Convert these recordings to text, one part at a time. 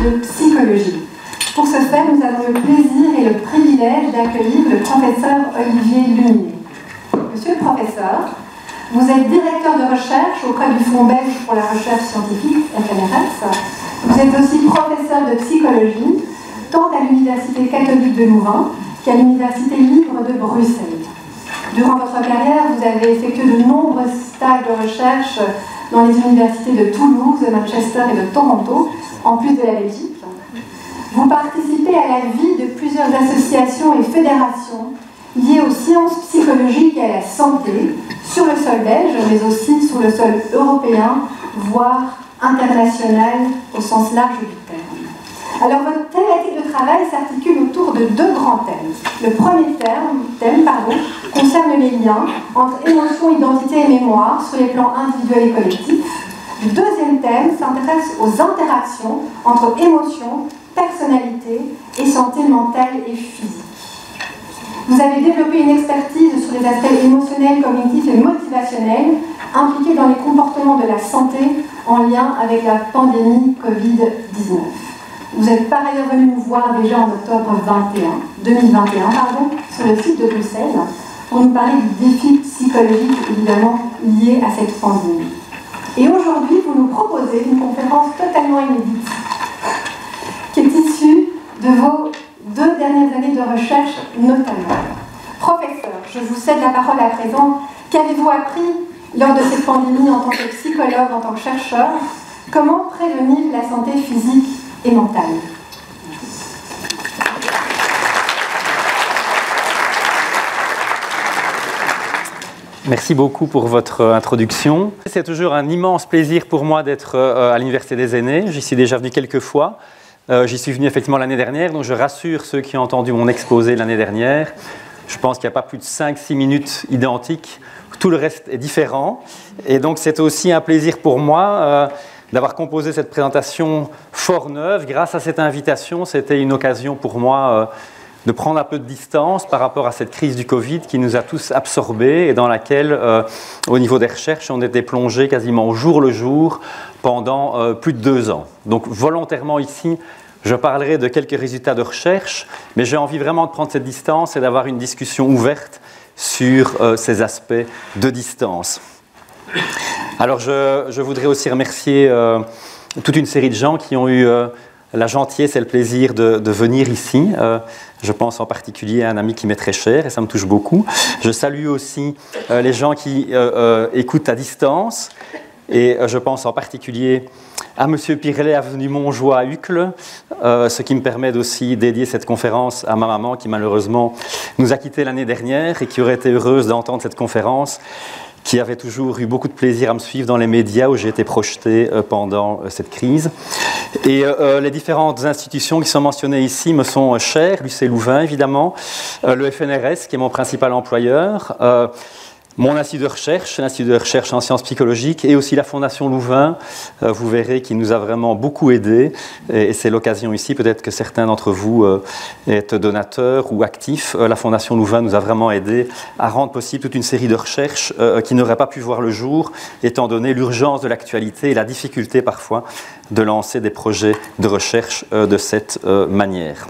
de psychologie. Pour ce faire, nous avons le plaisir et le privilège d'accueillir le professeur Olivier Luminet. Monsieur le professeur, vous êtes directeur de recherche auprès du Fonds belge pour la recherche scientifique, FNRS. Vous êtes aussi professeur de psychologie, tant à l'Université catholique de Louvain qu'à l'Université libre de Bruxelles. Durant votre carrière, vous avez effectué de nombreux stages de recherche dans les universités de Toulouse, de Manchester et de Toronto, en plus de la Belgique. Vous participez à la vie de plusieurs associations et fédérations liées aux sciences psychologiques et à la santé, sur le sol belge, mais aussi sur le sol européen, voire international au sens large du terme. Alors, votre thématique de travail s'articule autour de deux grands thèmes. Le premier thème concerne les liens entre émotion, identité et mémoire sur les plans individuels et collectifs. Le deuxième thème s'intéresse aux interactions entre émotion, personnalité et santé mentale et physique. Vous avez développé une expertise sur les aspects émotionnels, cognitifs et motivationnels impliqués dans les comportements de la santé en lien avec la pandémie Covid-19. Vous êtes par ailleurs venu nous voir déjà en octobre 2021 sur le site de Bruxelles pour nous parler du défi psychologique évidemment lié à cette pandémie. Et aujourd'hui, vous nous proposez une conférence totalement inédite qui est issue de vos 2 dernières années de recherche notamment. Professeur, je vous cède la parole à présent. Qu'avez-vous appris lors de cette pandémie en tant que psychologue, en tant que chercheur? Comment prévenir la santé physique et mentale? Merci beaucoup pour votre introduction. C'est toujours un immense plaisir pour moi d'être à l'Université des Aînés. J'y suis déjà venu quelques fois. J'y suis venu effectivement l'année dernière, donc je rassure ceux qui ont entendu mon exposé l'année dernière. Je pense qu'il n'y a pas plus de 5-6 minutes identiques. Tout le reste est différent. Et donc c'est aussi un plaisir pour moi d'avoir composé cette présentation fort neuve. Grâce à cette invitation, c'était une occasion pour moi de prendre un peu de distance par rapport à cette crise du Covid qui nous a tous absorbés et dans laquelle, au niveau des recherches, on était plongé quasiment au jour le jour pendant plus de 2 ans. Donc volontairement ici, je parlerai de quelques résultats de recherche, mais j'ai envie vraiment de prendre cette distance et d'avoir une discussion ouverte sur ces aspects de distance. Alors je voudrais aussi remercier toute une série de gens qui ont eu la gentillesse et le plaisir de venir ici. Je pense en particulier à un ami qui m'est très cher et ça me touche beaucoup. Je salue aussi les gens qui écoutent à distance et je pense en particulier à M. Pirlet, avenue Montjoie à Uccle, ce qui me permet aussi dédier cette conférence à ma maman qui malheureusement nous a quittés l'année dernière et qui aurait été heureuse d'entendre cette conférence, qui avait toujours eu beaucoup de plaisir à me suivre dans les médias où j'ai été projeté pendant cette crise. Et les différentes institutions qui sont mentionnées ici me sont chères, l'UC Louvain évidemment, le FNRS qui est mon principal employeur, mon institut de recherche, l'Institut de recherche en sciences psychologiques et aussi la Fondation Louvain, vous verrez, qui nous a vraiment beaucoup aidés. Et c'est l'occasion ici, peut-être que certains d'entre vous êtes donateurs ou actifs. La Fondation Louvain nous a vraiment aidés à rendre possible toute une série de recherches qui n'auraient pas pu voir le jour, étant donné l'urgence de l'actualité et la difficulté parfois de lancer des projets de recherche de cette manière.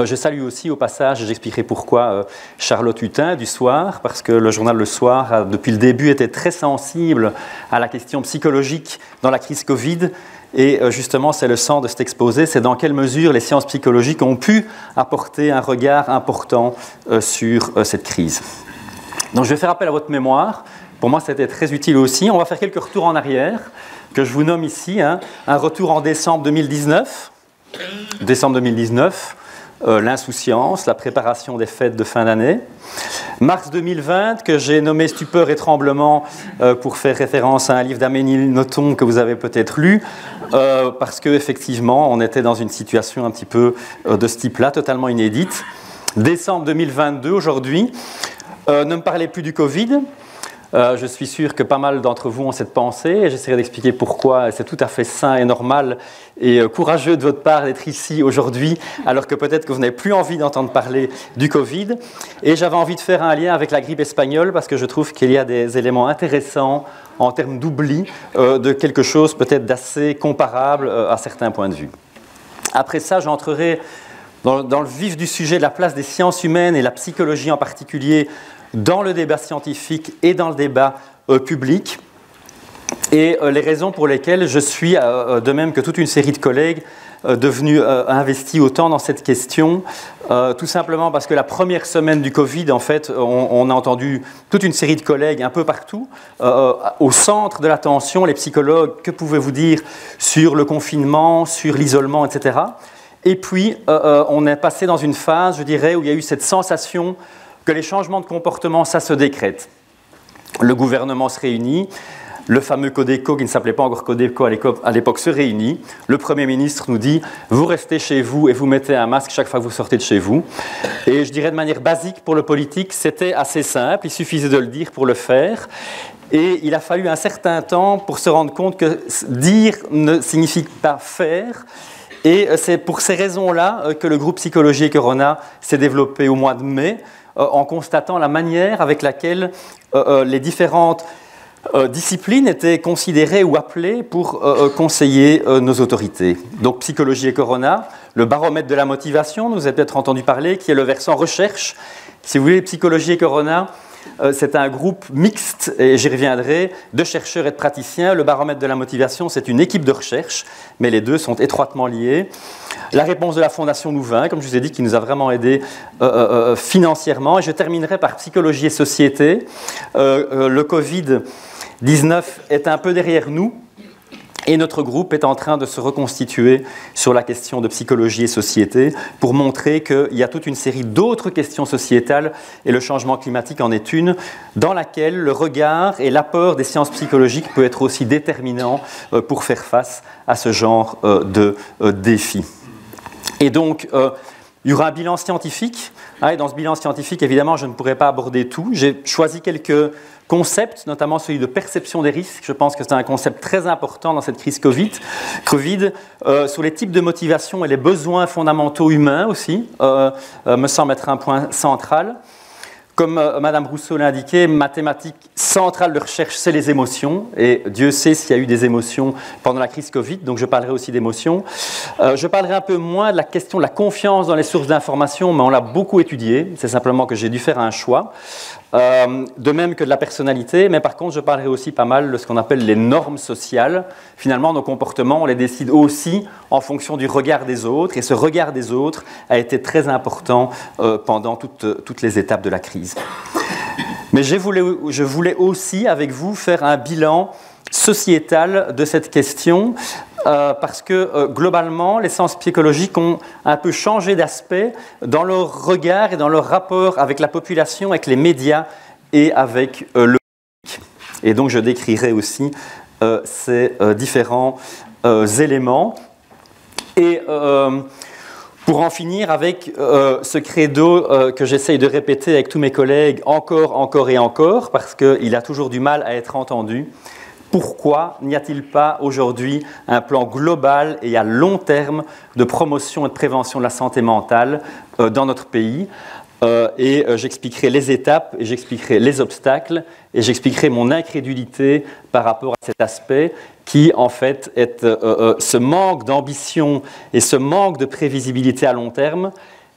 Je salue aussi au passage, et j'expliquerai pourquoi, Charlotte Hutin du Soir, parce que le journal Le Soir a depuis le début été très sensible à la question psychologique dans la crise Covid. Et justement, c'est le sens de cet exposé, c'est dans quelle mesure les sciences psychologiques ont pu apporter un regard important sur cette crise. Donc je vais faire appel à votre mémoire. Pour moi, c'était très utile aussi. On va faire quelques retours en arrière, que je vous nomme ici. Un retour en décembre 2019. Décembre 2019. L'insouciance, la préparation des fêtes de fin d'année. Mars 2020, que j'ai nommé Stupeur et tremblement pour faire référence à un livre d'Amélie Nothomb que vous avez peut-être lu, parce qu'effectivement, on était dans une situation un petit peu de ce type-là, totalement inédite. Décembre 2022, aujourd'hui, ne me parlez plus du Covid. Je suis sûr que pas mal d'entre vous ont cette pensée et j'essaierai d'expliquer pourquoi c'est tout à fait sain et normal et courageux de votre part d'être ici aujourd'hui alors que peut-être que vous n'avez plus envie d'entendre parler du Covid. Et j'avais envie de faire un lien avec la grippe espagnole parce que je trouve qu'il y a des éléments intéressants en termes d'oubli de quelque chose peut-être d'assez comparable à certains points de vue. Après ça, j'entrerai dans le vif du sujet de la place des sciences humaines et la psychologie en particulier dans le débat scientifique et dans le débat public, et les raisons pour lesquelles je suis, de même que toute une série de collègues, devenu investi autant dans cette question, tout simplement parce que la première semaine du Covid, en fait, on a entendu toute une série de collègues un peu partout, au centre de l'attention, les psychologues, que pouvez-vous dire sur le confinement, sur l'isolement, etc. Et puis, on est passé dans une phase, je dirais, où il y a eu cette sensation que les changements de comportement, ça se décrète. Le gouvernement se réunit, le fameux Codeco, qui ne s'appelait pas encore Codeco à l'époque, se réunit. Le Premier ministre nous dit « Vous restez chez vous et vous mettez un masque chaque fois que vous sortez de chez vous ». Et je dirais de manière basique, pour le politique, c'était assez simple, il suffisait de le dire pour le faire. Et il a fallu un certain temps pour se rendre compte que dire ne signifie pas faire. Et c'est pour ces raisons-là que le groupe Psychologie et Corona s'est développé au mois de mai, en constatant la manière avec laquelle les différentes disciplines étaient considérées ou appelées pour conseiller nos autorités. Donc Psychologie et Corona, le baromètre de la motivation, vous avez peut-être entendu parler, qui est le versant recherche. Si vous voulez, Psychologie et Corona, c'est un groupe mixte, et j'y reviendrai, de chercheurs et de praticiens. Le baromètre de la motivation, c'est une équipe de recherche, mais les deux sont étroitement liés. La réponse de la Fondation Louvain, comme je vous ai dit, qui nous a vraiment aidés financièrement. Et je terminerai par Psychologie et Société. Le Covid-19 est un peu derrière nous. Et notre groupe est en train de se reconstituer sur la question de psychologie et société pour montrer qu'il y a toute une série d'autres questions sociétales, et le changement climatique en est une, dans laquelle le regard et l'apport des sciences psychologiques peut être aussi déterminant pour faire face à ce genre de défis. Et donc, il y aura un bilan scientifique. Et dans ce bilan scientifique, évidemment, je ne pourrai pas aborder tout. J'ai choisi quelques concepts, notamment celui de perception des risques. Je pense que c'est un concept très important dans cette crise Covid, sur les types de motivation et les besoins fondamentaux humains aussi, me semble être un point central. Comme Madame Rousseau l'a indiqué, ma thématique centrale de recherche, c'est les émotions. Et Dieu sait s'il y a eu des émotions pendant la crise Covid, donc je parlerai aussi d'émotions. Je parlerai un peu moins de la question de la confiance dans les sources d'information, mais on l'a beaucoup étudié. C'est simplement que j'ai dû faire un choix. De même que de la personnalité, mais par contre, je parlerai aussi pas mal de ce qu'on appelle les normes sociales. Finalement, nos comportements, on les décide aussi en fonction du regard des autres, et ce regard des autres a été très important pendant toutes les étapes de la crise. Mais je voulais aussi, avec vous, faire un bilan sociétal de cette question, parce que globalement, les sciences psychologiques ont un peu changé d'aspect dans leur regard et dans leur rapport avec la population, avec les médias et avec le public. Et donc je décrirai aussi ces différents éléments. Et pour en finir avec ce credo que j'essaye de répéter avec tous mes collègues encore et encore, parce qu'il a toujours du mal à être entendu. Pourquoi n'y a-t-il pas aujourd'hui un plan global et à long terme de promotion et de prévention de la santé mentale dans notre pays ? Et j'expliquerai les étapes, et j'expliquerai les obstacles, et j'expliquerai mon incrédulité par rapport à cet aspect qui, en fait, est ce manque d'ambition et ce manque de prévisibilité à long terme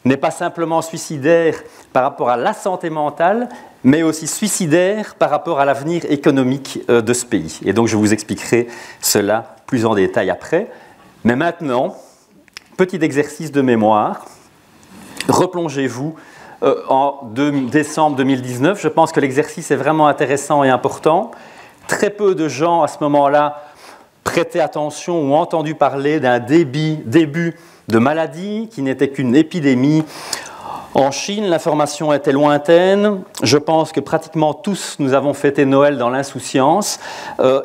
n'est pas simplement suicidaire par rapport à la santé mentale, mais aussi suicidaire par rapport à l'avenir économique de ce pays. Et donc je vous expliquerai cela plus en détail après. Mais maintenant, petit exercice de mémoire, replongez-vous en décembre 2019. Je pense que l'exercice est vraiment intéressant et important. Très peu de gens à ce moment-là prêtaient attention ou ont entendu parler d'un début de maladie qui n'était qu'une épidémie. En Chine, l'information était lointaine. Je pense que pratiquement tous nous avons fêté Noël dans l'insouciance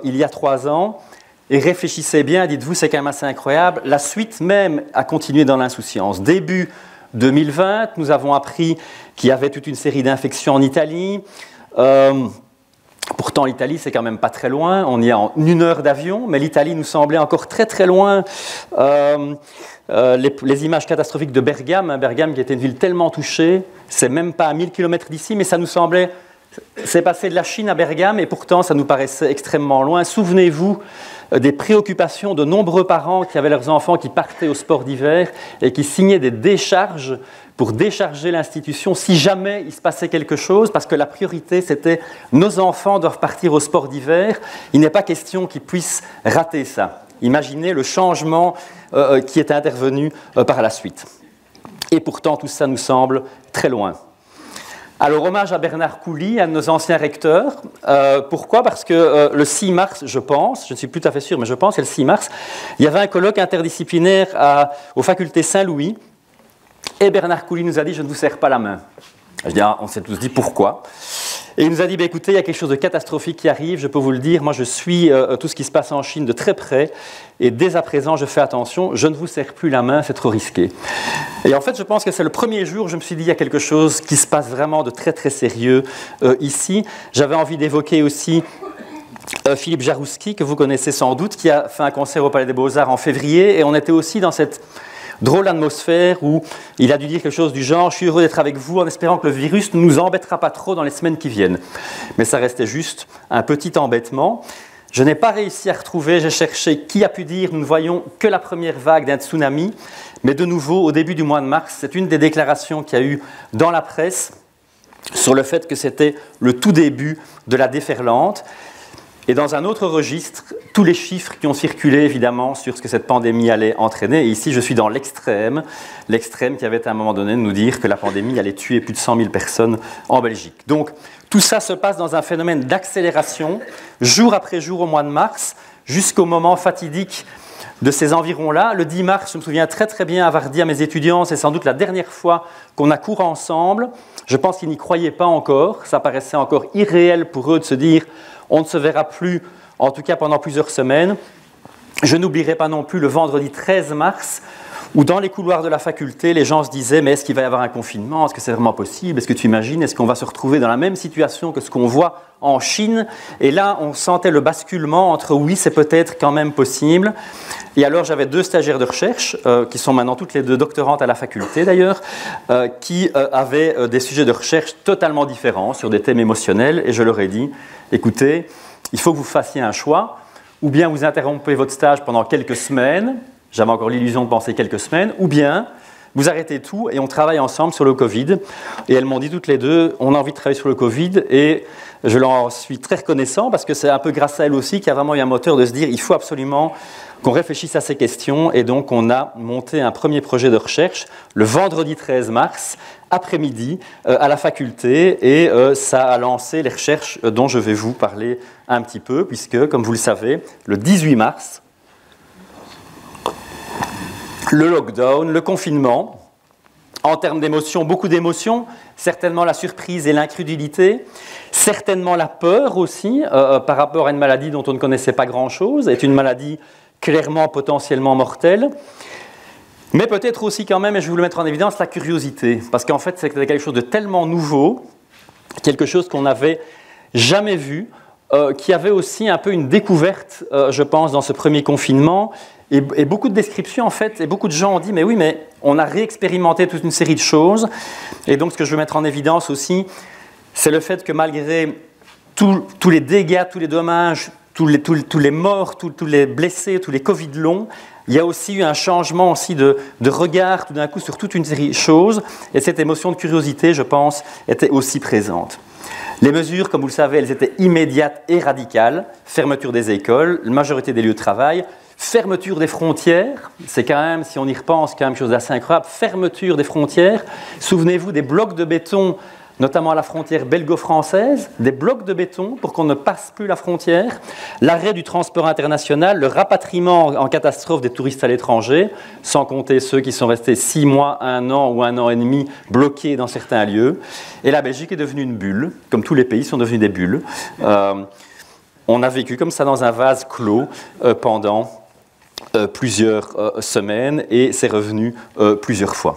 il y a 3 ans. Et réfléchissez bien, dites-vous, c'est quand même assez incroyable. La suite même a continué dans l'insouciance. Début 2020, nous avons appris qu'il y avait toute une série d'infections en Italie. Pourtant, l'Italie, c'est quand même pas très loin. On y est en 1 heure d'avion, mais l'Italie nous semblait encore très très loin. Les images catastrophiques de Bergame, Bergame qui était une ville tellement touchée, c'est même pas à 1000 km d'ici, mais ça nous semblait... C'est passé de la Chine à Bergame et pourtant ça nous paraissait extrêmement loin. Souvenez-vous des préoccupations de nombreux parents qui avaient leurs enfants qui partaient au sport d'hiver et qui signaient des décharges pour décharger l'institution si jamais il se passait quelque chose, parce que la priorité c'était nos enfants doivent partir au sport d'hiver. Il n'est pas question qu'ils puissent rater ça. Imaginez le changement qui est intervenu par la suite. Et pourtant tout ça nous semble très loin. Alors, hommage à Bernard Coulie, un de nos anciens recteurs. Pourquoi ? Parce que le 6 mars, je pense, je ne suis plus tout à fait sûr, mais je pense que le 6 mars, il y avait un colloque interdisciplinaire aux facultés Saint-Louis, et Bernard Coulie nous a dit « Je ne vous serre pas la main ». Je dis, on s'est tous dit pourquoi. Et il nous a dit, écoutez, il y a quelque chose de catastrophique qui arrive, je peux vous le dire, moi je suis tout ce qui se passe en Chine de très près, et dès à présent je fais attention, je ne vous serre plus la main, c'est trop risqué. Et en fait, je pense que c'est le premier jour où je me suis dit, il y a quelque chose qui se passe vraiment de très très sérieux ici. J'avais envie d'évoquer aussi Philippe Jarouski, que vous connaissez sans doute, qui a fait un concert au Palais des Beaux-Arts en février, et on était aussi dans cette drôle d'atmosphère où il a dû dire quelque chose du genre « Je suis heureux d'être avec vous en espérant que le virus ne nous embêtera pas trop dans les semaines qui viennent ». Mais ça restait juste un petit embêtement. Je n'ai pas réussi à retrouver, j'ai cherché qui a pu dire « Nous ne voyons que la première vague d'un tsunami ». Mais de nouveau, au début du mois de mars, c'est une des déclarations qu'il y a eu dans la presse sur le fait que c'était le tout début de la déferlante. Et dans un autre registre, tous les chiffres qui ont circulé évidemment sur ce que cette pandémie allait entraîner. Et ici, je suis dans l'extrême qui avait à un moment donné de nous dire que la pandémie allait tuer plus de 100 000 personnes en Belgique. Donc, tout ça se passe dans un phénomène d'accélération, jour après jour au mois de mars, jusqu'au moment fatidique de ces environs-là. Le 10 mars, je me souviens très très bien avoir dit à mes étudiants, c'est sans doute la dernière fois qu'on a cours ensemble. Je pense qu'ils n'y croyaient pas encore, ça paraissait encore irréel pour eux de se dire on ne se verra plus, en tout cas pendant plusieurs semaines. Je n'oublierai pas non plus le vendredi 13 mars, où dans les couloirs de la faculté, les gens se disaient « Mais est-ce qu'il va y avoir un confinement? Est-ce que c'est vraiment possible? Est-ce que tu imagines? Est-ce qu'on va se retrouver dans la même situation que ce qu'on voit en Chine ?» Et là, on sentait le basculement entre « Oui, c'est peut-être quand même possible ». Et alors, j'avais 2 stagiaires de recherche, qui sont maintenant toutes les 2 doctorantes à la faculté d'ailleurs, qui avaient des sujets de recherche totalement différents sur des thèmes émotionnels. Et je leur ai dit « Écoutez, il faut que vous fassiez un choix, ou bien vous interrompez votre stage pendant quelques semaines ». J'avais encore l'illusion de penser quelques semaines, ou bien vous arrêtez tout et on travaille ensemble sur le Covid. Et elles m'ont dit toutes les 2, on a envie de travailler sur le Covid et je leur suis très reconnaissant parce que c'est un peu grâce à elles aussi qu'il y a vraiment eu un moteur de se dire il faut absolument qu'on réfléchisse à ces questions. Et donc on a monté un premier projet de recherche le vendredi 13 mars après-midi à la faculté et ça a lancé les recherches dont je vais vous parler un petit peu puisque, comme vous le savez, le 18 mars, le lockdown, le confinement, en termes d'émotions, beaucoup d'émotions, certainement la surprise et l'incrédulité, certainement la peur aussi par rapport à une maladie dont on ne connaissait pas grand-chose, est une maladie clairement potentiellement mortelle, mais peut-être aussi quand même, et je vais vous le mettre en évidence, la curiosité, parce qu'en fait c'était quelque chose de tellement nouveau, quelque chose qu'on n'avait jamais vu, qui avait aussi un peu une découverte, je pense, dans ce premier confinement. Et beaucoup de descriptions, en fait, et beaucoup de gens ont dit « Mais oui, mais on a réexpérimenté toute une série de choses. » Et donc, ce que je veux mettre en évidence aussi, c'est le fait que malgré tous les dégâts, tous les dommages, tous les morts, tous les blessés, tous les Covid longs, il y a aussi eu un changement aussi de regard, tout d'un coup, sur toute une série de choses. Et cette émotion de curiosité, je pense, était aussi présente. Les mesures, comme vous le savez, elles étaient immédiates et radicales. Fermeture des écoles, la majorité des lieux de travail, fermeture des frontières, c'est quand même, si on y repense, quand même chose d'assez incroyable, fermeture des frontières. Souvenez-vous des blocs de béton, notamment à la frontière belgo-française, des blocs de béton pour qu'on ne passe plus la frontière, l'arrêt du transport international, le rapatriement en catastrophe des touristes à l'étranger, sans compter ceux qui sont restés 6 mois, 1 an ou 1 an et demi bloqués dans certains lieux. Et la Belgique est devenue une bulle, comme tous les pays sont devenus des bulles. On a vécu comme ça dans un vase clos pendant plusieurs semaines et c'est revenu plusieurs fois.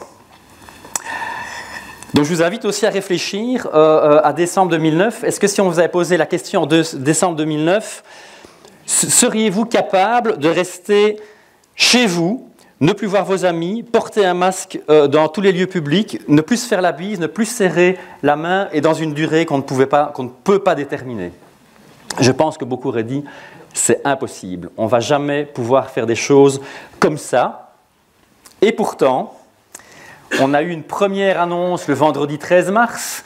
Donc je vous invite aussi à réfléchir à décembre 2009. Est-ce que si on vous avait posé la question en décembre 2009, seriez-vous capable de rester chez vous, ne plus voir vos amis, porter un masque dans tous les lieux publics, ne plus se faire la bise, ne plus serrer la main et dans une durée qu'on ne peut pas déterminer? Je pense que beaucoup auraient dit c'est impossible. On ne va jamais pouvoir faire des choses comme ça. Et pourtant, on a eu une première annonce le vendredi 13 mars.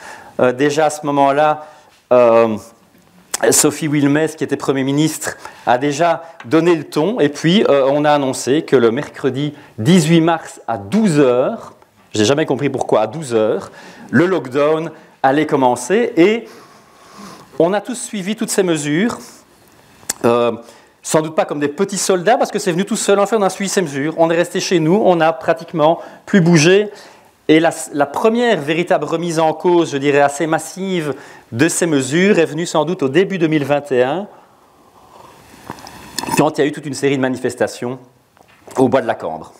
Déjà à ce moment-là, Sophie Wilmès, qui était Premier ministre, a déjà donné le ton. Et puis, on a annoncé que le mercredi 18 mars à 12h, je n'ai jamais compris pourquoi à 12h, le lockdown allait commencer. Et on a tous suivi toutes ces mesures. Sans doute pas comme des petits soldats, parce que c'est venu tout seul. En fait, on a suivi ces mesures. On est resté chez nous, on n'a pratiquement plus bougé. Et la première véritable remise en cause, je dirais assez massive, de ces mesures est venue sans doute au début 2021, quand il y a eu toute une série de manifestations au bois de la Cambre.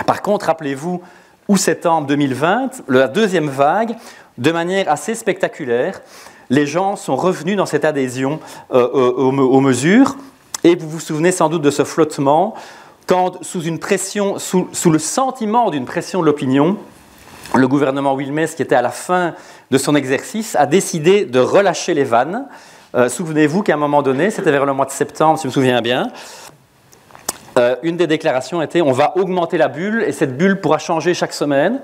Par contre, rappelez-vous, août septembre 2020, la deuxième vague, de manière assez spectaculaire, les gens sont revenus dans cette adhésion aux mesures. Et vous vous souvenez sans doute de ce flottement, quand sous une pression, sous le sentiment d'une pression de l'opinion, le gouvernement Wilmès, qui était à la fin de son exercice, a décidé de relâcher les vannes. Souvenez-vous qu'à un moment donné, c'était vers le mois de septembre, si je me souviens bien, une des déclarations était « on va augmenter la bulle et cette bulle pourra changer chaque semaine ».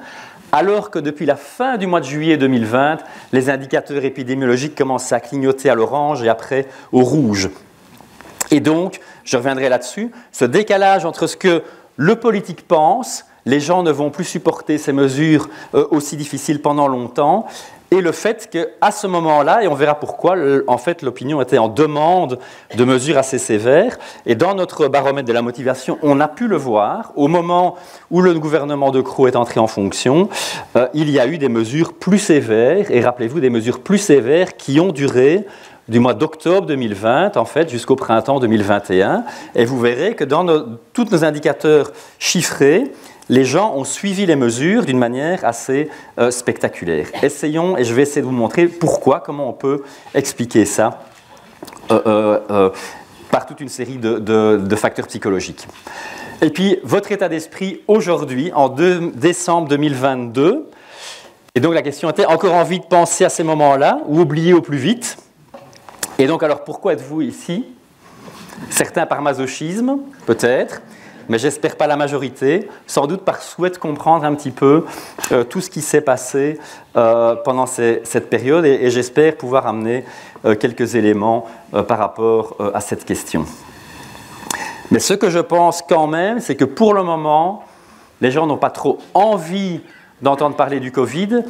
Alors que depuis la fin du mois de juillet 2020, les indicateurs épidémiologiques commencent à clignoter à l'orange et après au rouge. Et donc, je reviendrai là-dessus, ce décalage entre ce que le politique pense, les gens ne vont plus supporter ces mesures aussi difficiles pendant longtemps, et le fait qu'à ce moment-là, et on verra pourquoi, en fait, l'opinion était en demande de mesures assez sévères. Et dans notre baromètre de la motivation, on a pu le voir, au moment où le gouvernement De Croo est entré en fonction, il y a eu des mesures plus sévères, et rappelez-vous, des mesures plus sévères qui ont duré du mois d'octobre 2020, en fait, jusqu'au printemps 2021. Et vous verrez que dans tous nos indicateurs chiffrés, les gens ont suivi les mesures d'une manière assez spectaculaire. Essayons, et je vais essayer de vous montrer pourquoi, comment on peut expliquer ça par toute une série de facteurs psychologiques. Et puis, votre état d'esprit aujourd'hui, en décembre 2022, et donc la question était, encore envie de penser à ces moments-là, ou oublier au plus vite? Et donc, alors, pourquoi êtes-vous ici? Certains par masochisme, peut-être, mais j'espère pas la majorité, sans doute par souhait de comprendre un petit peu tout ce qui s'est passé pendant cette période, et j'espère pouvoir amener quelques éléments par rapport à cette question. Mais ce que je pense quand même, c'est que pour le moment, les gens n'ont pas trop envie d'entendre parler du Covid.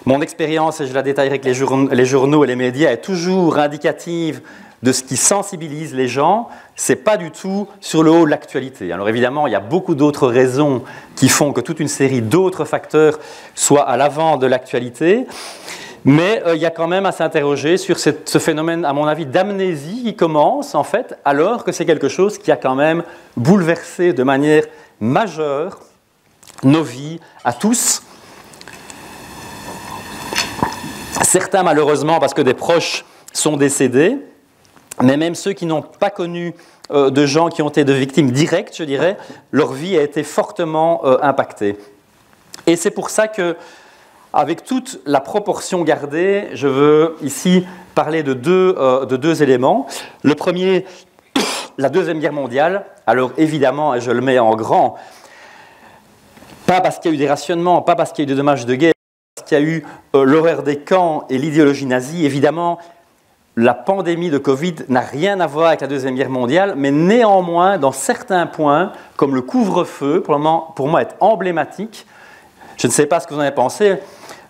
Mon expérience, et je la détaillerai avec les journaux et les médias, est toujours indicative de ce qui sensibilise les gens. Ce n'est pas du tout sur le haut de l'actualité. Alors évidemment, il y a beaucoup d'autres raisons qui font que toute une série d'autres facteurs soient à l'avant de l'actualité. Mais il y a quand même à s'interroger sur ce phénomène, à mon avis, d'amnésie qui commence, en fait, alors que c'est quelque chose qui a quand même bouleversé de manière majeure nos vies à tous. Certains, malheureusement, parce que des proches sont décédés, mais même ceux qui n'ont pas connu de gens qui ont été de victimes directes, je dirais, leur vie a été fortement impactée. Et c'est pour ça que, avec toute la proportion gardée, je veux ici parler de deux éléments. Le premier, la Deuxième Guerre mondiale. Alors évidemment, et je le mets en grand, pas parce qu'il y a eu des rationnements, pas parce qu'il y a eu des dommages de guerre, parce qu'il y a eu l'horreur des camps et l'idéologie nazie. Évidemment, la pandémie de Covid n'a rien à voir avec la Deuxième Guerre mondiale, mais néanmoins, dans certains points, comme le couvre-feu, pour moi, est emblématique. Je ne sais pas ce que vous en avez pensé.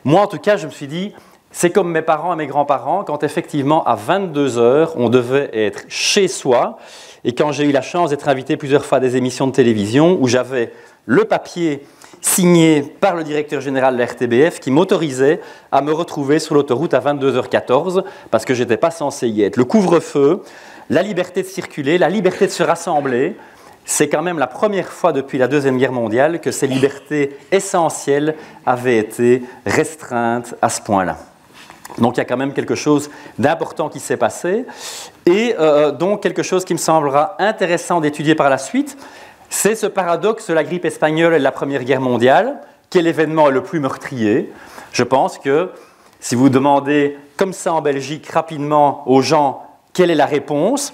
Moi, en tout cas, je me suis dit, c'est comme mes parents et mes grands-parents, quand effectivement, à 22h, on devait être chez soi. Et quand j'ai eu la chance d'être invité plusieurs fois à des émissions de télévision, où j'avais le papier signé par le directeur général de la RTBF qui m'autorisait à me retrouver sur l'autoroute à 22h14 parce que je n'étais pas censé y être. Le couvre-feu, la liberté de circuler, la liberté de se rassembler c'est quand même la première fois depuis la Deuxième Guerre mondiale que ces libertés essentielles avaient été restreintes à ce point-là. Donc il y a quand même quelque chose d'important qui s'est passé, et donc quelque chose qui me semblera intéressant d'étudier par la suite, c'est ce paradoxe de la grippe espagnole et de la Première Guerre mondiale. Quel événement est le plus meurtrier? Je pense que si vous demandez comme ça en Belgique rapidement aux gens quelle est la réponse,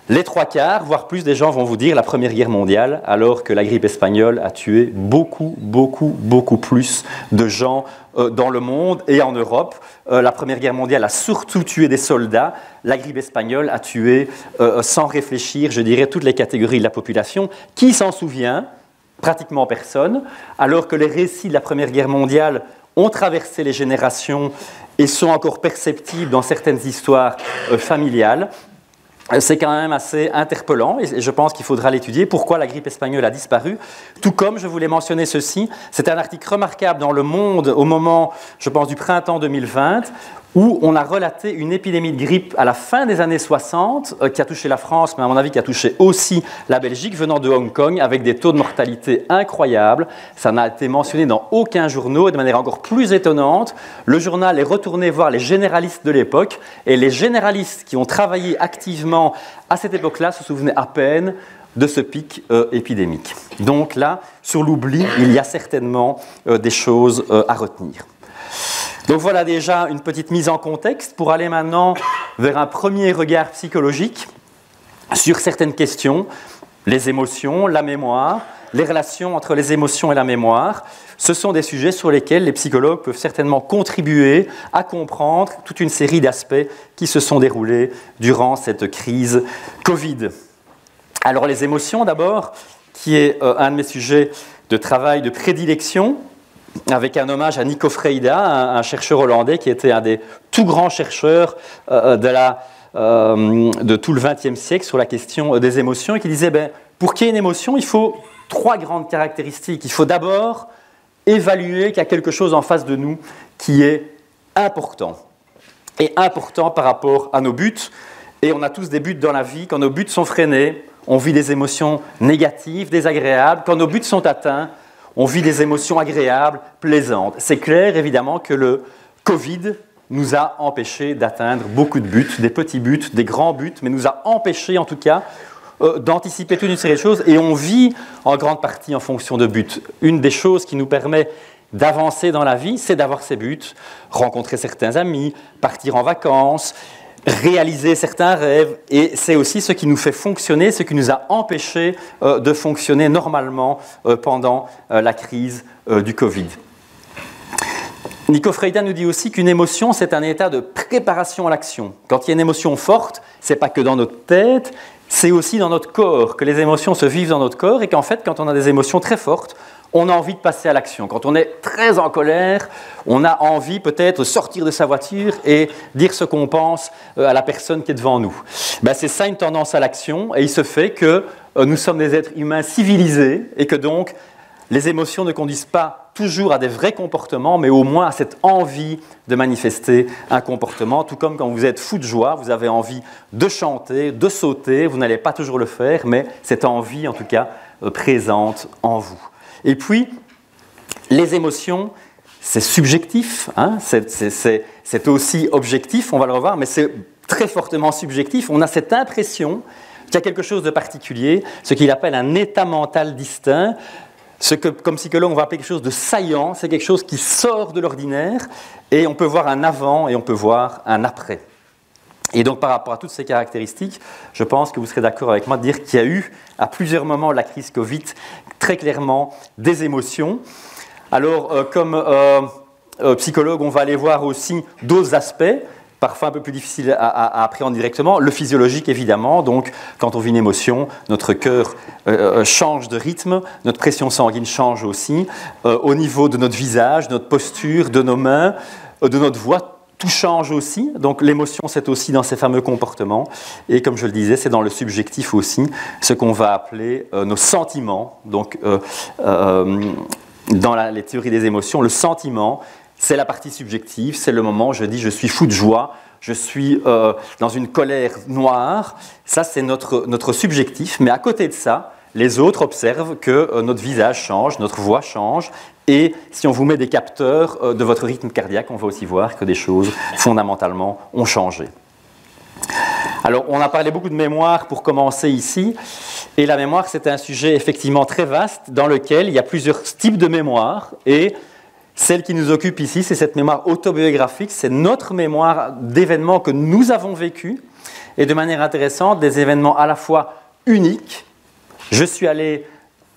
les 3/4, voire plus des gens vont vous dire la Première Guerre mondiale, alors que la grippe espagnole a tué beaucoup plus de gens dans le monde et en Europe. La Première Guerre mondiale a surtout tué des soldats. La grippe espagnole a tué, sans réfléchir, je dirais, toutes les catégories de la population. Qui s'en souvient? Pratiquement personne. Alors que les récits de la Première Guerre mondiale ont traversé les générations et sont encore perceptibles dans certaines histoires familiales. C'est quand même assez interpellant et je pense qu'il faudra l'étudier. Pourquoi la grippe espagnole a disparu? Tout comme, je voulais mentionner ceci, c'est un article remarquable dans Le Monde au moment, je pense, du printemps 2020, où on a relaté une épidémie de grippe à la fin des années 60 qui a touché la France, mais à mon avis qui a touché aussi la Belgique, venant de Hong Kong, avec des taux de mortalité incroyables. Ça n'a été mentionné dans aucun journal, et de manière encore plus étonnante. Le journal est retourné voir les généralistes de l'époque, et les généralistes qui ont travaillé activement à cette époque-là se souvenaient à peine de ce pic épidémique. Donc là, sur l'oubli, il y a certainement des choses à retenir. Donc voilà déjà une petite mise en contexte pour aller maintenant vers un premier regard psychologique sur certaines questions, les émotions, la mémoire, les relations entre les émotions et la mémoire. Ce sont des sujets sur lesquels les psychologues peuvent certainement contribuer à comprendre toute une série d'aspects qui se sont déroulés durant cette crise Covid. Alors les émotions d'abord, qui est un de mes sujets de travail de prédilection, avec un hommage à Nico Freida, un chercheur hollandais qui était un des tout grands chercheurs de tout le XXe siècle sur la question des émotions, et qui disait pour qu'il y ait une émotion, il faut 3 grandes caractéristiques. Il faut d'abord évaluer qu'il y a quelque chose en face de nous qui est important, et important par rapport à nos buts. Et on a tous des buts dans la vie. Quand nos buts sont freinés, on vit des émotions négatives, désagréables. Quand nos buts sont atteints, on vit des émotions agréables, plaisantes. C'est clair, évidemment, que le Covid nous a empêchés d'atteindre beaucoup de buts, des petits buts, des grands buts, mais nous a empêchés, en tout cas, d'anticiper toute une série de choses. Et on vit en grande partie en fonction de buts. Une des choses qui nous permet d'avancer dans la vie, c'est d'avoir ces buts, rencontrer certains amis, partir en vacances, réaliser certains rêves, et c'est aussi ce qui nous fait fonctionner, ce qui nous a empêchés de fonctionner normalement pendant la crise du Covid. Nico Freida nous dit aussi qu'une émotion, c'est un état de préparation à l'action. Quand il y a une émotion forte, ce n'est pas que dans notre tête, c'est aussi dans notre corps, que les émotions se vivent dans notre corps, et qu'en fait, quand on a des émotions très fortes, on a envie de passer à l'action. Quand on est très en colère, on a envie peut-être de sortir de sa voiture et dire ce qu'on pense à la personne qui est devant nous. C'est ça une tendance à l'action, et il se fait que nous sommes des êtres humains civilisés et que donc les émotions ne conduisent pas toujours à des vrais comportements, mais au moins à cette envie de manifester un comportement. Tout comme quand vous êtes fou de joie, vous avez envie de chanter, de sauter, vous n'allez pas toujours le faire, mais cette envie en tout cas présente en vous. Et puis, les émotions, c'est subjectif, hein, c'est aussi objectif, on va le revoir, mais c'est très fortement subjectif. On a cette impression qu'il y a quelque chose de particulier, ce qu'il appelle un état mental distinct, ce que, comme psychologue, on va appeler quelque chose de saillant, c'est quelque chose qui sort de l'ordinaire, et on peut voir un avant et on peut voir un après. Et donc, par rapport à toutes ces caractéristiques, je pense que vous serez d'accord avec moi de dire qu'il y a eu, à plusieurs moments de la crise Covid, très clairement des émotions. Alors, comme psychologue, on va aller voir aussi d'autres aspects, parfois un peu plus difficiles à appréhender directement. Le physiologique, évidemment. Donc, quand on vit une émotion, notre cœur change de rythme, notre pression sanguine change aussi. Au niveau de notre visage, de notre posture, de nos mains, de notre voix, tout change aussi, donc l'émotion c'est aussi dans ces fameux comportements, et comme je le disais, c'est dans le subjectif aussi, ce qu'on va appeler nos sentiments. Donc dans les théories des émotions, le sentiment, c'est la partie subjective, c'est le moment où je dis je suis fou de joie, je suis dans une colère noire, ça c'est notre subjectif, mais à côté de ça, les autres observent que notre visage change, notre voix change, et si on vous met des capteurs de votre rythme cardiaque, on va aussi voir que des choses fondamentalement ont changé. Alors, on a parlé beaucoup de mémoire pour commencer ici, et la mémoire, c'est un sujet effectivement très vaste dans lequel il y a plusieurs types de mémoire, et celle qui nous occupe ici, c'est cette mémoire autobiographique, c'est notre mémoire d'événements que nous avons vécus, et de manière intéressante, des événements à la fois uniques. Je suis allé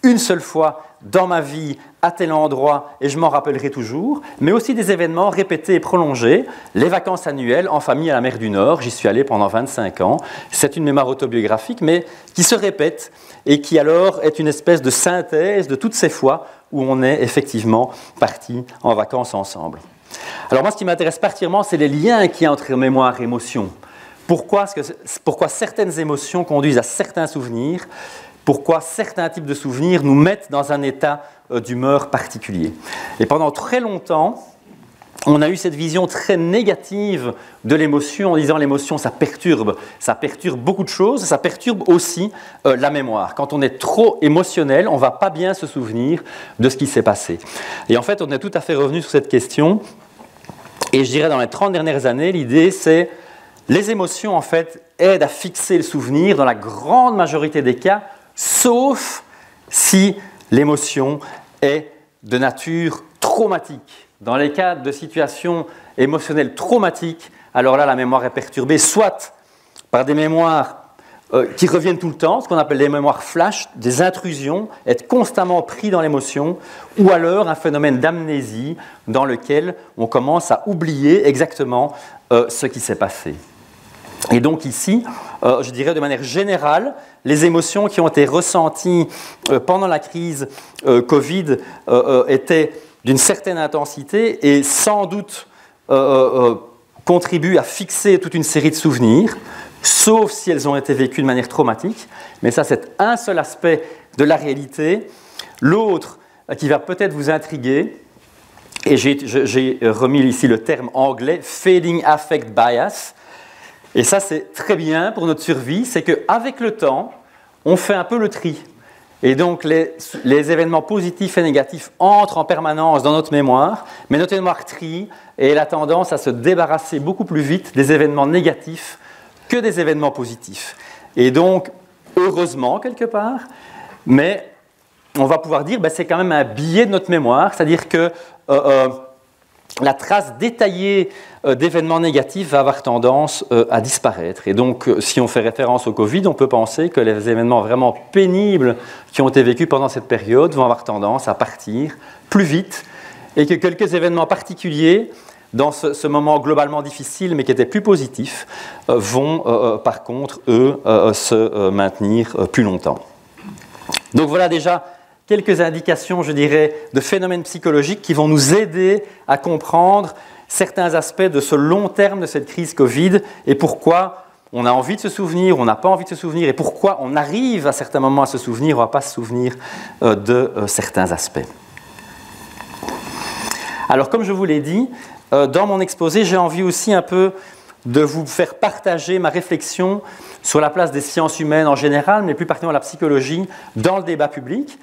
une seule fois dans ma vie à tel endroit et je m'en rappellerai toujours, mais aussi des événements répétés et prolongés. Les vacances annuelles en famille à la mer du Nord, j'y suis allé pendant 25 ans. C'est une mémoire autobiographique, mais qui se répète et qui alors est une espèce de synthèse de toutes ces fois où on est effectivement partis en vacances ensemble. Alors moi, ce qui m'intéresse particulièrement, c'est les liens qu'il y a entre mémoire et émotion. Pourquoi certaines émotions conduisent à certains souvenirs? Pourquoi certains types de souvenirs nous mettent dans un état d'humeur particulier? Et pendant très longtemps, on a eu cette vision très négative de l'émotion en disant l'émotion, ça perturbe beaucoup de choses, ça perturbe aussi la mémoire. Quand on est trop émotionnel, on ne va pas bien se souvenir de ce qui s'est passé. Et en fait, on est tout à fait revenu sur cette question. Et je dirais dans les 30 dernières années, l'idée c'est les émotions en fait aident à fixer le souvenir dans la grande majorité des cas, sauf si l'émotion est de nature traumatique. Dans les cas de situations émotionnelles traumatiques, alors là, la mémoire est perturbée, soit par des mémoires qui reviennent tout le temps, ce qu'on appelle les mémoires flash, des intrusions, être constamment pris dans l'émotion, ou alors un phénomène d'amnésie dans lequel on commence à oublier exactement ce qui s'est passé. Et donc ici, je dirais de manière générale, les émotions qui ont été ressenties pendant la crise Covid étaient d'une certaine intensité et sans doute contribuent à fixer toute une série de souvenirs, sauf si elles ont été vécues de manière traumatique. Mais ça, c'est un seul aspect de la réalité. L'autre, qui va peut-être vous intriguer, et j'ai remis ici le terme anglais « fading affect bias ». Et ça, c'est très bien pour notre survie, c'est qu'avec le temps, on fait un peu le tri. Et donc, les événements positifs et négatifs entrent en permanence dans notre mémoire, mais notre mémoire trie et elle a tendance à se débarrasser beaucoup plus vite des événements négatifs que des événements positifs. Et donc, heureusement, quelque part, mais on va pouvoir dire que c'est quand même un biais de notre mémoire, c'est-à-dire que la trace détaillée d'événements négatifs va avoir tendance à disparaître. Et donc, si on fait référence au Covid, on peut penser que les événements vraiment pénibles qui ont été vécus pendant cette période vont avoir tendance à partir plus vite et que quelques événements particuliers, dans ce moment globalement difficile, mais qui était plus positif, vont par contre, eux, se maintenir plus longtemps. Donc voilà déjà quelques indications, je dirais, de phénomènes psychologiques qui vont nous aider à comprendre certains aspects de ce long terme de cette crise Covid et pourquoi on a envie de se souvenir, on n'a pas envie de se souvenir et pourquoi on arrive à certains moments à se souvenir, on ne va pas se souvenir de certains aspects. Alors comme je vous l'ai dit, dans mon exposé, j'ai envie aussi un peu de vous faire partager ma réflexion sur la place des sciences humaines en général, mais plus particulièrement la psychologie, dans le débat public.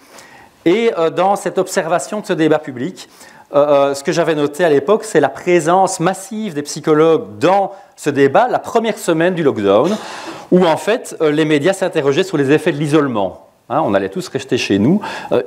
Et dans cette observation de ce débat public, ce que j'avais noté à l'époque, c'est la présence massive des psychologues dans ce débat, la première semaine du lockdown, où en fait les médias s'interrogeaient sur les effets de l'isolement. On allait tous rester chez nous.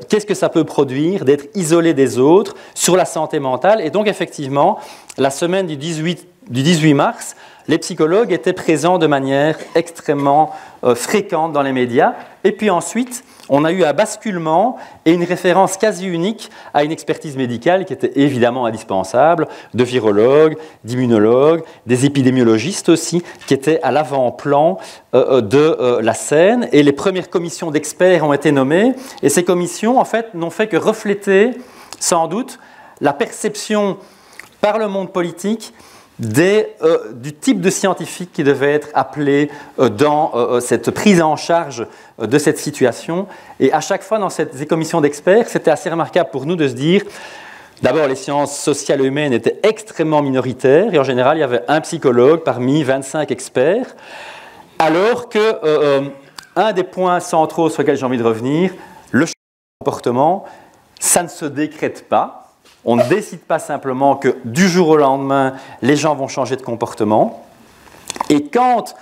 Qu'est-ce que ça peut produire d'être isolé des autres sur la santé mentale? Et donc effectivement, la semaine du 18 mars, les psychologues étaient présents de manière extrêmement fréquente dans les médias. Et puis ensuite, on a eu un basculement et une référence quasi unique à une expertise médicale qui était évidemment indispensable, de virologues, d'immunologues, des épidémiologistes aussi, qui étaient à l'avant-plan de la scène. Et les premières commissions d'experts ont été nommées. Et ces commissions, en fait, n'ont fait que refléter, sans doute, la perception par le monde politique du type de scientifique qui devait être appelé dans cette prise en charge de cette situation. Et à chaque fois, dans ces commissions d'experts, c'était assez remarquable pour nous de se dire, d'abord, les sciences sociales et humaines étaient extrêmement minoritaires, et en général, il y avait un psychologue parmi 25 experts, alors que un des points centraux sur lesquels j'ai envie de revenir, le changement de comportement, ça ne se décrète pas. On ne décide pas simplement que du jour au lendemain, les gens vont changer de comportement. Et quand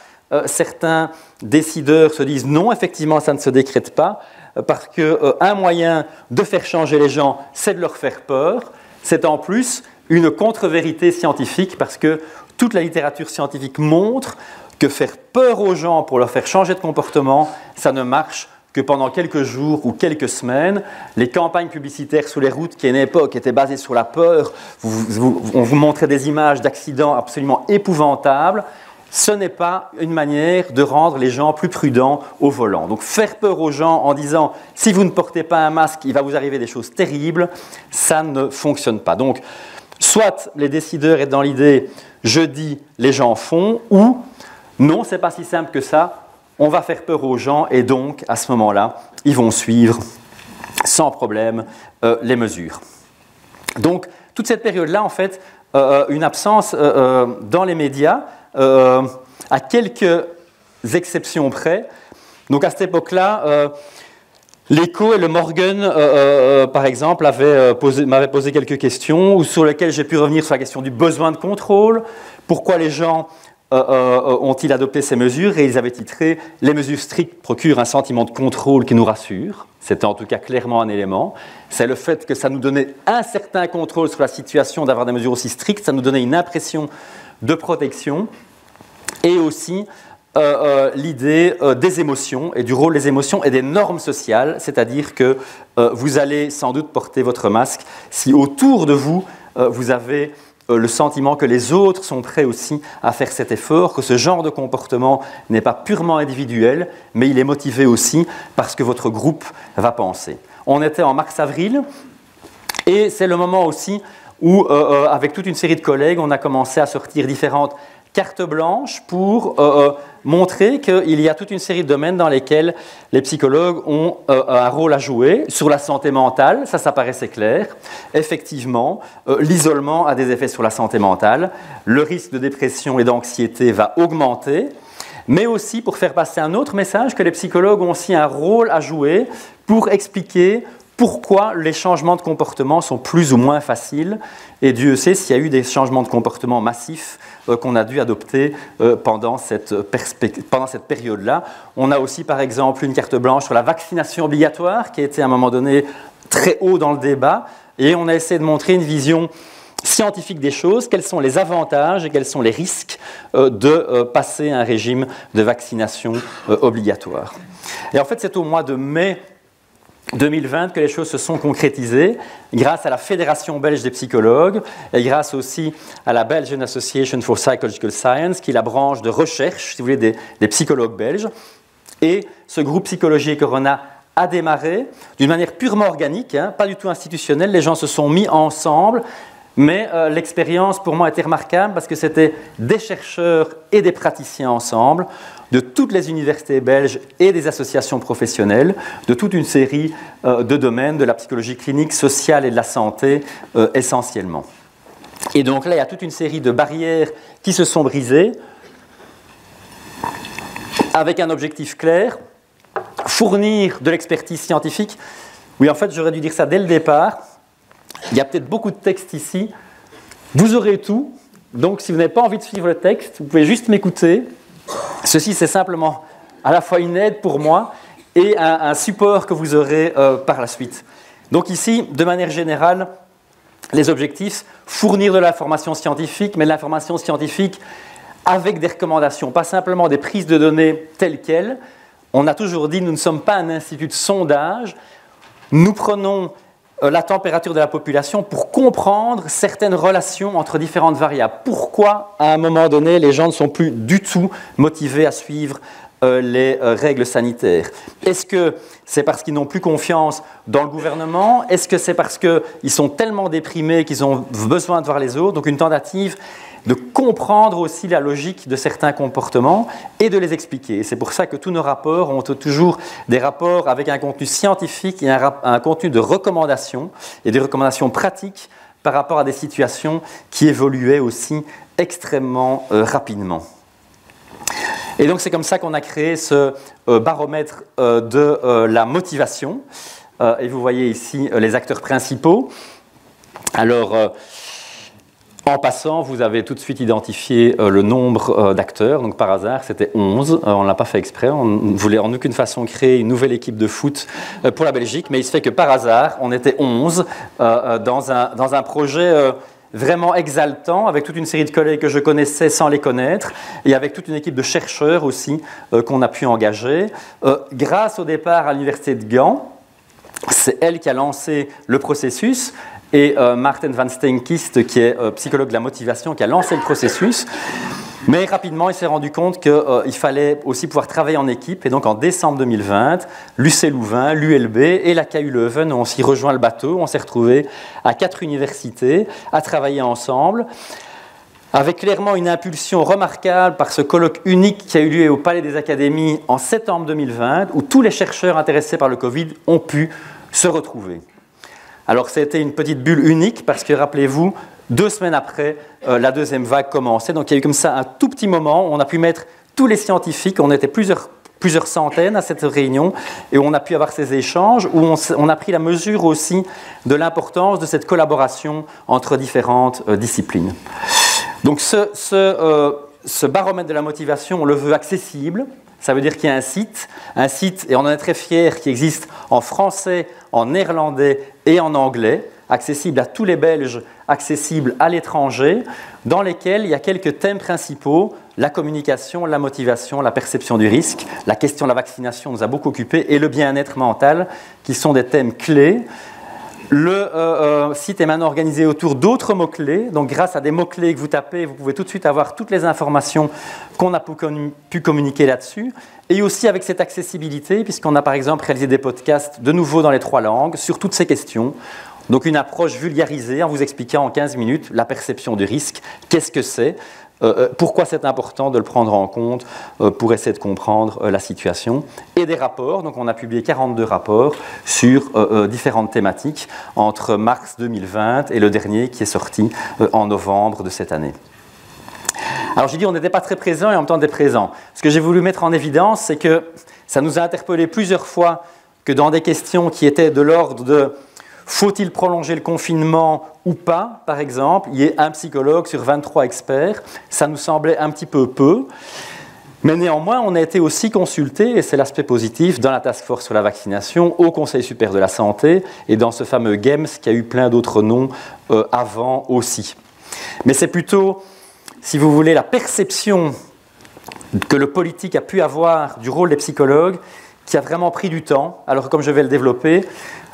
certains décideurs se disent non, effectivement, ça ne se décrète pas, parce qu'un moyen de faire changer les gens, c'est de leur faire peur, c'est en plus une contre-vérité scientifique, parce que toute la littérature scientifique montre que faire peur aux gens pour leur faire changer de comportement, ça ne marche que pendant quelques jours ou quelques semaines. Les campagnes publicitaires sur les routes, qui à une époque étaient basées sur la peur, on vous montrait des images d'accidents absolument épouvantables. Ce n'est pas une manière de rendre les gens plus prudents au volant. Donc faire peur aux gens en disant « si vous ne portez pas un masque, il va vous arriver des choses terribles », ça ne fonctionne pas. Donc, soit les décideurs sont dans l'idée « je dis, les gens font » ou « non, ce n'est pas si simple que ça, on va faire peur aux gens et donc, à ce moment-là, ils vont suivre sans problème les mesures ». Donc, toute cette période-là, en fait, une absence dans les médias, à quelques exceptions près. Donc à cette époque-là, l'Echo et le Morgan, par exemple, m'avaient posé quelques questions sur lesquelles j'ai pu revenir sur la question du besoin de contrôle. Pourquoi les gens ont-ils adopté ces mesures? Et ils avaient titré « Les mesures strictes procurent un sentiment de contrôle qui nous rassure ». C'était en tout cas clairement un élément. C'est le fait que ça nous donnait un certain contrôle sur la situation d'avoir des mesures aussi strictes. Ça nous donnait une impression de protection. Et aussi l'idée des émotions et du rôle des émotions et des normes sociales. C'est-à-dire que vous allez sans doute porter votre masque si autour de vous, vous avez le sentiment que les autres sont prêts aussi à faire cet effort, que ce genre de comportement n'est pas purement individuel, mais il est motivé aussi parce que votre groupe va penser. On était en mars-avril, et c'est le moment aussi où, avec toute une série de collègues, on a commencé à sortir différentes cartes blanches pour montrer qu'il y a toute une série de domaines dans lesquels les psychologues ont un rôle à jouer. Sur la santé mentale, ça paraissait clair. Effectivement, l'isolement a des effets sur la santé mentale. Le risque de dépression et d'anxiété va augmenter. Mais aussi pour faire passer un autre message, que les psychologues ont aussi un rôle à jouer pour expliquer pourquoi les changements de comportement sont plus ou moins faciles. Et Dieu sait s'il y a eu des changements de comportement massifs qu'on a dû adopter pendant cette période-là. On a aussi, par exemple, une carte blanche sur la vaccination obligatoire, qui a été à un moment donné très haut dans le débat. Et on a essayé de montrer une vision scientifique des choses, quels sont les avantages et quels sont les risques de passer à un régime de vaccination obligatoire. Et en fait, c'est au mois de mai 2020 que les choses se sont concrétisées grâce à la Fédération belge des psychologues et grâce aussi à la Belgian Association for Psychological Science, qui est la branche de recherche, si vous voulez, des psychologues belges. Et ce groupe Psychologie et Corona a démarré d'une manière purement organique, pas du tout institutionnelle. Les gens se sont mis ensemble, mais l'expérience pour moi était remarquable parce que c'était des chercheurs et des praticiens ensemble, de toutes les universités belges et des associations professionnelles, de toute une série de domaines, de la psychologie clinique, sociale et de la santé essentiellement. Et donc là, il y a toute une série de barrières qui se sont brisées avec un objectif clair, fournir de l'expertise scientifique. Oui, en fait, j'aurais dû dire ça dès le départ. Il y a peut-être beaucoup de textes ici. Vous aurez tout. Donc, si vous n'avez pas envie de suivre le texte, vous pouvez juste m'écouter. Ceci, c'est simplement à la fois une aide pour moi et un support que vous aurez par la suite. Donc ici, de manière générale, les objectifs, fournir de l'information scientifique, mais de l'information scientifique avec des recommandations, pas simplement des prises de données telles quelles. On a toujours dit, nous ne sommes pas un institut de sondage, nous prenons la température de la population pour comprendre certaines relations entre différentes variables. Pourquoi, à un moment donné, les gens ne sont plus du tout motivés à suivre les règles sanitaires? Est-ce que c'est parce qu'ils n'ont plus confiance dans le gouvernement? Est-ce que c'est parce qu'ils sont tellement déprimés qu'ils ont besoin de voir les autres? Donc une tentative de comprendre aussi la logique de certains comportements et de les expliquer. C'est pour ça que tous nos rapports ont toujours des rapports avec un contenu scientifique et un contenu de recommandations et des recommandations pratiques par rapport à des situations qui évoluaient aussi extrêmement rapidement. Et donc c'est comme ça qu'on a créé ce baromètre de la motivation. Et vous voyez ici les acteurs principaux. Alors, en passant, vous avez tout de suite identifié le nombre d'acteurs. Donc par hasard, c'était 11. On ne l'a pas fait exprès. On ne voulait en aucune façon créer une nouvelle équipe de foot pour la Belgique. Mais il se fait que par hasard, on était 11 dans un projet vraiment exaltant, avec toute une série de collègues que je connaissais sans les connaître, et avec toute une équipe de chercheurs aussi qu'on a pu engager. Grâce au départ à l'université de Gand, c'est elle qui a lancé le processus, et Maarten van Steenkist, qui est psychologue de la motivation, qui a lancé le processus. Mais rapidement, il s'est rendu compte qu'il fallait aussi pouvoir travailler en équipe. Et donc, en décembre 2020, l'UC Louvain, l'ULB et la KU Leuven ont aussi rejoint le bateau. On s'est retrouvés à 4 universités à travailler ensemble, avec clairement une impulsion remarquable par ce colloque unique qui a eu lieu au Palais des Académies en septembre 2020, où tous les chercheurs intéressés par le Covid ont pu se retrouver. Alors, c'était une petite bulle unique parce que, rappelez-vous, 2 semaines après, la deuxième vague commençait. Donc, il y a eu comme ça un tout petit moment où on a pu mettre tous les scientifiques, on était plusieurs centaines à cette réunion, et on a pu avoir ces échanges où on a pris la mesure aussi de l'importance de cette collaboration entre différentes disciplines. Donc, ce baromètre de la motivation, on le veut accessible. Ça veut dire qu'il y a un site, et on en est très fiers, qui existe en français, en néerlandais et en anglais, accessible à tous les Belges, accessible à l'étranger, dans lesquels il y a quelques thèmes principaux: la communication, la motivation, la perception du risque, la question de la vaccination nous a beaucoup occupés, et le bien-être mental, qui sont des thèmes clés. Le site est maintenant organisé autour d'autres mots-clés. Donc, grâce à des mots-clés que vous tapez, vous pouvez tout de suite avoir toutes les informations qu'on a pu communiquer là-dessus. Et aussi avec cette accessibilité, puisqu'on a par exemple réalisé des podcasts de nouveau dans les 3 langues sur toutes ces questions. Donc, une approche vulgarisée en vous expliquant en 15 minutes la perception du risque, qu'est-ce que c'est, pourquoi c'est important de le prendre en compte pour essayer de comprendre la situation. Et des rapports, donc on a publié 42 rapports sur différentes thématiques entre mars 2020 et le dernier qui est sorti en novembre de cette année. Alors j'ai dit on n'était pas très présents et en même temps on était présents. Ce que j'ai voulu mettre en évidence, c'est que ça nous a interpellés plusieurs fois que dans des questions qui étaient de l'ordre de faut-il prolonger le confinement ou pas, par exemple, il y ait un psychologue sur 23 experts. Ça nous semblait un petit peu. Mais néanmoins, on a été aussi consultés, et c'est l'aspect positif, dans la task force sur la vaccination, au Conseil supérieur de la santé, et dans ce fameux GEMS qui a eu plein d'autres noms avant aussi. Mais c'est plutôt, si vous voulez, la perception que le politique a pu avoir du rôle des psychologues qui a vraiment pris du temps, alors que, comme je vais le développer,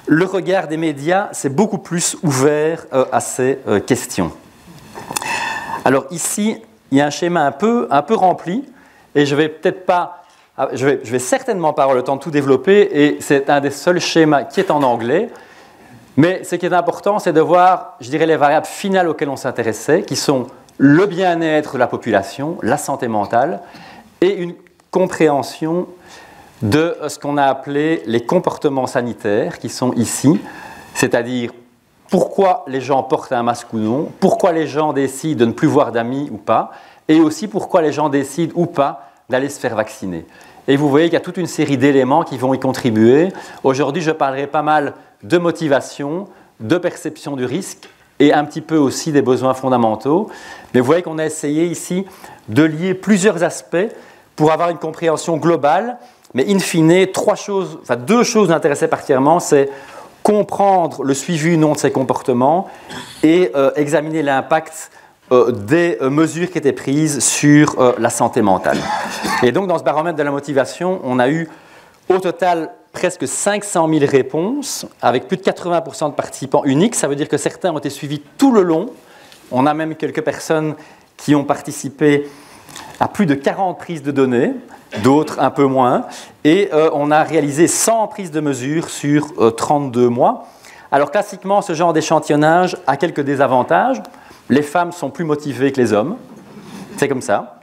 le regard des médias s'est beaucoup plus ouvert à ces questions. Alors ici, il y a un schéma un peu rempli, et je vais certainement pas avoir le temps de tout développer, et c'est un des seuls schémas qui est en anglais. Mais ce qui est important, c'est de voir, je dirais, les variables finales auxquelles on s'intéressait, qui sont le bien-être de la population, la santé mentale, et une compréhension de ce qu'on a appelé les comportements sanitaires, qui sont ici, c'est-à-dire pourquoi les gens portent un masque ou non, pourquoi les gens décident de ne plus voir d'amis ou pas, et aussi pourquoi les gens décident ou pas d'aller se faire vacciner. Et vous voyez qu'il y a toute une série d'éléments qui vont y contribuer. Aujourd'hui, je parlerai pas mal de motivation, de perception du risque, et un petit peu aussi des besoins fondamentaux. Mais vous voyez qu'on a essayé ici de lier plusieurs aspects pour avoir une compréhension globale. Mais in fine, 2 choses nous intéressaient particulièrement, c'est comprendre le suivi ou non de ces comportements et examiner l'impact des mesures qui étaient prises sur la santé mentale. Et donc, dans ce baromètre de la motivation, on a eu au total presque 500 000 réponses, avec plus de 80% de participants uniques. Ça veut dire que certains ont été suivis tout le long. On a même quelques personnes qui ont participé à plus de 40 prises de données, d'autres un peu moins, et on a réalisé 100 prises de mesures sur 32 mois. Alors classiquement, ce genre d'échantillonnage a quelques désavantages. Les femmes sont plus motivées que les hommes, c'est comme ça.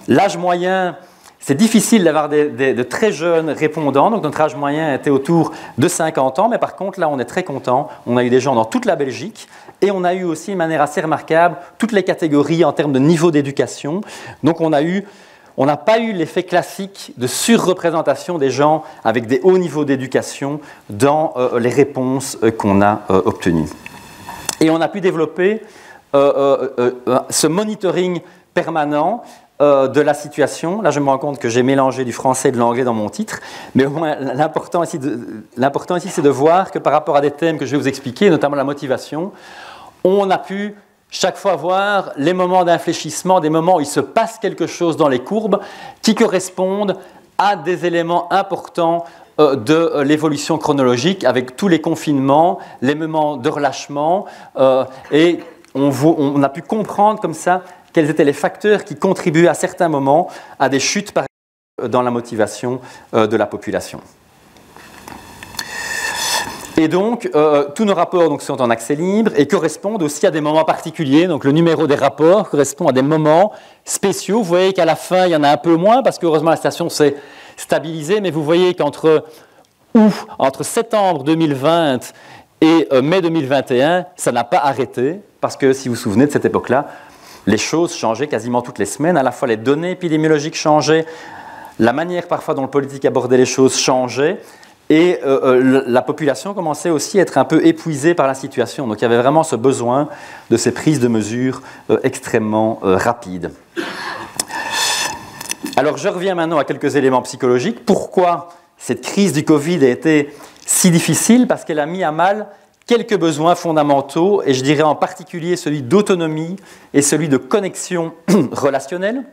L'âge moyen, c'est difficile d'avoir de très jeunes répondants, donc notre âge moyen était autour de 50 ans, mais par contre là on est très content, on a eu des gens dans toute la Belgique, et on a eu aussi de manière assez remarquable toutes les catégories en termes de niveau d'éducation. Donc on a eu on n'a pas eu l'effet classique de surreprésentation des gens avec des hauts niveaux d'éducation dans les réponses qu'on a obtenues. Et on a pu développer ce monitoring permanent de la situation. Là, je me rends compte que j'ai mélangé du français et de l'anglais dans mon titre, mais au moins, l'important ici, c'est de voir que par rapport à des thèmes que je vais vous expliquer, notamment la motivation, on a pu chaque fois voir les moments d'infléchissement, des moments où il se passe quelque chose dans les courbes qui correspondent à des éléments importants de l'évolution chronologique, avec tous les confinements, les moments de relâchement, et on a pu comprendre comme ça quels étaient les facteurs qui contribuaient à certains moments à des chutes par exemple, dans la motivation de la population. Et donc, tous nos rapports donc, sont en accès libre et correspondent aussi à des moments particuliers. Donc, le numéro des rapports correspond à des moments spéciaux. Vous voyez qu'à la fin, il y en a un peu moins parce que heureusement, la station s'est stabilisée. Mais vous voyez qu'entre septembre 2020 et mai 2021, ça n'a pas arrêté parce que, si vous vous souvenez de cette époque-là, les choses changeaient quasiment toutes les semaines. À la fois, les données épidémiologiques changeaient, la manière parfois dont le politique abordait les choses changeait. Et la population commençait aussi à être un peu épuisée par la situation. Donc il y avait vraiment ce besoin de ces prises de mesures extrêmement rapides. Alors je reviens maintenant à quelques éléments psychologiques. Pourquoi cette crise du Covid a été si difficile? Parce qu'elle a mis à mal quelques besoins fondamentaux, et je dirais en particulier celui d'autonomie et celui de connexion relationnelle,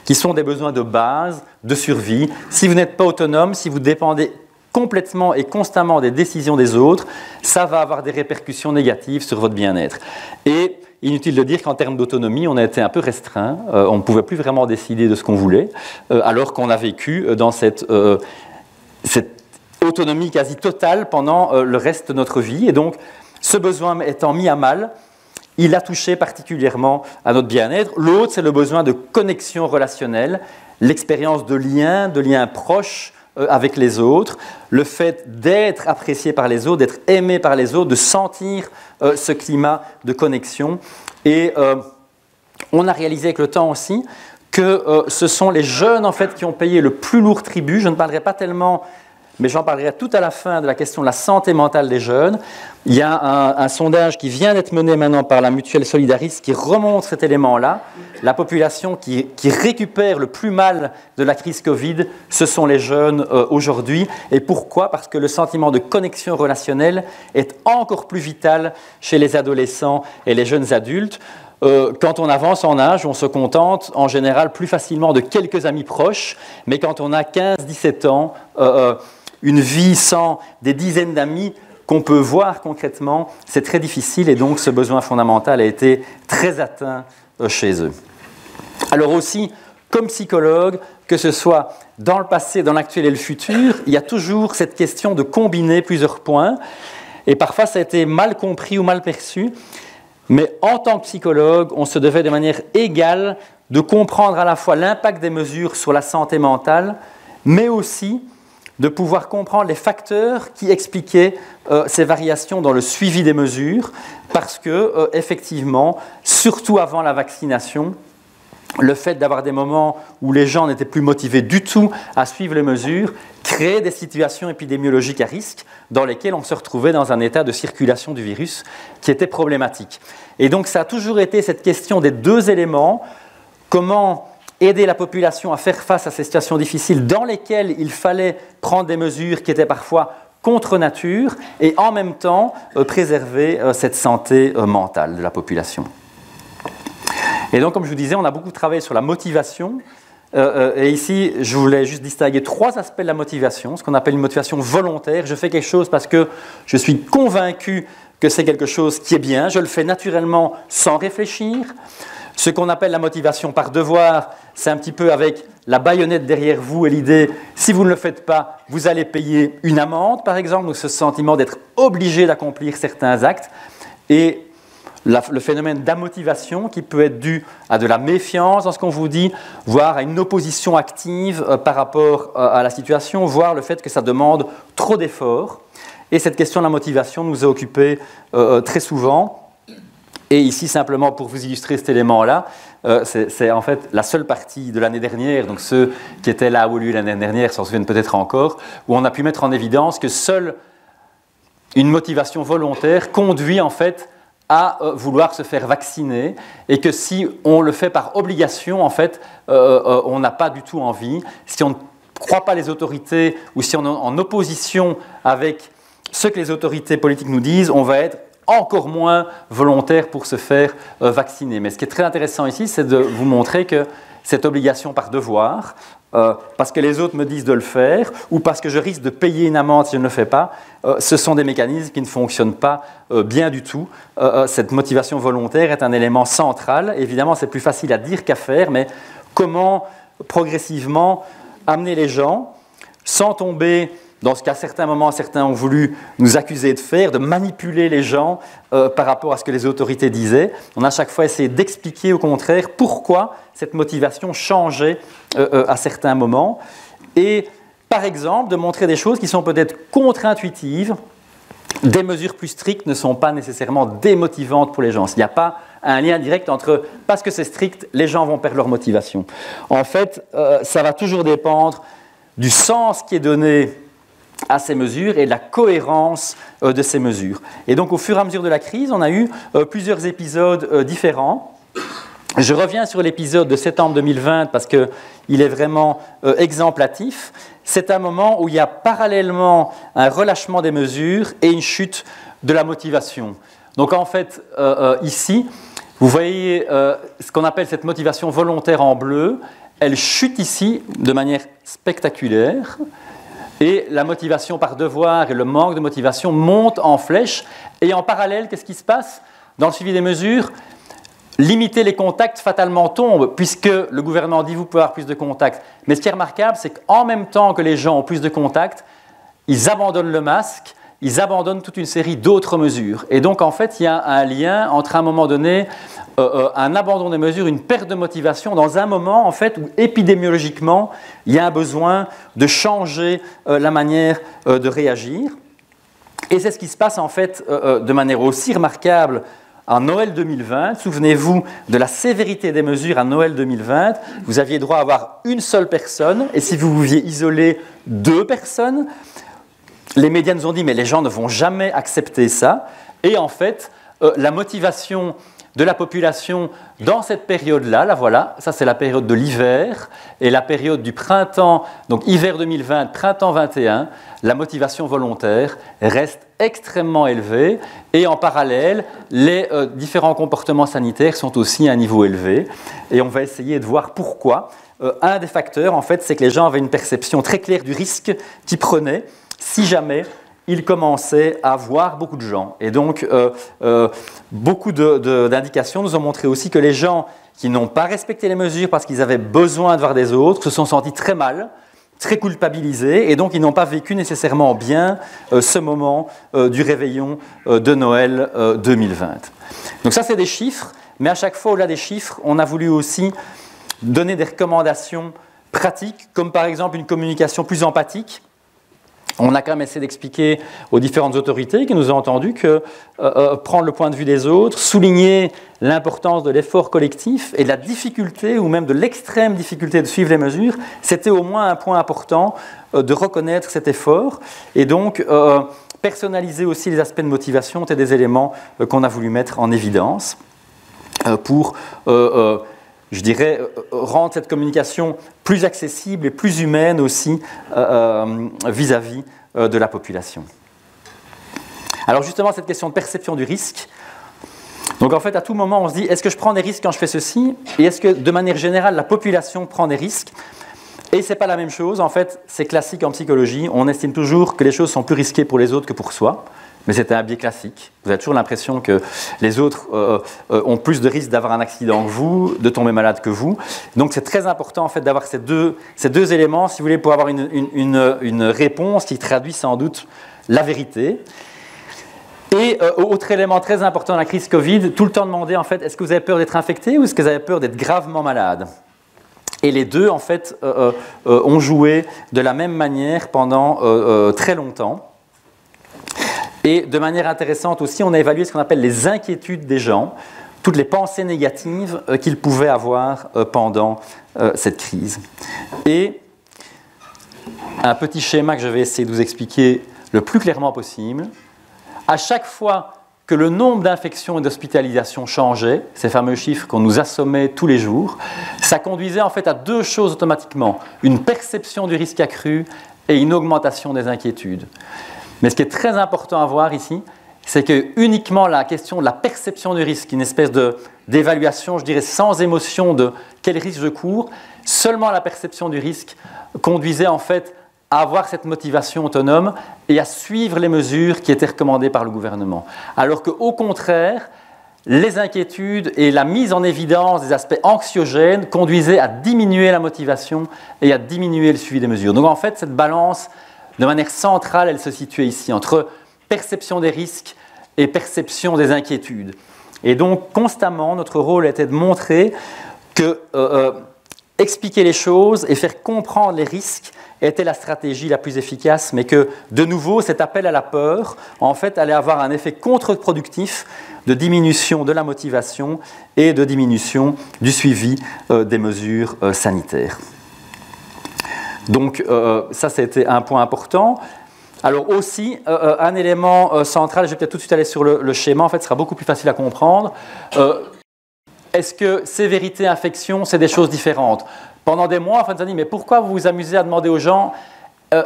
qui sont des besoins de base, de survie. Si vous n'êtes pas autonome, si vous dépendez complètement et constamment des décisions des autres, ça va avoir des répercussions négatives sur votre bien-être. Et inutile de dire qu'en termes d'autonomie, on a été un peu restreint, on ne pouvait plus vraiment décider de ce qu'on voulait, alors qu'on a vécu dans cette autonomie quasi totale pendant le reste de notre vie. Et donc, ce besoin étant mis à mal, il a touché particulièrement à notre bien-être. L'autre, c'est le besoin de connexion relationnelle, l'expérience de liens proches avec les autres, le fait d'être apprécié par les autres, d'être aimé par les autres, de sentir ce climat de connexion. Et on a réalisé avec le temps aussi que ce sont les jeunes en fait, qui ont payé le plus lourd tribut. Je ne parlerai pas tellement, mais j'en parlerai tout à la fin de la question de la santé mentale des jeunes. Il y a un sondage qui vient d'être mené maintenant par la Mutuelle Solidaris qui remonte cet élément-là. La population qui récupère le plus mal de la crise Covid, ce sont les jeunes aujourd'hui. Et pourquoi? Parce que le sentiment de connexion relationnelle est encore plus vital chez les adolescents et les jeunes adultes. Quand on avance en âge, on se contente en général plus facilement de quelques amis proches, mais quand on a 15-17 ans, une vie sans des dizaines d'amis qu'on peut voir concrètement, c'est très difficile et donc ce besoin fondamental a été très atteint chez eux. Alors aussi, comme psychologue, que ce soit dans le passé, dans l'actuel et le futur, il y a toujours cette question de combiner plusieurs points et parfois ça a été mal compris ou mal perçu, mais en tant que psychologue, on se devait de manière égale de comprendre à la fois l'impact des mesures sur la santé mentale, mais aussi de pouvoir comprendre les facteurs qui expliquaient ces variations dans le suivi des mesures, parce que, effectivement, surtout avant la vaccination, le fait d'avoir des moments où les gens n'étaient plus motivés du tout à suivre les mesures créait des situations épidémiologiques à risque dans lesquelles on se retrouvait dans un état de circulation du virus qui était problématique. Et donc, ça a toujours été cette question des deux éléments, comment aider la population à faire face à ces situations difficiles dans lesquelles il fallait prendre des mesures qui étaient parfois contre nature et en même temps préserver cette santé mentale de la population. Et donc, comme je vous disais, on a beaucoup travaillé sur la motivation. Et ici, je voulais juste distinguer trois aspects de la motivation, ce qu'on appelle une motivation volontaire. Je fais quelque chose parce que je suis convaincu que c'est quelque chose qui est bien. Je le fais naturellement sans réfléchir. Ce qu'on appelle la motivation par devoir, c'est un petit peu avec la baïonnette derrière vous et l'idée, si vous ne le faites pas, vous allez payer une amende, par exemple. Donc ce sentiment d'être obligé d'accomplir certains actes. Et le phénomène d'amotivation qui peut être dû à de la méfiance dans ce qu'on vous dit, voire à une opposition active par rapport à la situation, voire le fait que ça demande trop d'efforts. Et cette question de la motivation nous a occupés très souvent. Et ici, simplement pour vous illustrer cet élément-là, c'est en fait la seule partie de l'année dernière, donc ceux qui étaient là où lieu l'année dernière s'en souviennent peut-être encore, où on a pu mettre en évidence que seule une motivation volontaire conduit en fait à vouloir se faire vacciner, et que si on le fait par obligation, en fait, on n'a pas du tout envie. Si on ne croit pas les autorités, ou si on est en opposition avec ce que les autorités politiques nous disent, on va être encore moins volontaire pour se faire vacciner. Mais ce qui est très intéressant ici, c'est de vous montrer que cette obligation par devoir, parce que les autres me disent de le faire, ou parce que je risque de payer une amende si je ne le fais pas, ce sont des mécanismes qui ne fonctionnent pas bien du tout. Cette motivation volontaire est un élément central. Évidemment, c'est plus facile à dire qu'à faire, mais comment progressivement amener les gens, sans tomber dans ce qu'à certains moments, certains ont voulu nous accuser de faire, de manipuler les gens par rapport à ce que les autorités disaient. On a à chaque fois essayé d'expliquer au contraire pourquoi cette motivation changeait à certains moments. Et par exemple, de montrer des choses qui sont peut-être contre-intuitives. Des mesures plus strictes ne sont pas nécessairement démotivantes pour les gens. Il n'y a pas un lien direct entre « parce que c'est strict, les gens vont perdre leur motivation ». En fait, ça va toujours dépendre du sens qui est donné à ces mesures et de la cohérence de ces mesures. Et donc, au fur et à mesure de la crise, on a eu plusieurs épisodes différents. Je reviens sur l'épisode de septembre 2020 parce qu'il est vraiment exemplatif. C'est un moment où il y a parallèlement un relâchement des mesures et une chute de la motivation. Donc, en fait, ici, vous voyez ce qu'on appelle cette motivation volontaire en bleu. Elle chute ici de manière spectaculaire. Et la motivation par devoir et le manque de motivation montent en flèche. Et en parallèle, qu'est-ce qui se passe? Dans le suivi des mesures, limiter les contacts fatalement tombe, puisque le gouvernement dit vous pouvez avoir plus de contacts. Mais ce qui est remarquable, c'est qu'en même temps que les gens ont plus de contacts, ils abandonnent le masque, ils abandonnent toute une série d'autres mesures. Et donc, en fait, il y a un lien entre, à un moment donné, un abandon des mesures, une perte de motivation, dans un moment, en fait, où épidémiologiquement, il y a un besoin de changer la manière de réagir. Et c'est ce qui se passe, en fait, de manière aussi remarquable en Noël 2020. Souvenez-vous de la sévérité des mesures à Noël 2020. Vous aviez droit à avoir une seule personne, et si vous pouviez isoler 2 personnes, les médias nous ont dit, mais les gens ne vont jamais accepter ça. Et en fait, la motivation de la population dans cette période-là, là voilà, ça c'est la période de l'hiver, et la période du printemps, donc hiver 2020, printemps 2021, la motivation volontaire reste extrêmement élevée, et en parallèle, les différents comportements sanitaires sont aussi à un niveau élevé, et on va essayer de voir pourquoi. Un des facteurs, en fait, c'est que les gens avaient une perception très claire du risque qu'ils prenaient si jamais ils commençaient à voir beaucoup de gens. Et donc, beaucoup d'indications nous ont montré aussi que les gens qui n'ont pas respecté les mesures parce qu'ils avaient besoin de voir des autres se sont sentis très mal, très culpabilisés, et donc ils n'ont pas vécu nécessairement bien ce moment du réveillon de Noël 2020. Donc ça, c'est des chiffres, mais à chaque fois, au-delà des chiffres, on a voulu aussi donner des recommandations pratiques, comme par exemple une communication plus empathique. On a quand même essayé d'expliquer aux différentes autorités qui nous ont entendus que prendre le point de vue des autres, souligner l'importance de l'effort collectif et de la difficulté ou même de l'extrême difficulté de suivre les mesures, c'était au moins un point important de reconnaître cet effort et donc personnaliser aussi les aspects de motivation étaient des éléments qu'on a voulu mettre en évidence pour je dirais, rendre cette communication plus accessible et plus humaine aussi vis-à-vis de la population. Alors justement, cette question de perception du risque, donc en fait, à tout moment, on se dit, est-ce que je prends des risques quand je fais ceci? Et est-ce que, de manière générale, la population prend des risques? Et ce n'est pas la même chose, en fait, c'est classique en psychologie, on estime toujours que les choses sont plus risquées pour les autres que pour soi. Mais c'est un biais classique. Vous avez toujours l'impression que les autres ont plus de risques d'avoir un accident que vous, de tomber malade que vous. Donc c'est très important en fait, d'avoir ces deux éléments, si vous voulez, pour avoir une réponse qui traduit sans doute la vérité. Et autre élément très important dans la crise Covid, tout le temps demander en fait, est-ce que vous avez peur d'être infecté ou est-ce que vous avez peur d'être gravement malade? Et les deux en fait ont joué de la même manière pendant très longtemps. Et de manière intéressante aussi, on a évalué ce qu'on appelle les inquiétudes des gens, toutes les pensées négatives qu'ils pouvaient avoir pendant cette crise. Et un petit schéma que je vais essayer de vous expliquer le plus clairement possible. À chaque fois que le nombre d'infections et d'hospitalisations changeait, ces fameux chiffres qu'on nous assommait tous les jours, ça conduisait en fait à deux choses automatiquement, une perception du risque accru et une augmentation des inquiétudes. Mais ce qui est très important à voir ici, c'est que uniquement la question de la perception du risque, une espèce d'évaluation, je dirais, sans émotion de quel risque je cours, seulement la perception du risque conduisait en fait à avoir cette motivation autonome et à suivre les mesures qui étaient recommandées par le gouvernement. Alors qu'au contraire, les inquiétudes et la mise en évidence des aspects anxiogènes conduisaient à diminuer la motivation et à diminuer le suivi des mesures. Donc en fait, cette balance, de manière centrale, elle se situait ici, entre perception des risques et perception des inquiétudes. Et donc, constamment, notre rôle était de montrer que expliquer les choses et faire comprendre les risques était la stratégie la plus efficace, mais que, de nouveau, cet appel à la peur, en fait, allait avoir un effet contre-productif de diminution de la motivation et de diminution du suivi des mesures sanitaires. Donc, ça, c'était un point important. Alors aussi, un élément central, je vais peut-être tout de suite aller sur le schéma, en fait, ce sera beaucoup plus facile à comprendre. Est-ce que sévérité, infection, c'est des choses différentes? Pendant des mois, on a dit, mais pourquoi vous vous amusez à demander aux gens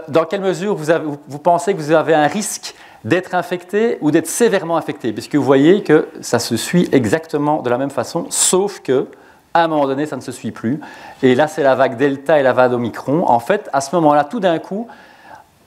dans quelle mesure vous pensez que vous avez un risque d'être infecté ou d'être sévèrement infecté? Puisque vous voyez que ça se suit exactement de la même façon, sauf que à un moment donné, ça ne se suit plus. Et là, c'est la vague Delta et la vague Omicron. En fait, à ce moment-là, tout d'un coup,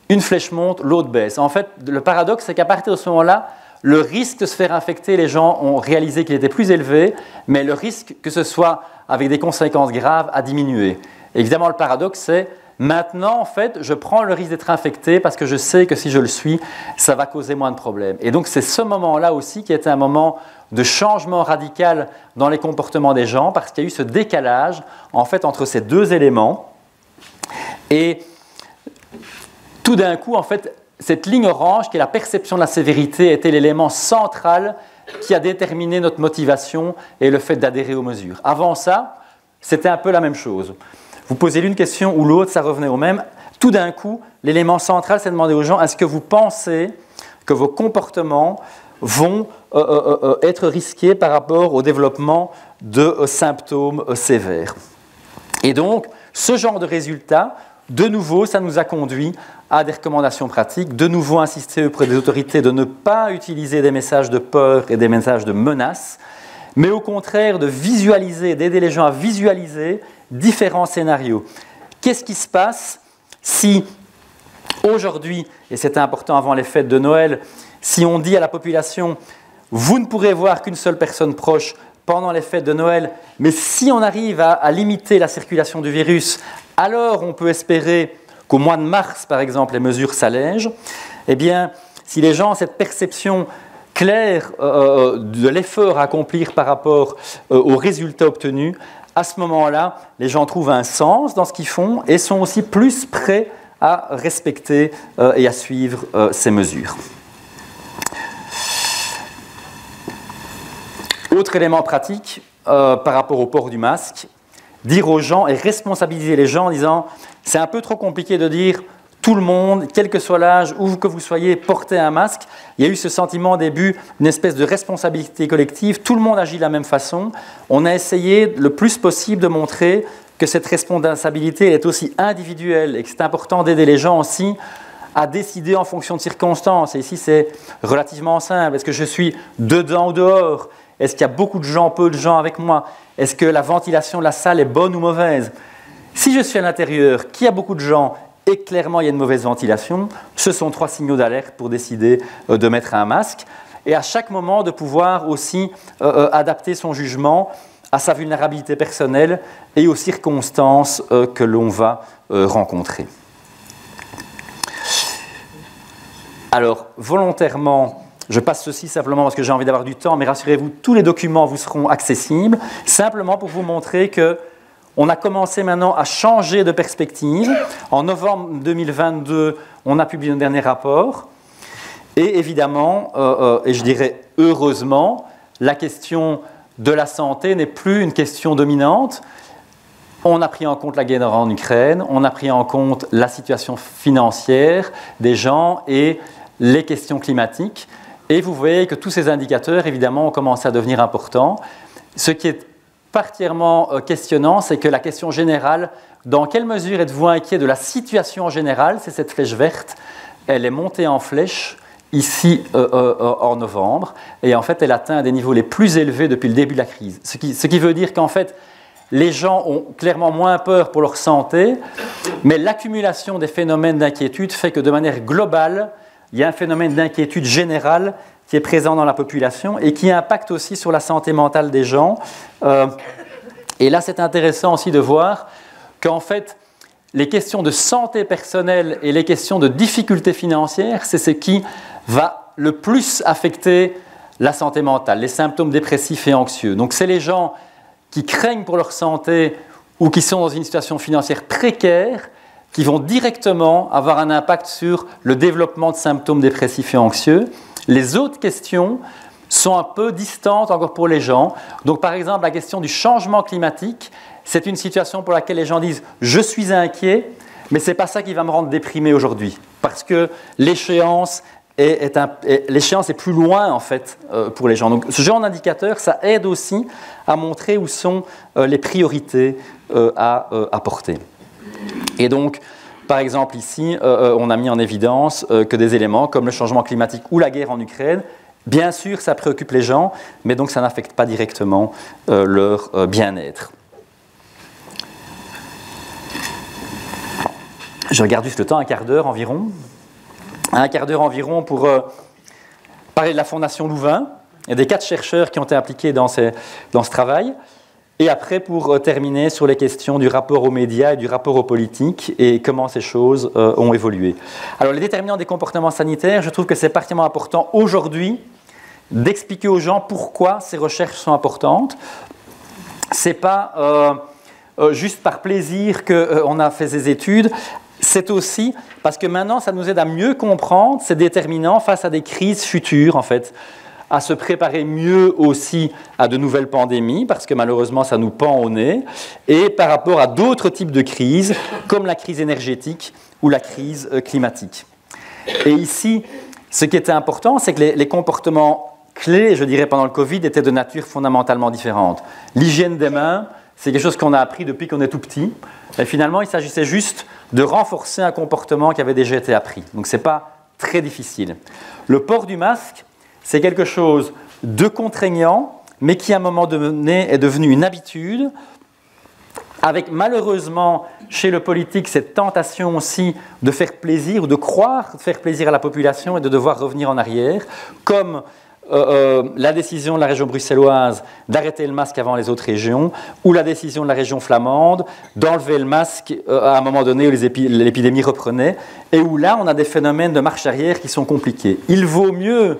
une flèche monte, l'autre baisse. En fait, le paradoxe, c'est qu'à partir de ce moment-là, le risque de se faire infecter, les gens ont réalisé qu'il était plus élevé, mais le risque que ce soit avec des conséquences graves a diminué. Évidemment, le paradoxe, c'est maintenant, en fait, je prends le risque d'être infecté parce que je sais que si je le suis, ça va causer moins de problèmes. Et donc, c'est ce moment-là aussi qui était un moment de changement radical dans les comportements des gens parce qu'il y a eu ce décalage, en fait, entre ces deux éléments. Et tout d'un coup, en fait, cette ligne orange, qui est la perception de la sévérité, était l'élément central qui a déterminé notre motivation et le fait d'adhérer aux mesures. Avant ça, c'était un peu la même chose. Vous posez l'une question ou l'autre, ça revenait au même. Tout d'un coup, l'élément central, c'est de demander aux gens, est-ce que vous pensez que vos comportements vont être risqués par rapport au développement de symptômes sévères? Et donc, ce genre de résultat, de nouveau, ça nous a conduit à des recommandations pratiques, de nouveau insister auprès des autorités de ne pas utiliser des messages de peur et des messages de menace, mais au contraire de visualiser, d'aider les gens à visualiser différents scénarios. Qu'est-ce qui se passe si aujourd'hui, et c'est important avant les fêtes de Noël, si on dit à la population « vous ne pourrez voir qu'une seule personne proche pendant les fêtes de Noël, mais si on arrive à limiter la circulation du virus, alors on peut espérer qu'au mois de mars, par exemple, les mesures s'allègent », eh bien, si les gens ont cette perception claire de l'effort à accomplir par rapport aux résultats obtenus, à ce moment-là, les gens trouvent un sens dans ce qu'ils font et sont aussi plus prêts à respecter et à suivre ces mesures. Autre élément pratique par rapport au port du masque, dire aux gens et responsabiliser les gens en disant « c'est un peu trop compliqué de dire tout le monde, quel que soit l'âge, où que vous soyez, portez un masque ». Il y a eu ce sentiment au début, une espèce de responsabilité collective, tout le monde agit de la même façon. On a essayé le plus possible de montrer que cette responsabilité elle est aussi individuelle et que c'est important d'aider les gens aussi à décider en fonction de circonstances. Et ici, c'est relativement simple. Est-ce que je suis dedans ou dehors ? Est-ce qu'il y a beaucoup de gens, peu de gens avec moi? Est-ce que la ventilation de la salle est bonne ou mauvaise? Si je suis à l'intérieur, qu'il y a beaucoup de gens et clairement il y a une mauvaise ventilation, ce sont 3 signaux d'alerte pour décider de mettre un masque. Et à chaque moment, de pouvoir aussi adapter son jugement à sa vulnérabilité personnelle et aux circonstances que l'on va rencontrer. Alors, volontairement, je passe ceci simplement parce que j'ai envie d'avoir du temps, mais rassurez-vous, tous les documents vous seront accessibles, simplement pour vous montrer qu'on a commencé maintenant à changer de perspective. En novembre 2022, on a publié notre dernier rapport. Et évidemment, et je dirais heureusement, la question de la santé n'est plus une question dominante. On a pris en compte la guerre en Ukraine, on a pris en compte la situation financière des gens et les questions climatiques. Et vous voyez que tous ces indicateurs, évidemment, ont commencé à devenir importants. Ce qui est particulièrement questionnant, c'est que la question générale, dans quelle mesure êtes-vous inquiet de la situation en général, c'est cette flèche verte, elle est montée en flèche ici en novembre, et en fait elle atteint des niveaux les plus élevés depuis le début de la crise. Ce qui veut dire qu'en fait, les gens ont clairement moins peur pour leur santé, mais l'accumulation des phénomènes d'inquiétude fait que de manière globale, il y a un phénomène d'inquiétude générale qui est présent dans la population et qui impacte aussi sur la santé mentale des gens. Et là, c'est intéressant aussi de voir qu'en fait, les questions de santé personnelle et les questions de difficultés financières, c'est ce qui va le plus affecter la santé mentale, les symptômes dépressifs et anxieux. Donc, c'est les gens qui craignent pour leur santé ou qui sont dans une situation financière précaire qui vont directement avoir un impact sur le développement de symptômes dépressifs et anxieux. Les autres questions sont un peu distantes encore pour les gens. Donc, par exemple, la question du changement climatique, c'est une situation pour laquelle les gens disent « je suis inquiet, mais ce n'est pas ça qui va me rendre déprimé aujourd'hui ». Parce que l'échéance est plus loin, en fait, pour les gens. Donc, ce genre d'indicateur, ça aide aussi à montrer où sont les priorités à apporter. Et donc, par exemple, ici, on a mis en évidence que des éléments comme le changement climatique ou la guerre en Ukraine, bien sûr, ça préoccupe les gens, mais donc ça n'affecte pas directement leur bien-être. Je regarde juste le temps, un quart d'heure environ. Un quart d'heure environ pour parler de la Fondation Louvain et des 4 chercheurs qui ont été impliqués dans ce travail. Et après, pour terminer sur les questions du rapport aux médias et du rapport aux politiques et comment ces choses ont évolué. Alors, les déterminants des comportements sanitaires, je trouve que c'est particulièrement important aujourd'hui d'expliquer aux gens pourquoi ces recherches sont importantes. Ce n'est pas juste par plaisir qu'on a fait ces études, c'est aussi parce que maintenant, ça nous aide à mieux comprendre ces déterminants face à des crises futures, en fait, à se préparer mieux aussi à de nouvelles pandémies, parce que malheureusement, ça nous pend au nez, et par rapport à d'autres types de crises, comme la crise énergétique ou la crise climatique. Et ici, ce qui était important, c'est que les comportements clés, je dirais, pendant le Covid, étaient de nature fondamentalement différente. L'hygiène des mains, c'est quelque chose qu'on a appris depuis qu'on est tout petit, et finalement, il s'agissait juste de renforcer un comportement qui avait déjà été appris. Donc, ce n'est pas très difficile. Le port du masque, c'est quelque chose de contraignant, mais qui à un moment donné est devenu une habitude, avec malheureusement chez le politique cette tentation aussi de faire plaisir, ou de croire faire plaisir à la population et de devoir revenir en arrière, comme la décision de la région bruxelloise d'arrêter le masque avant les autres régions, ou la décision de la région flamande d'enlever le masque à un moment donné où l'épidémie reprenait, et où là on a des phénomènes de marche arrière qui sont compliqués. Il vaut mieux,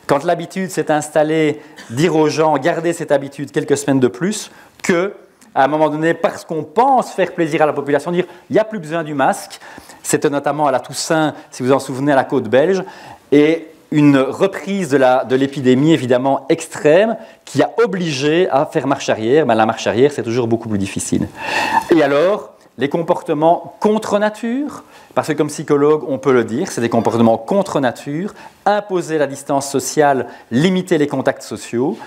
quand l'habitude s'est installée, dire aux gens, gardez cette habitude quelques semaines de plus, que, à un moment donné, parce qu'on pense faire plaisir à la population, dire, il n'y a plus besoin du masque. C'était notamment à la Toussaint, si vous vous en souvenez, à la côte belge, et une reprise de l'épidémie, évidemment, extrême, qui a obligé à faire marche arrière. Ben, la marche arrière, c'est toujours beaucoup plus difficile. Et alors, les comportements contre nature, parce que comme psychologue, on peut le dire, c'est des comportements contre nature, imposer la distance sociale, limiter les contacts sociaux,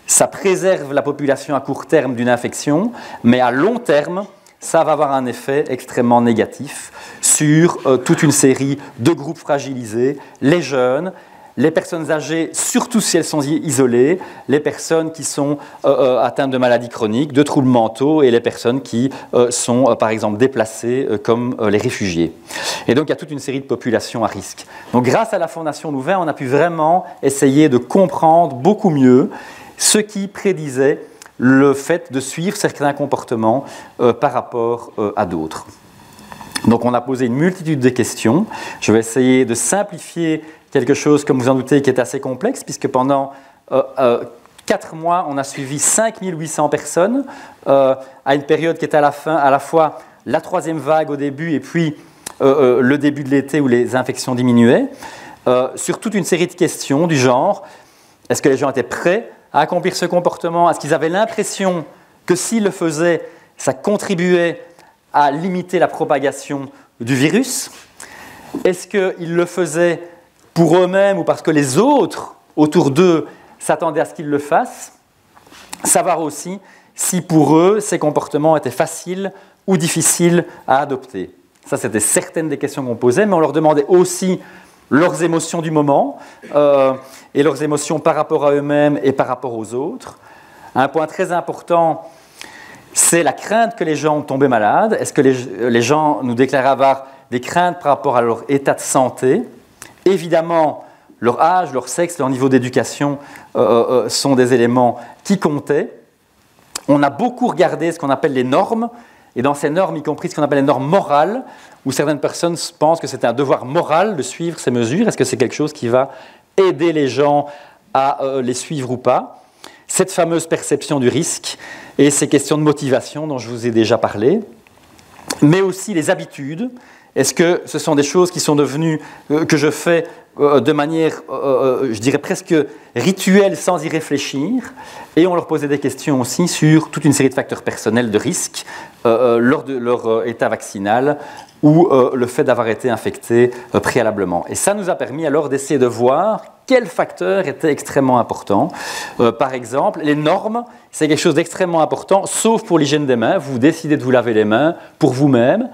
ça préserve la population à court terme d'une infection, mais à long terme, ça va avoir un effet extrêmement négatif sur toute une série de groupes fragilisés, les jeunes, les personnes âgées, surtout si elles sont isolées, les personnes qui sont atteintes de maladies chroniques, de troubles mentaux, et les personnes qui sont, par exemple, déplacées, comme les réfugiés. Et donc, il y a toute une série de populations à risque. Donc, grâce à la Fondation Louvain, on a pu vraiment essayer de comprendre beaucoup mieux ce qui prédisait le fait de suivre certains comportements par rapport à d'autres. Donc, on a posé une multitude de questions. Je vais essayer de simplifier quelque chose, comme vous en doutez, qui est assez complexe, puisque pendant 4 mois, on a suivi 5800 personnes à une période qui était à la fois la 3e vague au début et puis le début de l'été où les infections diminuaient. sur toute une série de questions du genre, est-ce que les gens étaient prêts à accomplir ce comportement? Est-ce qu'ils avaient l'impression que s'ils le faisaient, ça contribuait à limiter la propagation du virus? Est-ce qu'ils le faisaient pour eux-mêmes ou parce que les autres autour d'eux s'attendaient à ce qu'ils le fassent? Savoir aussi si pour eux, ces comportements étaient faciles ou difficiles à adopter. Ça, c'était certaines des questions qu'on posait, mais on leur demandait aussi leurs émotions du moment et leurs émotions par rapport à eux-mêmes et par rapport aux autres. Un point très important, c'est la crainte que les gens tombent malades. Est-ce que les gens nous déclarent avoir des craintes par rapport à leur état de santé? Évidemment, leur âge, leur sexe, leur niveau d'éducation sont des éléments qui comptaient. On a beaucoup regardé ce qu'on appelle les normes, et dans ces normes, y compris ce qu'on appelle les normes morales, où certaines personnes pensent que c'est un devoir moral de suivre ces mesures. Est-ce que c'est quelque chose qui va aider les gens à les suivre ou pas? Cette fameuse perception du risque et ces questions de motivation dont je vous ai déjà parlé, mais aussi les habitudes. Est-ce que ce sont des choses qui sont devenues, que je fais de manière, je dirais presque rituelle, sans y réfléchir? Et on leur posait des questions aussi sur toute une série de facteurs personnels de risque lors de leur état vaccinal ou le fait d'avoir été infecté préalablement. Et ça nous a permis alors d'essayer de voir quels facteurs étaient extrêmement importants. Par exemple, les normes, c'est quelque chose d'extrêmement important, sauf pour l'hygiène des mains. Vous décidez de vous laver les mains pour vous-même,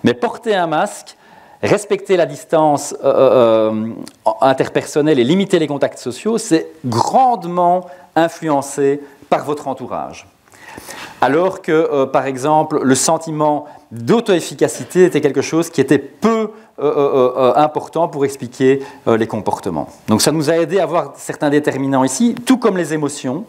mais porter un masque, respecter la distance interpersonnelle et limiter les contacts sociaux, c'est grandement influencé par votre entourage. Alors que, par exemple, le sentiment d'auto-efficacité était quelque chose qui était peu important pour expliquer les comportements. Donc ça nous a aidé à voir certains déterminants ici, tout comme les émotions.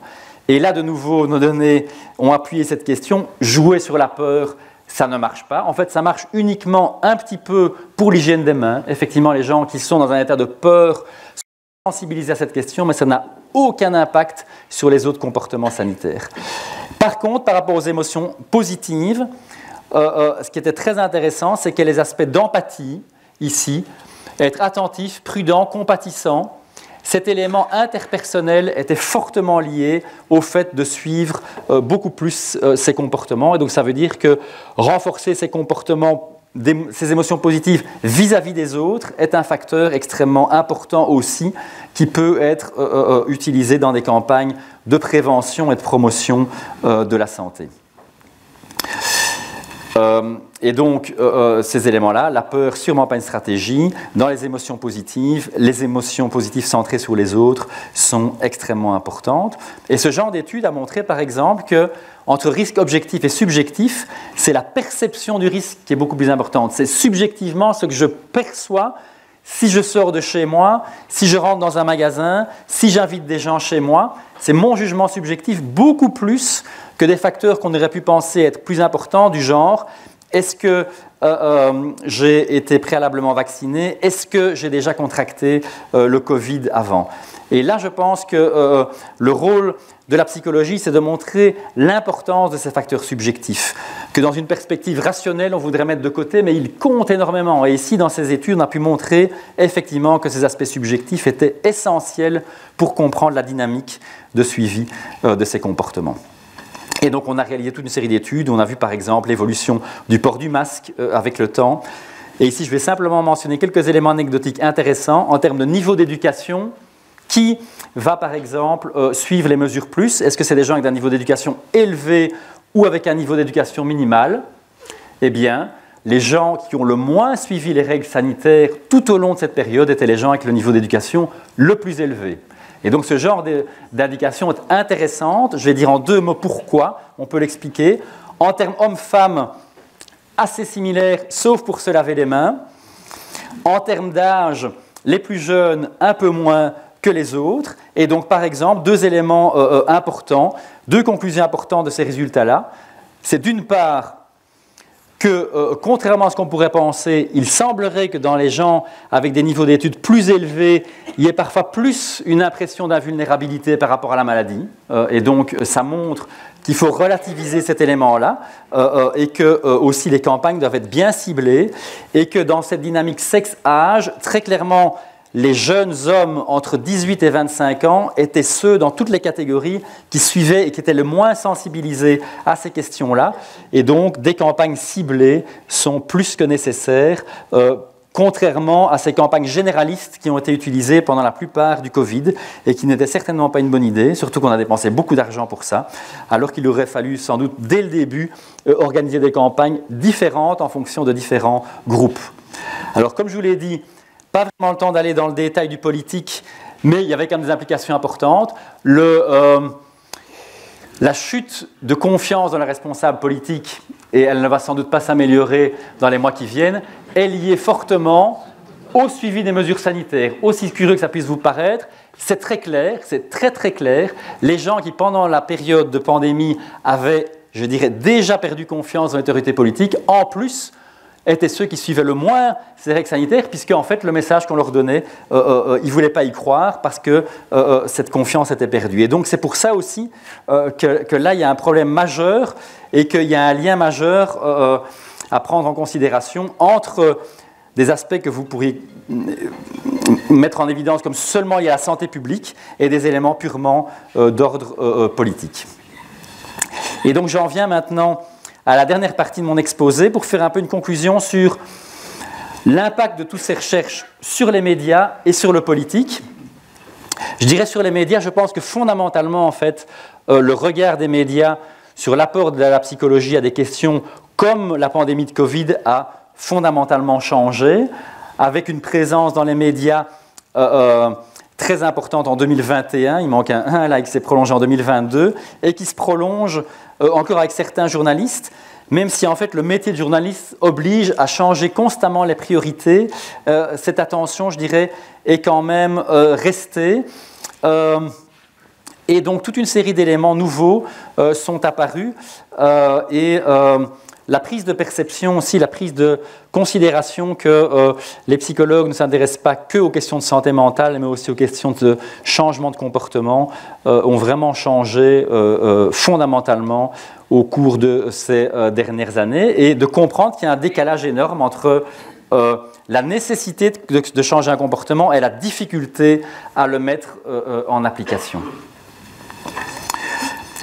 Et là, de nouveau, nos données ont appuyé cette question, jouer sur la peur, ça ne marche pas. En fait, ça marche uniquement un petit peu pour l'hygiène des mains. Effectivement, les gens qui sont dans un état de peur sont sensibilisés à cette question, mais ça n'a aucun impact sur les autres comportements sanitaires. Par contre, par rapport aux émotions positives, ce qui était très intéressant, c'est que les aspects d'empathie, ici, être attentif, prudent, compatissant, cet élément interpersonnel était fortement lié au fait de suivre beaucoup plus ces comportements. Et donc ça veut dire que renforcer ces comportements, ces émotions positives vis-à-vis des autres est un facteur extrêmement important aussi qui peut être utilisé dans des campagnes de prévention et de promotion de la santé. Et donc, ces éléments-là, la peur, sûrement pas une stratégie. Dans les émotions positives centrées sur les autres sont extrêmement importantes. Et ce genre d'étude a montré, par exemple, que entre risque objectif et subjectif, c'est la perception du risque qui est beaucoup plus importante. C'est subjectivement ce que je perçois si je sors de chez moi, si je rentre dans un magasin, si j'invite des gens chez moi. C'est mon jugement subjectif beaucoup plus que des facteurs qu'on aurait pu penser être plus importants du genre est-ce que j'ai été préalablement vacciné? Est-ce que j'ai déjà contracté le Covid avant? Et là, je pense que le rôle de la psychologie, c'est de montrer l'importance de ces facteurs subjectifs, que dans une perspective rationnelle, on voudrait mettre de côté, mais ils comptent énormément. Et ici, dans ces études, on a pu montrer effectivement que ces aspects subjectifs étaient essentiels pour comprendre la dynamique de suivi de ces comportements. Et donc, on a réalisé toute une série d'études. On a vu, par exemple, l'évolution du port du masque avec le temps. Et ici, je vais simplement mentionner quelques éléments anecdotiques intéressants en termes de niveau d'éducation. Qui va, par exemple, suivre les mesures plus? Est-ce que c'est des gens avec un niveau d'éducation élevé ou avec un niveau d'éducation minimal? Eh bien, les gens qui ont le moins suivi les règles sanitaires tout au long de cette période étaient les gens avec le niveau d'éducation le plus élevé. Et donc, ce genre d'indication est intéressante. Je vais dire en deux mots pourquoi. On peut l'expliquer. En termes hommes-femmes, assez similaires, sauf pour se laver les mains. En termes d'âge, les plus jeunes, un peu moins que les autres. Et donc, par exemple, deux éléments importants, deux conclusions importantes de ces résultats-là. C'est d'une part que, contrairement à ce qu'on pourrait penser, il semblerait que dans les gens avec des niveaux d'études plus élevés, il y ait parfois plus une impression d'invulnérabilité par rapport à la maladie. Et donc, ça montre qu'il faut relativiser cet élément-là et que aussi les campagnes doivent être bien ciblées et que dans cette dynamique sexe-âge, très clairement, les jeunes hommes entre 18 et 25 ans étaient ceux dans toutes les catégories qui suivaient et qui étaient le moins sensibilisés à ces questions-là. Et donc, des campagnes ciblées sont plus que nécessaires, contrairement à ces campagnes généralistes qui ont été utilisées pendant la plupart du Covid et qui n'étaient certainement pas une bonne idée, surtout qu'on a dépensé beaucoup d'argent pour ça, alors qu'il aurait fallu sans doute dès le début organiser des campagnes différentes en fonction de différents groupes. Alors, comme je vous l'ai dit, pas vraiment le temps d'aller dans le détail du politique, mais il y avait quand même des implications importantes. La chute de confiance dans les responsables politiques, et elle ne va sans doute pas s'améliorer dans les mois qui viennent, est liée fortement au suivi des mesures sanitaires. Aussi curieux que ça puisse vous paraître, c'est très clair, c'est très très clair. Les gens qui, pendant la période de pandémie, avaient, je dirais, déjà perdu confiance dans l'autorité politique, en plus, étaient ceux qui suivaient le moins ces règles sanitaires, puisque en fait le message qu'on leur donnait, ils ne voulaient pas y croire parce que cette confiance était perdue. Et donc c'est pour ça aussi que là il y a un problème majeur et qu'il y a un lien majeur à prendre en considération entre des aspects que vous pourriez mettre en évidence comme seulement liés à la santé publique et des éléments purement d'ordre politique. Et donc j'en viens maintenant à la dernière partie de mon exposé pour faire un peu une conclusion sur l'impact de toutes ces recherches sur les médias et sur le politique. Je dirais sur les médias, je pense que fondamentalement, en fait, le regard des médias sur l'apport de la psychologie à des questions comme la pandémie de Covid a fondamentalement changé, avec une présence dans les médias très importante en 2021, il manque un là qui s'est prolongé en 2022, et qui se prolonge encore avec certains journalistes, même si en fait le métier de journaliste oblige à changer constamment les priorités, cette attention, je dirais, est quand même restée. Et donc toute une série d'éléments nouveaux sont apparus, et la prise de perception aussi, la prise de considération que les psychologues ne s'intéressent pas que aux questions de santé mentale, mais aussi aux questions de changement de comportement, ont vraiment changé fondamentalement au cours de ces dernières années, et de comprendre qu'il y a un décalage énorme entre la nécessité de changer un comportement et la difficulté à le mettre en application.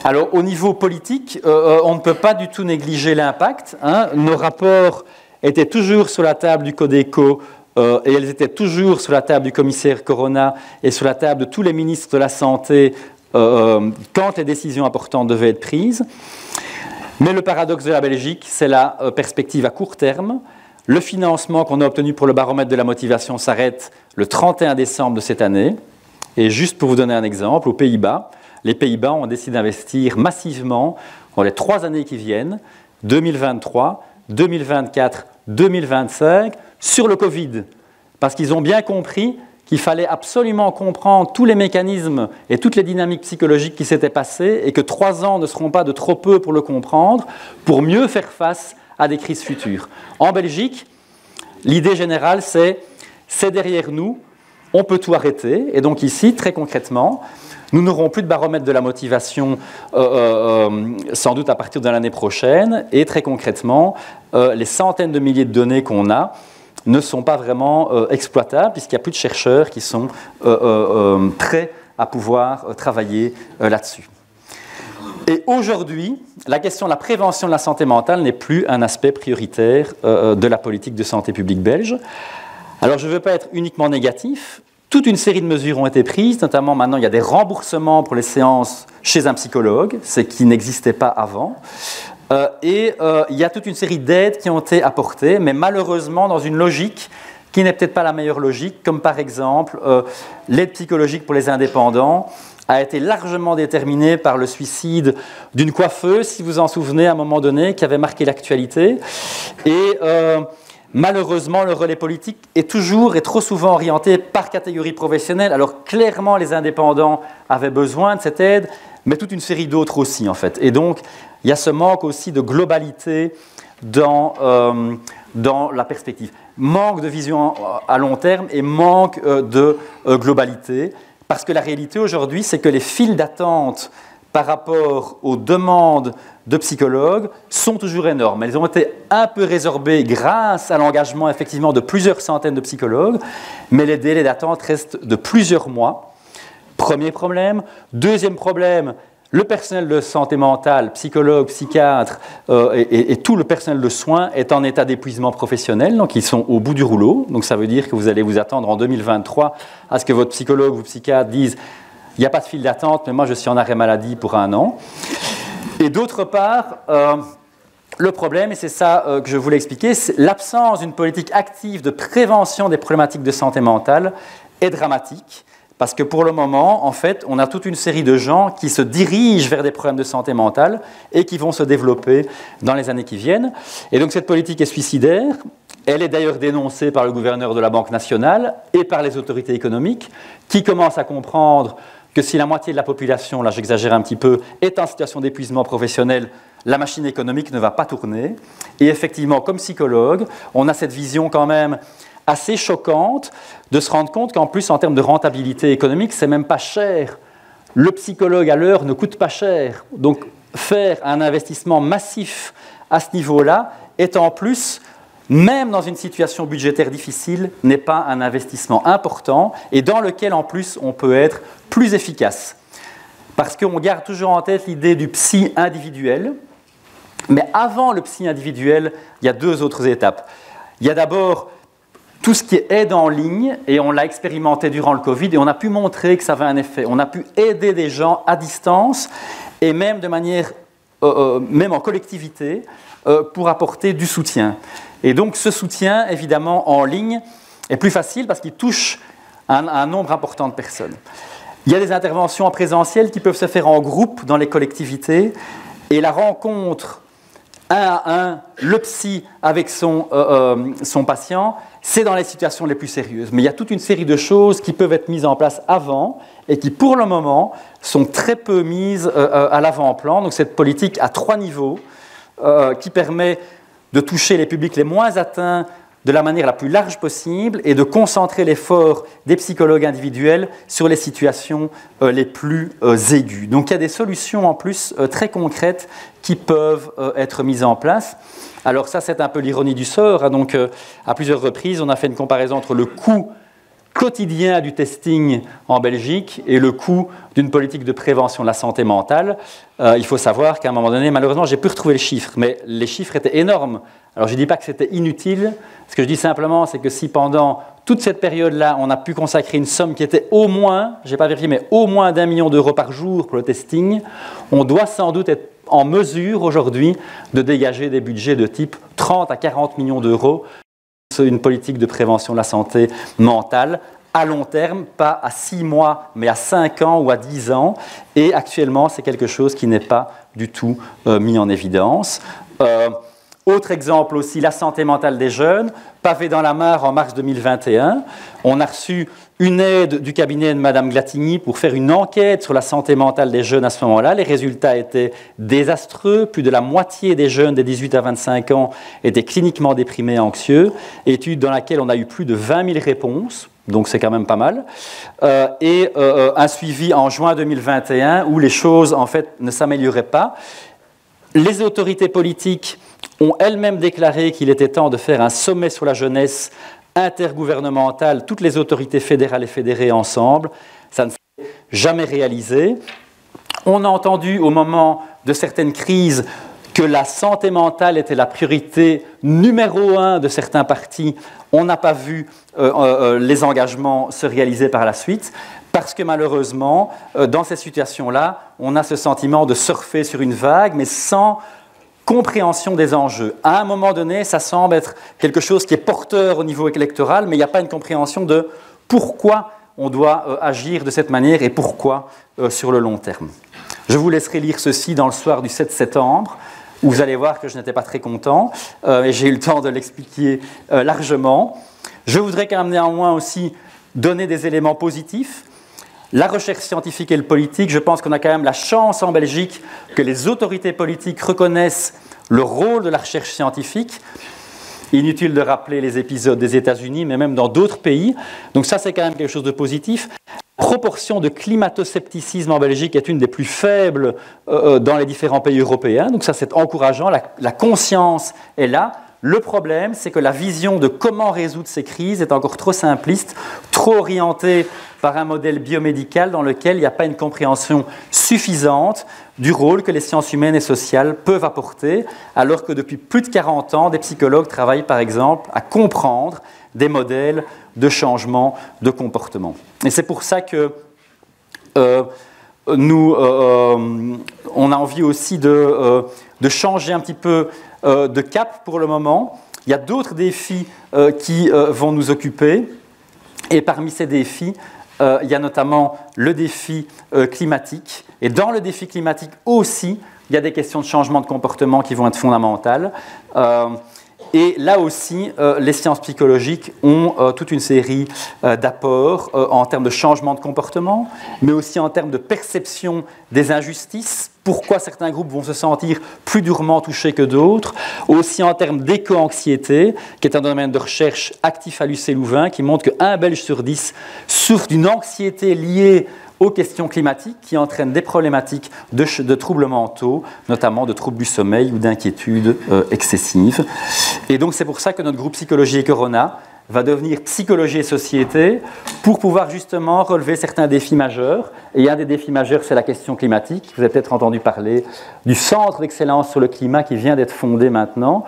Alors, au niveau politique, on ne peut pas du tout négliger l'impact. Nos rapports étaient toujours sur la table du Codeco et elles étaient toujours sur la table du commissaire Corona et sur la table de tous les ministres de la Santé quand les décisions importantes devaient être prises. Mais le paradoxe de la Belgique, c'est la perspective à court terme. Le financement qu'on a obtenu pour le baromètre de la motivation s'arrête le 31 décembre de cette année. Et juste pour vous donner un exemple, aux Pays-Bas, les Pays-Bas ont décidé d'investir massivement dans les 3 années qui viennent, 2023, 2024, 2025, sur le Covid. Parce qu'ils ont bien compris qu'il fallait absolument comprendre tous les mécanismes et toutes les dynamiques psychologiques qui s'étaient passées et que 3 ans ne seront pas de trop peu pour le comprendre, pour mieux faire face à des crises futures. En Belgique, l'idée générale, c'est derrière nous, on peut tout arrêter. Et donc ici, très concrètement, nous n'aurons plus de baromètre de la motivation sans doute à partir de l'année prochaine. Et très concrètement, les centaines de milliers de données qu'on a ne sont pas vraiment exploitables puisqu'il n'y a plus de chercheurs qui sont prêts à pouvoir travailler là-dessus. Et aujourd'hui, la question de la prévention de la santé mentale n'est plus un aspect prioritaire de la politique de santé publique belge. Alors je ne veux pas être uniquement négatif. Toute une série de mesures ont été prises, notamment maintenant il y a des remboursements pour les séances chez un psychologue, ce qui n'existait pas avant. Et il y a toute une série d'aides qui ont été apportées, mais malheureusement dans une logique qui n'est peut-être pas la meilleure logique, comme par exemple l'aide psychologique pour les indépendants a été largement déterminée par le suicide d'une coiffeuse, si vous en souvenez, à un moment donné, qui avait marqué l'actualité. Et malheureusement, le relais politique est toujours et trop souvent orienté par catégorie professionnelle. Alors clairement, les indépendants avaient besoin de cette aide, mais toute une série d'autres aussi, en fait. Et donc, il y a ce manque aussi de globalité dans la perspective. Manque de vision à long terme et manque de globalité. Parce que la réalité aujourd'hui, c'est que les files d'attente par rapport aux demandes de psychologues sont toujours énormes. Elles ont été un peu résorbées grâce à l'engagement effectivement de plusieurs centaines de psychologues, mais les délais d'attente restent de plusieurs mois. Premier problème. Deuxième problème, le personnel de santé mentale, psychologues, psychiatres et tout le personnel de soins est en état d'épuisement professionnel, donc ils sont au bout du rouleau. Donc ça veut dire que vous allez vous attendre en 2023 à ce que votre psychologue ou psychiatre dise « il n'y a pas de file d'attente, mais moi je suis en arrêt maladie pour 1 an ». Et d'autre part, le problème, et c'est ça que je voulais expliquer, c'est l'absence d'une politique active de prévention des problématiques de santé mentale est dramatique. Parce que pour le moment, en fait, on a toute une série de gens qui se dirigent vers des problèmes de santé mentale et qui vont se développer dans les années qui viennent. Et donc cette politique est suicidaire. Elle est d'ailleurs dénoncée par le gouverneur de la Banque nationale et par les autorités économiques qui commencent à comprendre que si la moitié de la population, là j'exagère un petit peu, est en situation d'épuisement professionnel, la machine économique ne va pas tourner. Et effectivement, comme psychologue, on a cette vision quand même assez choquante de se rendre compte qu'en plus, en termes de rentabilité économique, c'est même pas cher. Le psychologue à l'heure ne coûte pas cher. Donc, faire un investissement massif à ce niveau-là est en plus, même dans une situation budgétaire difficile, n'est pas un investissement important et dans lequel, en plus, on peut être plus efficace. Parce qu'on garde toujours en tête l'idée du psy individuel. Mais avant le psy individuel, il y a 2 autres étapes. Il y a d'abord tout ce qui est aide en ligne, et on l'a expérimenté durant le Covid, et on a pu montrer que ça avait un effet. On a pu aider des gens à distance, et même de manière, même en collectivité, pour apporter du soutien. Et donc ce soutien, évidemment, en ligne, est plus facile parce qu'il touche un nombre important de personnes. Il y a des interventions en présentiel qui peuvent se faire en groupe dans les collectivités, et la rencontre 1 à 1, le psy avec son patient, c'est dans les situations les plus sérieuses. Mais il y a toute une série de choses qui peuvent être mises en place avant et qui, pour le moment, sont très peu mises à l'avant-plan. Donc cette politique à 3 niveaux qui permet de toucher les publics les moins atteints de la manière la plus large possible et de concentrer l'effort des psychologues individuels sur les situations les plus aiguës. Donc il y a des solutions en plus très concrètes qui peuvent être mises en place. Alors ça, c'est un peu l'ironie du sort. Hein. Donc à plusieurs reprises, on a fait une comparaison entre le coût quotidien du testing en Belgique et le coût d'une politique de prévention de la santé mentale. Il faut savoir qu'à un moment donné, malheureusement, j'ai pu retrouver les chiffres, mais les chiffres étaient énormes. Alors je ne dis pas que c'était inutile, ce que je dis simplement, c'est que si pendant toute cette période-là, on a pu consacrer une somme qui était au moins, je n'ai pas vérifié, mais au moins d'1 million d'euros par jour pour le testing, on doit sans doute être en mesure aujourd'hui de dégager des budgets de type 30 à 40 millions d'euros. C'est une politique de prévention de la santé mentale à long terme, pas à 6 mois, mais à 5 ans ou à 10 ans. Et actuellement, c'est quelque chose qui n'est pas du tout mis en évidence. Autre exemple aussi, la santé mentale des jeunes, pavé dans la mare en mars 2021. On a reçu une aide du cabinet de Mme Glatigny pour faire une enquête sur la santé mentale des jeunes à ce moment-là. Les résultats étaient désastreux. Plus de la moitié des jeunes des 18 à 25 ans étaient cliniquement déprimés et anxieux. Étude dans laquelle on a eu plus de 20 000 réponses. Donc c'est quand même pas mal. Et un suivi en juin 2021 où les choses en fait ne s'amélioraient pas. Les autorités politiques ont elles-mêmes déclaré qu'il était temps de faire un sommet sur la jeunesse intergouvernemental, toutes les autorités fédérales et fédérées ensemble. Ça ne s'est jamais réalisé. On a entendu au moment de certaines crises que la santé mentale était la priorité numéro 1 de certains partis. On n'a pas vu les engagements se réaliser par la suite, parce que malheureusement, dans ces situations-là, on a ce sentiment de surfer sur une vague, mais sans compréhension des enjeux. À un moment donné, ça semble être quelque chose qui est porteur au niveau électoral, mais il n'y a pas une compréhension de pourquoi on doit agir de cette manière et pourquoi sur le long terme. Je vous laisserai lire ceci dans le soir du 7 septembre, où vous allez voir que je n'étais pas très content, et j'ai eu le temps de l'expliquer largement. Je voudrais quand même néanmoins aussi donner des éléments positifs. La recherche scientifique et le politique, je pense qu'on a quand même la chance en Belgique que les autorités politiques reconnaissent le rôle de la recherche scientifique. Inutile de rappeler les épisodes des États-Unis, mais même dans d'autres pays. Donc ça, c'est quand même quelque chose de positif. proportion de climato-scepticisme en Belgique est une des plus faibles dans les différents pays européens. Donc ça, c'est encourageant. La conscience est là. Le problème, c'est que la vision de comment résoudre ces crises est encore trop simpliste, trop orientée par un modèle biomédical dans lequel il n'y a pas une compréhension suffisante du rôle que les sciences humaines et sociales peuvent apporter, alors que depuis plus de 40 ans, des psychologues travaillent par exemple à comprendre des modèles de changement de comportement. Et c'est pour ça que on a envie aussi de changer un petit peu de cap pour le moment. Il y a d'autres défis qui vont nous occuper. Et parmi ces défis, il y a notamment le défi climatique. Et dans le défi climatique aussi, il y a des questions de changement de comportement qui vont être fondamentales. Et là aussi, les sciences psychologiques ont toute une série d'apports en termes de changement de comportement, mais aussi en termes de perception des injustices, pourquoi certains groupes vont se sentir plus durement touchés que d'autres, aussi en termes d'éco-anxiété, qui est un domaine de recherche actif à l'UC Louvain, qui montre qu'un Belge sur 10 souffre d'une anxiété liée aux questions climatiques qui entraînent des problématiques de troubles mentaux, notamment de troubles du sommeil ou d'inquiétudes excessives. Et donc c'est pour ça que notre groupe Psychologie et Corona va devenir Psychologie et Société pour pouvoir justement relever certains défis majeurs. Et un des défis majeurs, c'est la question climatique. Vous avez peut-être entendu parler du Centre d'excellence sur le climat qui vient d'être fondé maintenant,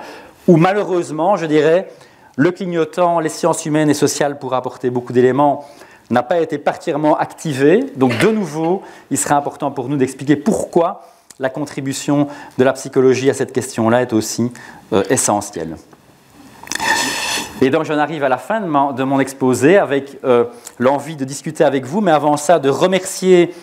où malheureusement, je dirais, le clignotant, les sciences humaines et sociales pour apporter beaucoup d'éléments, n'a pas été particulièrement activé. Donc de nouveau, il sera important pour nous d'expliquer pourquoi la contribution de la psychologie à cette question-là est aussi essentielle. Et donc j'en arrive à la fin de mon exposé avec l'envie de discuter avec vous, mais avant ça de remercier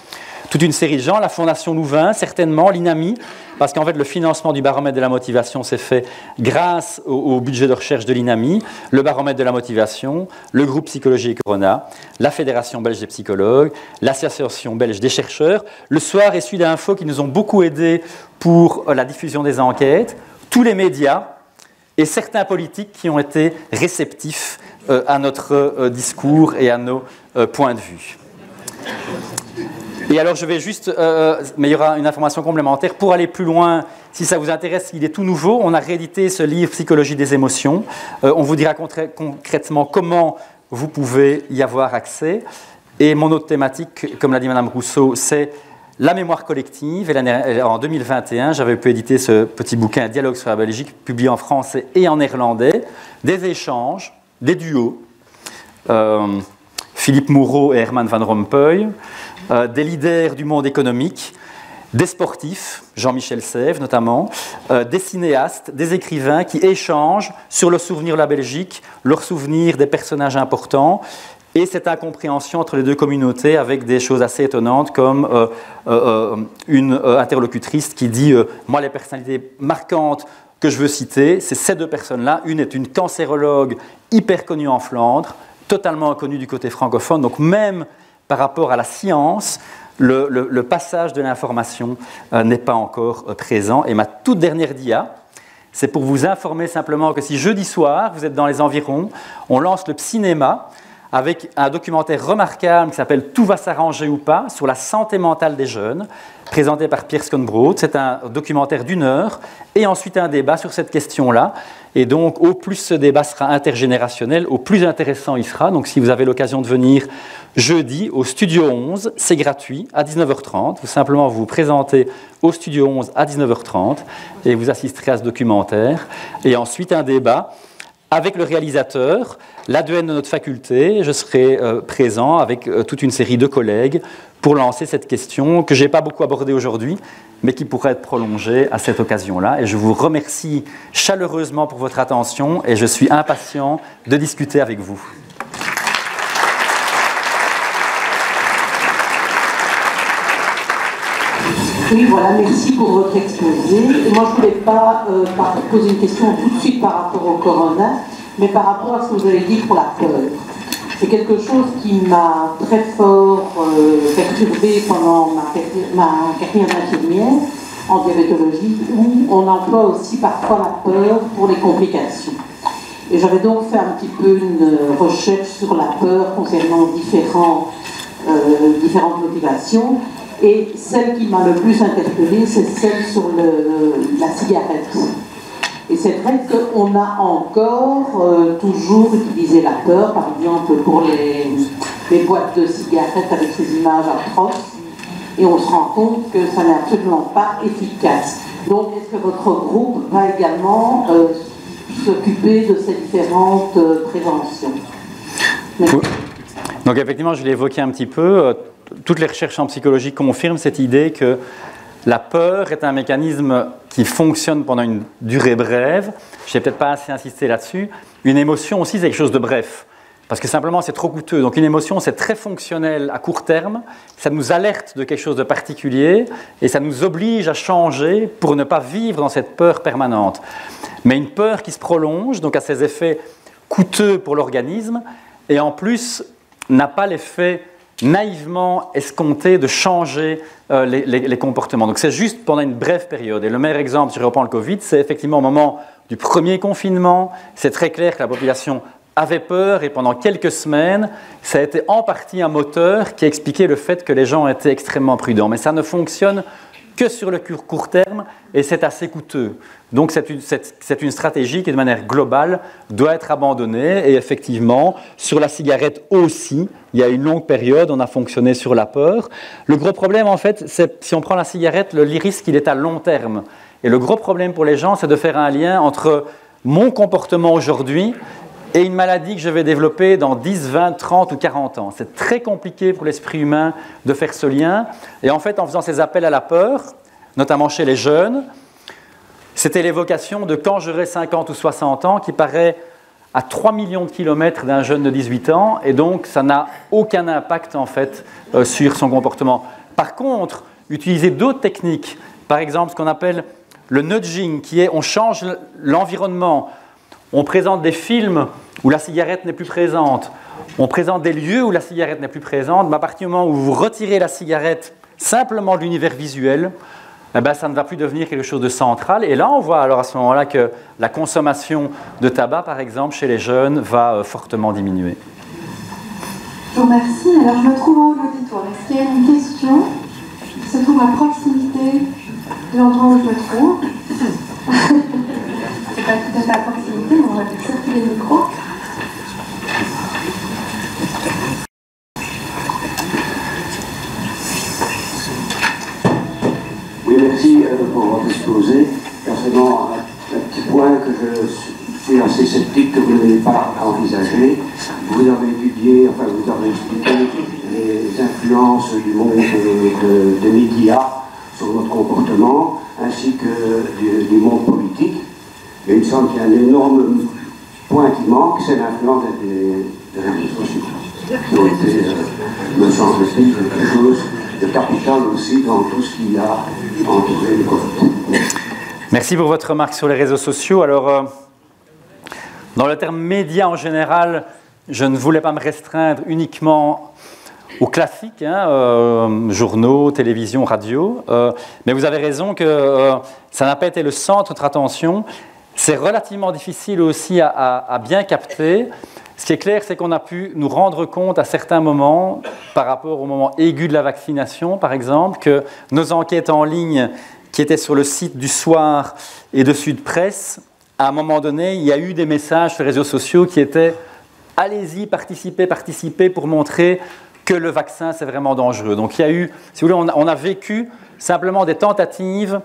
toute une série de gens, la Fondation Louvain, certainement, l'INAMI, parce qu'en fait le financement du baromètre de la motivation s'est fait grâce au budget de recherche de l'INAMI, le baromètre de la motivation, le groupe Psychologie et Corona, la Fédération belge des psychologues, l'Association belge des chercheurs, le Soir et Sud Info qui nous ont beaucoup aidés pour la diffusion des enquêtes, tous les médias et certains politiques qui ont été réceptifs à notre discours et à nos points de vue. Et alors je vais juste, mais il y aura une information complémentaire, pour aller plus loin, si ça vous intéresse, il est tout nouveau, on a réédité ce livre Psychologie des émotions, on vous dira concrètement comment vous pouvez y avoir accès, et mon autre thématique, comme l'a dit Madame Rousseau, c'est la mémoire collective, et en 2021, j'avais pu éditer ce petit bouquin Dialogue sur la Belgique, publié en français et en néerlandais, des échanges, des duos, Philippe Moureau et Herman Van Rompuy, des leaders du monde économique, des sportifs, Jean-Michel Sèvres notamment, des cinéastes, des écrivains qui échangent sur le souvenir de la Belgique, leur souvenir des personnages importants, et cette incompréhension entre les deux communautés avec des choses assez étonnantes comme une interlocutrice qui dit moi les personnalités marquantes que je veux citer, c'est ces deux personnes-là. Une est une cancérologue hyper connue en Flandre, totalement inconnue du côté francophone, donc même par rapport à la science, le passage de l'information n'est pas encore présent. Et ma toute dernière dia, c'est pour vous informer simplement que si jeudi soir, vous êtes dans les environs, on lance le cinéma avec un documentaire remarquable qui s'appelle « Tout va s'arranger ou pas » sur la santé mentale des jeunes, présenté par Pierre Skonbrood. C'est un documentaire d'1 heure et ensuite un débat sur cette question-là. Et donc, au plus ce débat sera intergénérationnel, au plus intéressant il sera. Donc, si vous avez l'occasion de venir jeudi au Studio 11, c'est gratuit, à 19h30. Vous simplement vous présentez au Studio 11 à 19h30 et vous assisterez à ce documentaire. Et ensuite, un débat avec le réalisateur, l'ADN de notre faculté. Je serai présent avec toute une série de collègues pour lancer cette question que je n'ai pas beaucoup abordée aujourd'hui, mais qui pourrait être prolongée à cette occasion-là. Et je vous remercie chaleureusement pour votre attention et je suis impatient de discuter avec vous. Oui, voilà, merci pour votre exposé. Et moi, je ne voulais pas poser une question tout de suite par rapport au corona, mais par rapport à ce que vous avez dit pour la peur. C'est quelque chose qui m'a très fort perturbée pendant ma carrière d'infirmière en diabétologie, où on emploie aussi parfois la peur pour les complications. Et j'avais donc fait un petit peu une recherche sur la peur concernant différents différentes motivations. Et celle qui m'a le plus interpellée, c'est celle sur la cigarette. Et c'est vrai qu'on a encore toujours utilisé la peur, par exemple pour les boîtes de cigarettes avec ces images atroces, et on se rend compte que ça n'est absolument pas efficace. Donc, est-ce que votre groupe va également s'occuper de ces différentes préventions? Merci. Donc, effectivement, je l'ai évoqué un petit peu. Toutes les recherches en psychologie confirment cette idée que la peur est un mécanisme qui fonctionne pendant une durée brève. Je n'ai peut-être pas assez insisté là-dessus. Une émotion aussi, c'est quelque chose de bref. Parce que simplement, c'est trop coûteux. Donc une émotion, c'est très fonctionnel à court terme. Ça nous alerte de quelque chose de particulier et ça nous oblige à changer pour ne pas vivre dans cette peur permanente. Mais une peur qui se prolonge, donc a ses effets coûteux pour l'organisme et en plus n'a pas l'effet naïvement escompté de changer les comportements. Donc c'est juste pendant une brève période. Et le meilleur exemple, si je reprends le Covid, c'est effectivement au moment du premier confinement. C'est très clair que la population avait peur et pendant quelques semaines, ça a été en partie un moteur qui expliquait le fait que les gens étaient extrêmement prudents. Mais ça ne fonctionne que sur le court terme et c'est assez coûteux. Donc c'est une stratégie qui, de manière globale, doit être abandonnée. Et effectivement, sur la cigarette aussi, il y a une longue période, on a fonctionné sur la peur. Le gros problème, en fait, c'est si on prend la cigarette, le risque, il est à long terme. Et le gros problème pour les gens, c'est de faire un lien entre mon comportement aujourd'hui et une maladie que je vais développer dans 10, 20, 30 ou 40 ans. C'est très compliqué pour l'esprit humain de faire ce lien. Et en fait, en faisant ces appels à la peur, notamment chez les jeunes, c'était l'évocation de quand j'aurai 50 ou 60 ans qui paraît à 3 millions de kilomètres d'un jeune de 18 ans et donc ça n'a aucun impact en fait sur son comportement. Par contre, utiliser d'autres techniques, par exemple ce qu'on appelle le nudging, qui est on change l'environnement, on présente des films où la cigarette n'est plus présente, on présente des lieux où la cigarette n'est plus présente, mais à partir du moment où vous retirez la cigarette simplement de l'univers visuel, eh ben, ça ne va plus devenir quelque chose de central. Et là, on voit alors à ce moment-là que la consommation de tabac, par exemple, chez les jeunes, va fortement diminuer. Je vous remercie. Alors, je me trouve en haut de l'auditoire. Est-ce qu'il y a une question qui se trouve à proximité de l'endroit où je me trouve? C'est pas tout à fait à proximité, mais on va circuler le micro. Oui, merci pour votre exposé. Personnellement, un petit point que je suis assez sceptique que vous n'avez pas envisagé. Vous avez étudié, enfin vous avez expliqué les influences du monde des médias sur notre comportement, ainsi que du monde politique. Et il me semble qu'il y a un énorme point qui manque, c'est l'influence des réseaux sociaux. Qui ont été, me semble-t-il, quelque chose de capital aussi dans tout ce qu'il y a entouré le Covid. Merci pour votre remarque sur les réseaux sociaux. Alors, dans le terme médias en général, je ne voulais pas me restreindre uniquement aux classiques, journaux, télévision, radio, mais vous avez raison que ça n'a pas été le centre de notre attention. C'est relativement difficile aussi à bien capter. Ce qui est clair, c'est qu'on a pu nous rendre compte à certains moments, par rapport au moment aigu de la vaccination, par exemple, que nos enquêtes en ligne qui étaient sur le site du Soir et de Sud Presse, à un moment donné, il y a eu des messages sur les réseaux sociaux qui étaient « allez-y, participez pour montrer que le vaccin, c'est vraiment dangereux ». Donc il y a eu, si vous voulez, on a vécu simplement des tentatives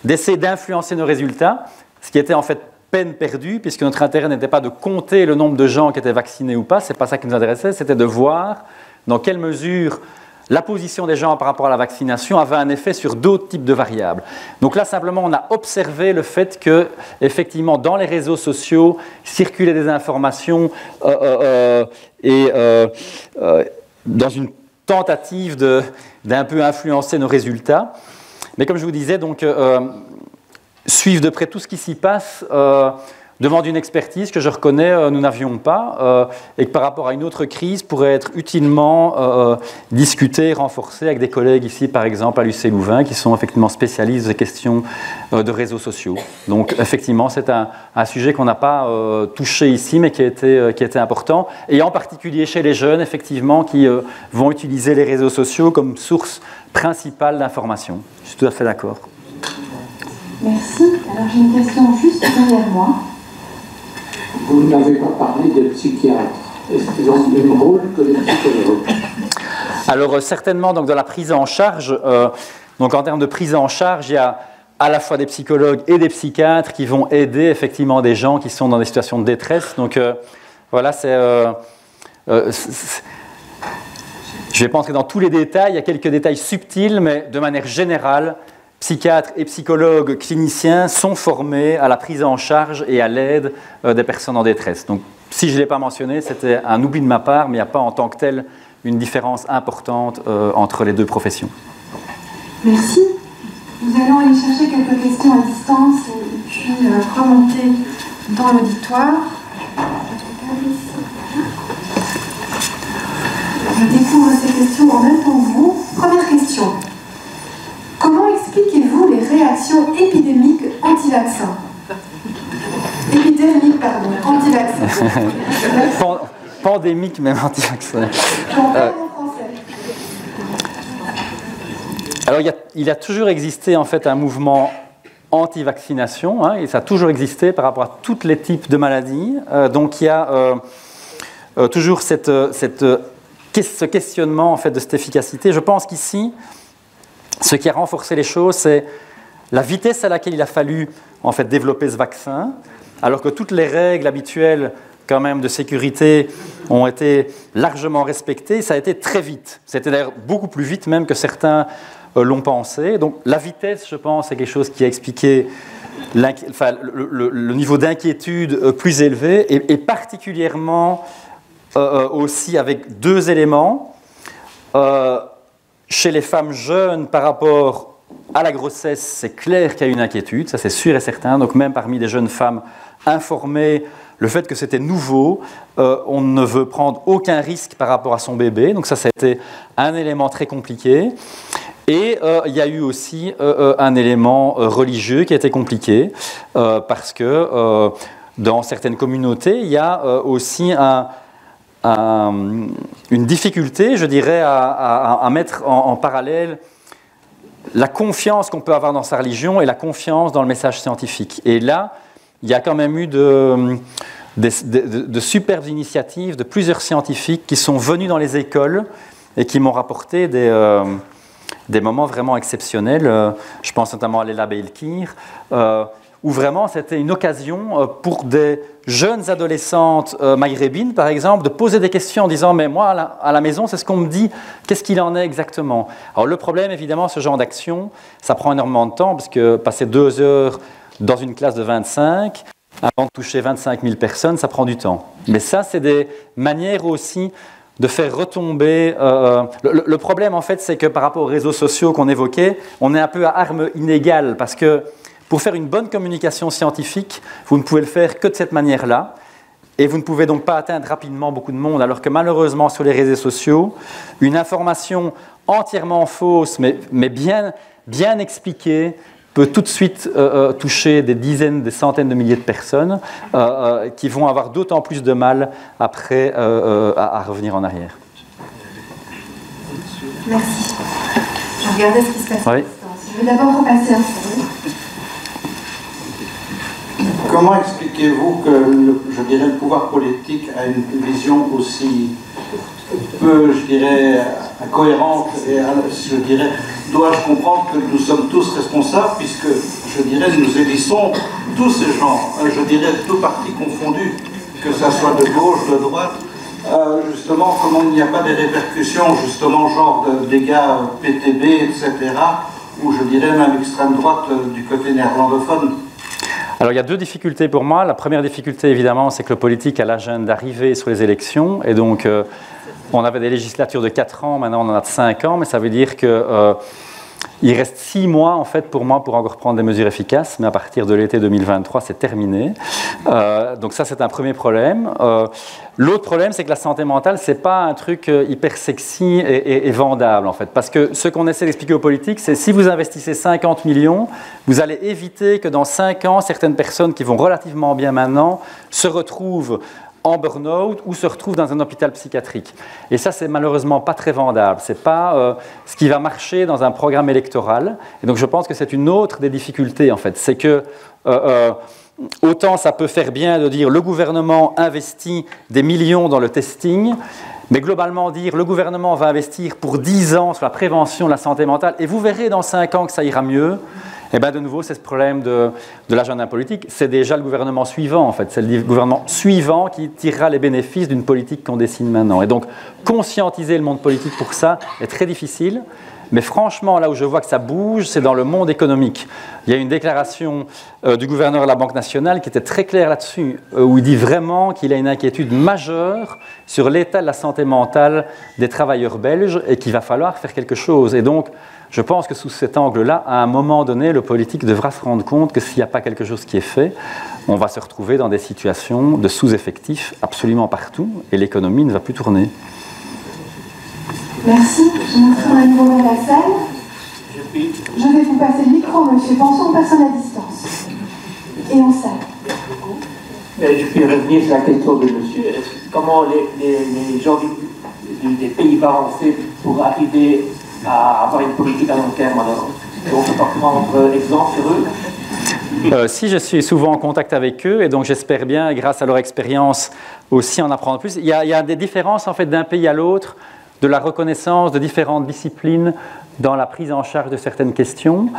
d'essayer d'influencer nos résultats, ce qui était en fait peine perdue, puisque notre intérêt n'était pas de compter le nombre de gens qui étaient vaccinés ou pas, ce n'est pas ça qui nous intéressait, c'était de voir dans quelle mesure la position des gens par rapport à la vaccination avait un effet sur d'autres types de variables. Donc là, simplement, on a observé le fait que, effectivement, dans les réseaux sociaux, circulaient des informations dans une tentative d'un peu influencer nos résultats. Mais comme je vous disais, donc, suivre de près tout ce qui s'y passe, demande une expertise que je reconnais nous n'avions pas et que par rapport à une autre crise pourrait être utilement discutée, renforcée avec des collègues ici par exemple à l'UC Louvain qui sont effectivement spécialistes des questions de réseaux sociaux. Donc effectivement c'est un sujet qu'on n'a pas touché ici mais qui a été important et en particulier chez les jeunes effectivement qui vont utiliser les réseaux sociaux comme source principale d'information. Je suis tout à fait d'accord. Merci. Alors j'ai une question juste derrière moi. Vous n'avez pas parlé des psychiatres. Est-ce qu'ils ont le même rôle que les psychologues? Alors certainement, donc, dans la prise en charge, donc en termes de prise en charge, il y a à la fois des psychologues et des psychiatres qui vont aider effectivement des gens qui sont dans des situations de détresse. Donc voilà, je vais pas entrer dans tous les détails, il y a quelques détails subtils, mais de manière générale, psychiatres et psychologues cliniciens sont formés à la prise en charge et à l'aide des personnes en détresse. Donc, si je ne l'ai pas mentionné, c'était un oubli de ma part, mais il n'y a pas en tant que tel une différence importante entre les deux professions. Merci. Nous allons aller chercher quelques questions à distance et puis remonter dans l'auditoire. Je découvre ces questions en même temps que vous. Première question. Comment expliquez-vous les réactions épidémiques anti-vaccins? Épidémiques, pardon, anti-vaccins. Pandémique, même anti-vaccin. Alors, il a toujours existé en fait un mouvement anti-vaccination, hein, et ça a toujours existé par rapport à tous les types de maladies. Donc, il y a toujours ce questionnement en fait de cette efficacité. Je pense qu'ici, ce qui a renforcé les choses, c'est la vitesse à laquelle il a fallu en fait développer ce vaccin, alors que toutes les règles habituelles quand même de sécurité ont été largement respectées. Ça a été très vite. C'était d'ailleurs beaucoup plus vite même que certains l'ont pensé. Donc la vitesse, je pense, c'est quelque chose qui a expliqué le niveau d'inquiétude plus élevé et particulièrement aussi avec deux éléments. Chez les femmes jeunes, par rapport à la grossesse, c'est clair qu'il y a une inquiétude, ça c'est sûr et certain. Donc même parmi des jeunes femmes informées, le fait que c'était nouveau, on ne veut prendre aucun risque par rapport à son bébé. Donc ça a été un élément très compliqué. Et il y a eu aussi un élément religieux qui a été compliqué, parce que dans certaines communautés, il y a aussi une difficulté, je dirais, à mettre en parallèle la confiance qu'on peut avoir dans sa religion et la confiance dans le message scientifique. Et là, il y a quand même eu de superbes initiatives de plusieurs scientifiques qui sont venus dans les écoles et qui m'ont rapporté des moments vraiment exceptionnels. Je pense notamment à Leila Beilkir, où vraiment c'était une occasion pour des jeunes adolescentes maghrébines, par exemple, de poser des questions en disant « mais moi, à la maison, c'est ce qu'on me dit, qu'est-ce qu'il en est exactement ?» Alors le problème, évidemment, ce genre d'action, ça prend énormément de temps, parce que passer 2 heures dans une classe de 25, avant de toucher 25 000 personnes, ça prend du temps. Mais ça, c'est des manières aussi de faire retomber... le problème, en fait, c'est que par rapport aux réseaux sociaux qu'on évoquait, on est un peu à armes inégales, parce que pour faire une bonne communication scientifique, vous ne pouvez le faire que de cette manière-là, et vous ne pouvez donc pas atteindre rapidement beaucoup de monde, alors que malheureusement, sur les réseaux sociaux, une information entièrement fausse, mais bien expliquée, peut tout de suite toucher des dizaines, des centaines de milliers de personnes qui vont avoir d'autant plus de mal après à revenir en arrière. Merci. Je regardais ce qui se passe. Oui. Je vais d'abord repasser un peu. Comment expliquez-vous que, je dirais, le pouvoir politique a une vision aussi peu, je dirais, incohérente et, je dirais, dois-je comprendre que nous sommes tous responsables puisque, je dirais, nous élissons tous ces gens, je dirais, tous partis confondus, que ça soit de gauche, de droite, justement, comment il n'y a pas des répercussions, justement, genre de dégâts PTB, etc., ou je dirais même extrême droite du côté néerlandophone. Alors il y a 2 difficultés pour moi. La première difficulté, évidemment, c'est que le politique a l'agenda d'arriver sur les élections. Et donc, on avait des législatures de 4 ans, maintenant on en a de 5 ans. Mais ça veut dire que Il reste 6 mois, en fait, pour moi, pour encore prendre des mesures efficaces, mais à partir de l'été 2023, c'est terminé. Donc ça, c'est un premier problème. L'autre problème, c'est que la santé mentale, c'est pas un truc hyper sexy et vendable, en fait. Parce que ce qu'on essaie d'expliquer aux politiques, c'est si vous investissez 50 millions, vous allez éviter que dans 5 ans, certaines personnes qui vont relativement bien maintenant se retrouvent en burn-out ou se retrouvent dans un hôpital psychiatrique. Et ça, c'est malheureusement pas très vendable. C'est pas ce qui va marcher dans un programme électoral. Et donc, je pense que c'est une autre des difficultés, en fait. C'est que autant ça peut faire bien de dire le gouvernement investit des millions dans le testing, mais globalement dire le gouvernement va investir pour 10 ans sur la prévention de la santé mentale et vous verrez dans 5 ans que ça ira mieux. Et bien de nouveau, c'est ce problème de l'agenda politique. C'est déjà le gouvernement suivant, en fait. C'est le gouvernement suivant qui tirera les bénéfices d'une politique qu'on dessine maintenant. Et donc, conscientiser le monde politique pour ça est très difficile. Mais franchement, là où je vois que ça bouge, c'est dans le monde économique. Il y a une déclaration du gouverneur de la Banque nationale qui était très claire là-dessus, où il dit vraiment qu'il a une inquiétude majeure sur l'état de la santé mentale des travailleurs belges et qu'il va falloir faire quelque chose. Et donc, je pense que sous cet angle-là, à un moment donné, le politique devra se rendre compte que s'il n'y a pas quelque chose qui est fait, on va se retrouver dans des situations de sous-effectifs absolument partout et l'économie ne va plus tourner. Merci. Je me tourne à nouveau vers la salle. Je vais vous passer le micro, monsieur. Pensons aux personnes à distance. Et en salle. Je puis revenir sur la question de monsieur. Comment les gens des Pays-Bas ont fait pour arriver à avoir une politique à long terme? Alors, on peut pas prendre exemple sur eux? Si, je suis souvent en contact avec eux et donc j'espère bien, grâce à leur expérience, aussi en apprendre plus. Il y a des différences en fait d'un pays à l'autre, de la reconnaissance de différentes disciplines dans la prise en charge de certaines questions.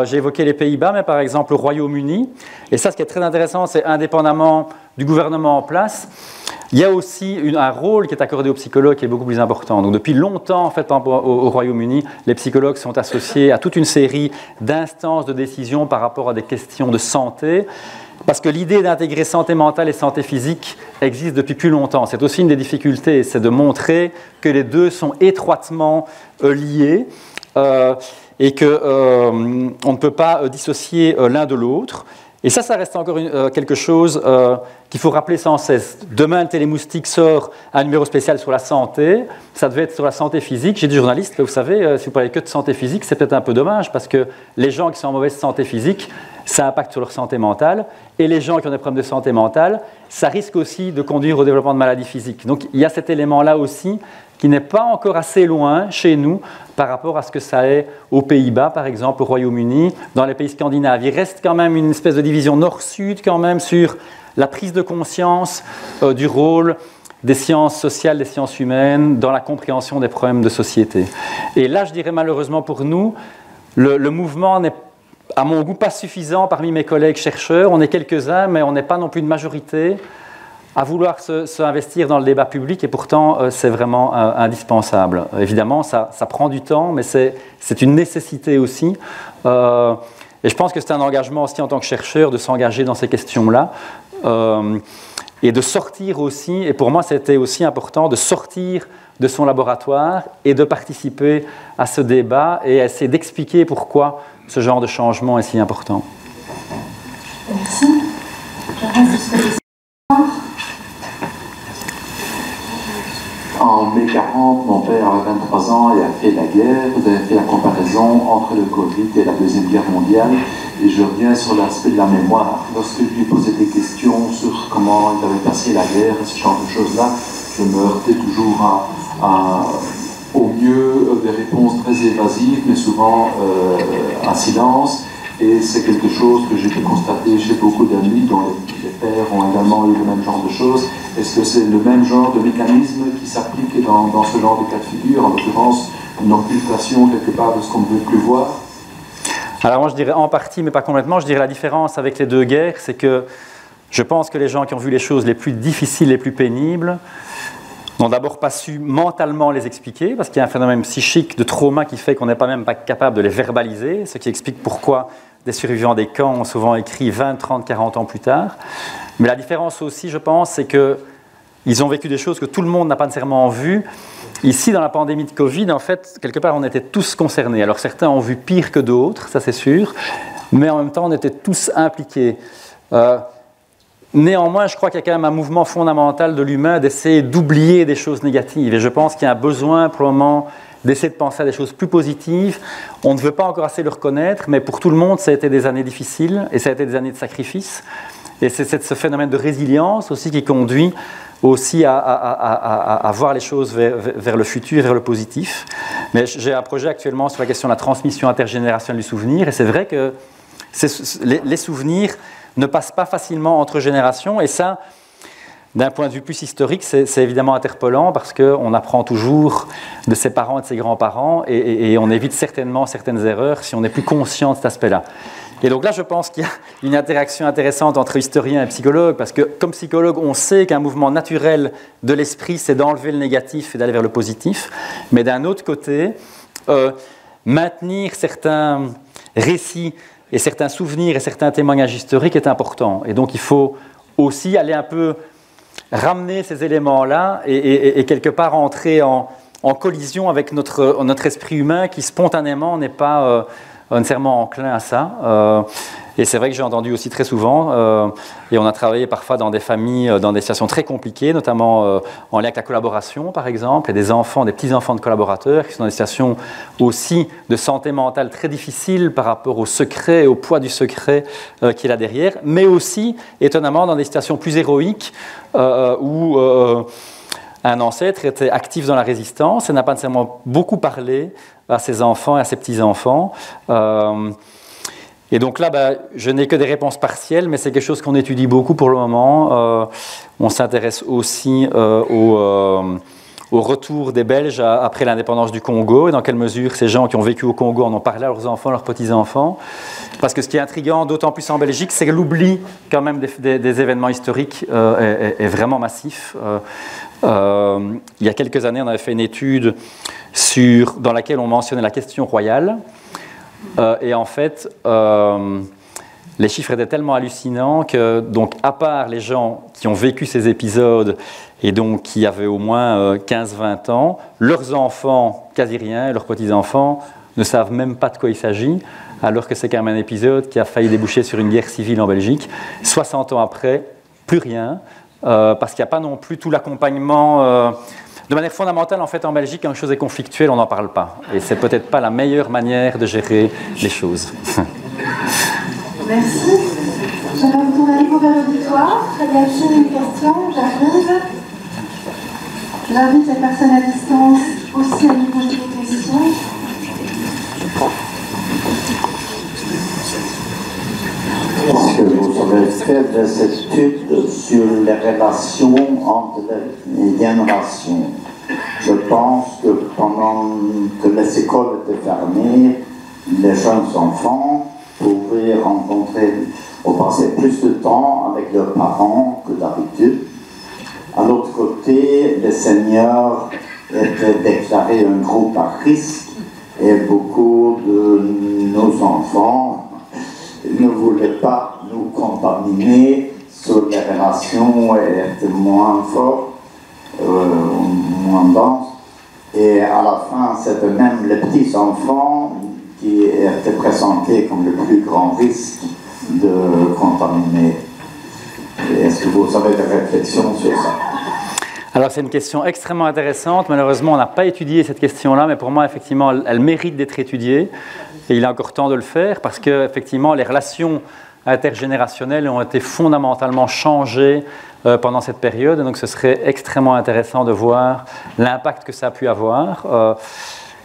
J'ai évoqué les Pays-Bas, mais par exemple le Royaume-Uni. Et ça, ce qui est très intéressant, c'est indépendamment du gouvernement en place, il y a aussi un rôle qui est accordé aux psychologues qui est beaucoup plus important. Donc depuis longtemps, en fait, au Royaume-Uni, les psychologues sont associés à toute une série d'instances de décision par rapport à des questions de santé. Parce que l'idée d'intégrer santé mentale et santé physique existe depuis plus longtemps. C'est aussi une des difficultés, c'est de montrer que les deux sont étroitement liés et qu'on ne peut pas dissocier l'un de l'autre. Et ça reste encore quelque chose qu'il faut rappeler sans cesse. Demain, le Télémoustique sort un numéro spécial sur la santé. Ça devait être sur la santé physique. J'ai des journalistes, vous savez, si vous parlez que de santé physique, c'est peut-être un peu dommage parce que les gens qui sont en mauvaise santé physique, ça impacte sur leur santé mentale. Et les gens qui ont des problèmes de santé mentale, ça risque aussi de conduire au développement de maladies physiques. Donc il y a cet élément-là aussi qui n'est pas encore assez loin chez nous par rapport à ce que ça est aux Pays-Bas, par exemple, au Royaume-Uni, dans les pays scandinaves. Il reste quand même une espèce de division nord-sud quand même sur la prise de conscience du rôle des sciences sociales, des sciences humaines dans la compréhension des problèmes de société. Et là, je dirais malheureusement pour nous, le mouvement n'est à mon goût pas suffisant parmi mes collègues chercheurs. On est quelques-uns, mais on n'est pas non plus une majorité à vouloir s'investir dans le débat public et pourtant c'est vraiment indispensable. Évidemment, ça prend du temps, mais c'est une nécessité aussi. Et je pense que c'est un engagement aussi en tant que chercheur de s'engager dans ces questions-là et de sortir aussi, et pour moi c'était aussi important, de sortir de son laboratoire et de participer à ce débat et essayer d'expliquer pourquoi ce genre de changement est si important. Merci. Je reste disponible. En mai 40, mon père avait 23 ans et a fait la guerre. Vous avez fait la comparaison entre le Covid et la Deuxième Guerre mondiale. Et je reviens sur l'aspect de la mémoire. Lorsque je lui posais des questions sur comment il avait passé la guerre, ce genre de choses-là, je me heurtais toujours au mieux des réponses très évasives, mais souvent un silence. Et c'est quelque chose que j'ai pu constater chez beaucoup d'amis dont les pères ont également eu le même genre de choses. Est-ce que c'est le même genre de mécanisme qui s'applique dans ce genre de cas de figure, en l'occurrence une occultation quelque part de ce qu'on ne veut plus voir? Alors moi je dirais en partie, mais pas complètement. Je dirais la différence avec les deux guerres, c'est que je pense que les gens qui ont vu les choses les plus difficiles, les plus pénibles, n'ont d'abord pas su mentalement les expliquer, parce qu'il y a un phénomène psychique de trauma qui fait qu'on n'est même pas capable de les verbaliser, ce qui explique pourquoi des survivants des camps ont souvent écrit 20, 30, 40 ans plus tard. Mais la différence aussi, je pense, c'est qu'ils ont vécu des choses que tout le monde n'a pas nécessairement vues ici, dans la pandémie de Covid, en fait, quelque part, on était tous concernés. Alors certains ont vu pire que d'autres, ça c'est sûr, mais en même temps, on était tous impliqués. Néanmoins, je crois qu'il y a quand même un mouvement fondamental de l'humain d'essayer d'oublier des choses négatives. Et je pense qu'il y a un besoin, pour le moment, d'essayer de penser à des choses plus positives. On ne veut pas encore assez le reconnaître, mais pour tout le monde, ça a été des années difficiles et ça a été des années de sacrifice. Et c'est ce phénomène de résilience aussi qui conduit aussi à voir les choses vers le futur, vers le positif. Mais j'ai un projet actuellement sur la question de la transmission intergénérationnelle du souvenir, et c'est vrai que les souvenirs ne passent pas facilement entre générations, et ça, d'un point de vue plus historique, c'est évidemment interpellant parce qu'on apprend toujours de ses parents et de ses grands-parents et on évite certainement certaines erreurs si on n'est plus conscient de cet aspect-là. Et donc là, je pense qu'il y a une interaction intéressante entre historiens et psychologues parce que comme psychologue, on sait qu'un mouvement naturel de l'esprit, c'est d'enlever le négatif et d'aller vers le positif. Mais d'un autre côté, maintenir certains récits et certains souvenirs et certains témoignages historiques est important. Et donc il faut aussi aller un peu ramener ces éléments-là et quelque part entrer en collision avec notre esprit humain qui spontanément n'est pas nécessairement enclin à ça. Et c'est vrai que j'ai entendu aussi très souvent, et on a travaillé parfois dans des familles, dans des situations très compliquées, notamment en lien avec la collaboration par exemple, et des enfants, des petits-enfants de collaborateurs qui sont dans des situations aussi de santé mentale très difficiles par rapport au secret, au poids du secret qui est là derrière, mais aussi étonnamment dans des situations plus héroïques où un ancêtre était actif dans la résistance et n'a pas nécessairement beaucoup parlé à ses enfants et à ses petits-enfants. Et donc là, je n'ai que des réponses partielles, mais c'est quelque chose qu'on étudie beaucoup pour le moment. On s'intéresse aussi au retour des Belges après l'indépendance du Congo, et dans quelle mesure ces gens qui ont vécu au Congo en ont parlé à leurs enfants, leurs petits-enfants. Parce que ce qui est intriguant, d'autant plus en Belgique, c'est que l'oubli quand même des événements historiques est vraiment massif. Il y a quelques années, on avait fait une étude dans laquelle on mentionnait la question royale. Et en fait, les chiffres étaient tellement hallucinants que, donc, à part les gens qui ont vécu ces épisodes et donc qui avaient au moins 15-20 ans, leurs enfants, quasi rien, et leurs petits-enfants ne savent même pas de quoi il s'agit, alors que c'est quand même un épisode qui a failli déboucher sur une guerre civile en Belgique. 60 ans après, plus rien, parce qu'il n'y a pas non plus tout l'accompagnement. De manière fondamentale, en fait, en Belgique, quand une chose est conflictuelle, on n'en parle pas. Et c'est peut-être pas la meilleure manière de gérer les choses. Merci. Je vais vous tourner à nouveau vers l'auditoire. Il y a une question, j'arrive. J'invite les personnes à distance aussi à nous poser des questions. Est-ce que vous avez fait des études sur les relations entre les générations? Je pense que pendant que les écoles étaient fermées, les jeunes enfants pouvaient rencontrer ou passer plus de temps avec leurs parents que d'habitude. À l'autre côté, les seniors étaient déclarés un groupe à risque et beaucoup de nos enfants ne voulaient pas nous contaminer sur les relations et étaient moins forts, moins denses. Et à la fin, c'était même les petits-enfants qui étaient présentés comme le plus grand risque de contaminer. Est-ce que vous avez des réflexions sur ça? Alors c'est une question extrêmement intéressante. Malheureusement, on n'a pas étudié cette question-là, mais pour moi, effectivement, elle mérite d'être étudiée. Et il est encore temps de le faire parce que, effectivement, les relations intergénérationnelles ont été fondamentalement changées pendant cette période. Et donc, ce serait extrêmement intéressant de voir l'impact que ça a pu avoir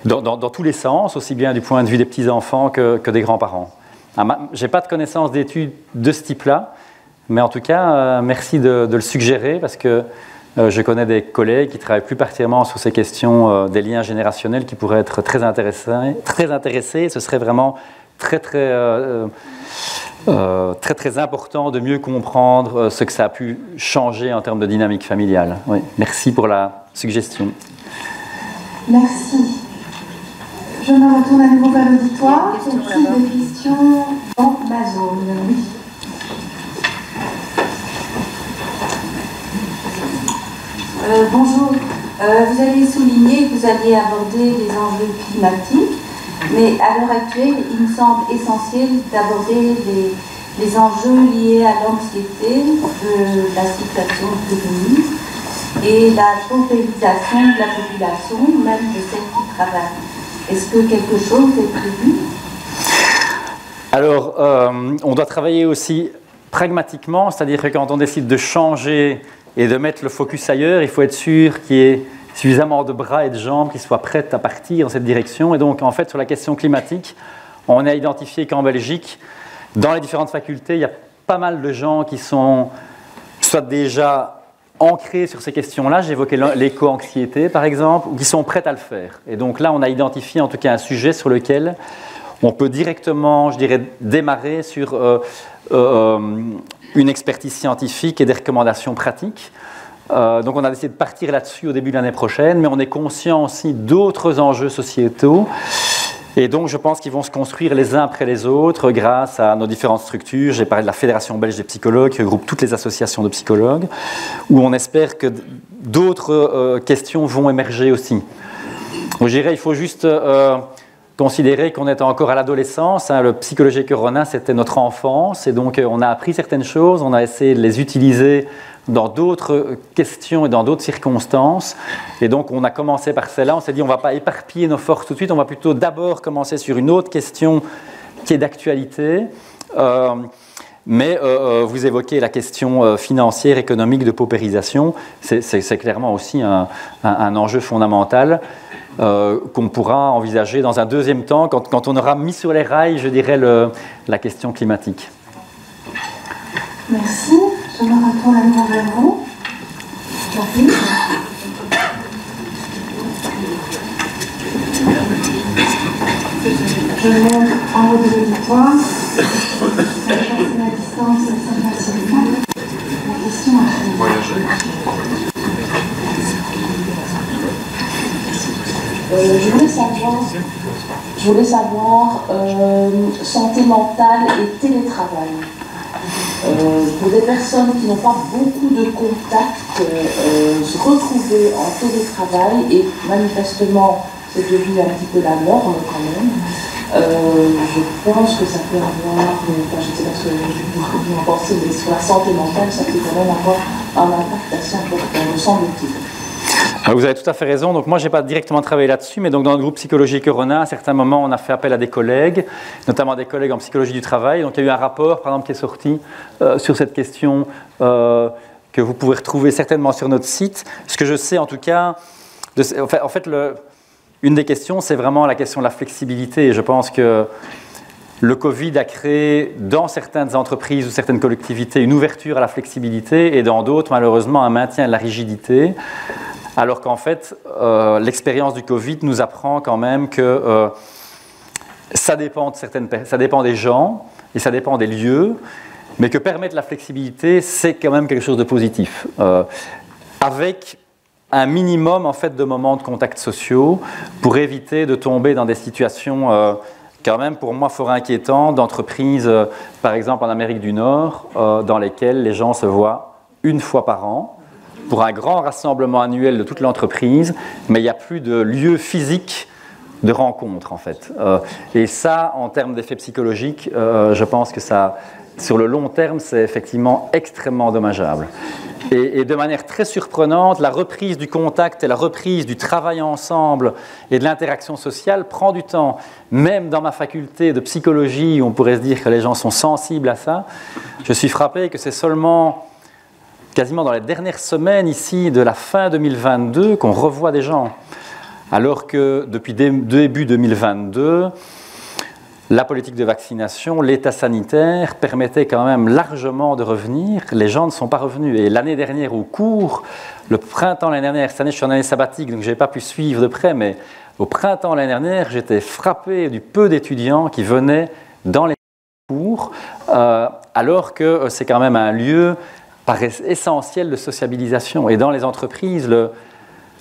dans tous les sens, aussi bien du point de vue des petits-enfants que des grands-parents. Je n'ai pas de connaissance d'études de ce type-là, mais en tout cas, merci de le suggérer parce que je connais des collègues qui travaillent plus particulièrement sur ces questions des liens générationnels qui pourraient être très intéressés. Ce serait vraiment très important de mieux comprendre ce que ça a pu changer en termes de dynamique familiale. Oui, merci pour la suggestion. Merci. Je me retourne à nouveau vers l'auditoire. Y a-t-il des questions dans ma zone? Oui. Bonjour. Vous avez souligné que vous alliez aborder les enjeux climatiques, mais à l'heure actuelle, il me semble essentiel d'aborder les enjeux liés à l'anxiété de la situation économique et la paupérisation de la population, même de celles qui travaillent. Est-ce que quelque chose est prévu? Alors, on doit travailler aussi pragmatiquement, c'est-à-dire que quand on décide de changer et de mettre le focus ailleurs, il faut être sûr qu'il y ait suffisamment de bras et de jambes qui soient prêtes à partir dans cette direction. Et donc, en fait, sur la question climatique, on a identifié qu'en Belgique, dans les différentes facultés, il y a pas mal de gens qui sont soit déjà ancrés sur ces questions-là, j'évoquais l'éco-anxiété par exemple, ou qui sont prêtes à le faire. Et donc là, on a identifié en tout cas un sujet sur lequel on peut directement, je dirais, démarrer sur une expertise scientifique et des recommandations pratiques. Donc on a décidé de partir là-dessus au début de l'année prochaine, mais on est conscient aussi d'autres enjeux sociétaux. Et donc je pense qu'ils vont se construire les uns après les autres grâce à nos différentes structures. J'ai parlé de la Fédération belge des psychologues, qui regroupe toutes les associations de psychologues, où on espère que d'autres questions vont émerger aussi. Donc, je dirais qu'il faut juste considérer qu'on est encore à l'adolescence. Le Psychologie Corona, c'était notre enfance. Et donc on a appris certaines choses, on a essayé de les utiliser dans d'autres questions et dans d'autres circonstances. Et donc, on a commencé par celle-là. On s'est dit, on ne va pas éparpiller nos forces tout de suite. On va plutôt d'abord commencer sur une autre question qui est d'actualité. Mais vous évoquez la question financière, économique, de paupérisation. C'est clairement aussi un enjeu fondamental qu'on pourra envisager dans un deuxième temps, quand on aura mis sur les rails, je dirais, la question climatique. Merci. Je me retourne à nouveau vers vous. Marie. Je monte en haut de l'auditoire. La personne à distance, ça ne s'appelle pas. La question je voulais savoir santé mentale et télétravail. Pour des personnes qui n'ont pas beaucoup de contacts, se retrouver en télétravail, et manifestement c'est devenu un petit peu la norme quand même, je pense que ça peut avoir, enfin, je ne sais pas ce que vous en pensez, mais sur la santé mentale, ça peut quand même avoir un impact assez important, me semble-t-il. Alors vous avez tout à fait raison. Donc moi, je n'ai pas directement travaillé là-dessus, mais donc dans le groupe Psychologie Corona, à certains moments, on a fait appel à des collègues, notamment des collègues en psychologie du travail. Donc il y a eu un rapport, par exemple, qui est sorti sur cette question que vous pouvez retrouver certainement sur notre site. Ce que je sais, en tout cas, en fait, une des questions, c'est vraiment la question de la flexibilité. Et je pense que le Covid a créé dans certaines entreprises ou certaines collectivités une ouverture à la flexibilité et dans d'autres, malheureusement, un maintien à la rigidité. Alors qu'en fait, l'expérience du Covid nous apprend quand même que ça dépend des gens et ça dépend des lieux, mais que permettre la flexibilité, c'est quand même quelque chose de positif. Avec un minimum en fait, de moments de contact sociaux pour éviter de tomber dans des situations quand même pour moi fort inquiétantes d'entreprises, par exemple en Amérique du Nord, dans lesquelles les gens se voient une fois par an, pour un grand rassemblement annuel de toute l'entreprise, mais il n'y a plus de lieu physique de rencontre, en fait. Et ça, en termes d'effets psychologiques, je pense que ça, sur le long terme, c'est effectivement extrêmement dommageable. Et de manière très surprenante, la reprise du contact et la reprise du travail ensemble et de l'interaction sociale prend du temps. Même dans ma faculté de psychologie, où on pourrait se dire que les gens sont sensibles à ça, je suis frappé que c'est seulement quasiment dans les dernières semaines ici de la fin 2022 qu'on revoit des gens. Alors que depuis début 2022, la politique de vaccination, l'état sanitaire permettait quand même largement de revenir. Les gens ne sont pas revenus. Et l'année dernière, au cours, le printemps l'année dernière, cette année je suis en année sabbatique, donc je n'ai pas pu suivre de près, mais au printemps l'année dernière, j'étais frappé du peu d'étudiants qui venaient dans les cours, alors que c'est quand même un lieu essentiel de sociabilisation. Et dans les entreprises,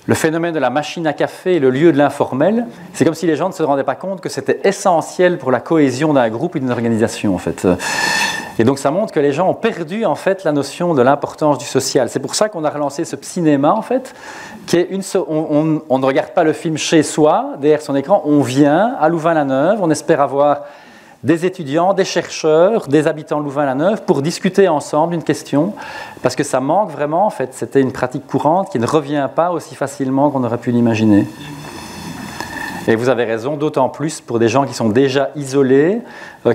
le phénomène de la machine à café et le lieu de l'informel, c'est comme si les gens ne se rendaient pas compte que c'était essentiel pour la cohésion d'un groupe et d'une organisation, en fait. Et donc ça montre que les gens ont perdu, en fait, la notion de l'importance du social. C'est pour ça qu'on a relancé ce cinéma, en fait, qui est on ne regarde pas le film chez soi, derrière son écran, on vient à Louvain-la-Neuve, on espère avoir des étudiants, des chercheurs, des habitants de Louvain-la-Neuve pour discuter ensemble d'une question, parce que ça manque vraiment, en fait, c'était une pratique courante qui ne revient pas aussi facilement qu'on aurait pu l'imaginer. Et vous avez raison, d'autant plus pour des gens qui sont déjà isolés,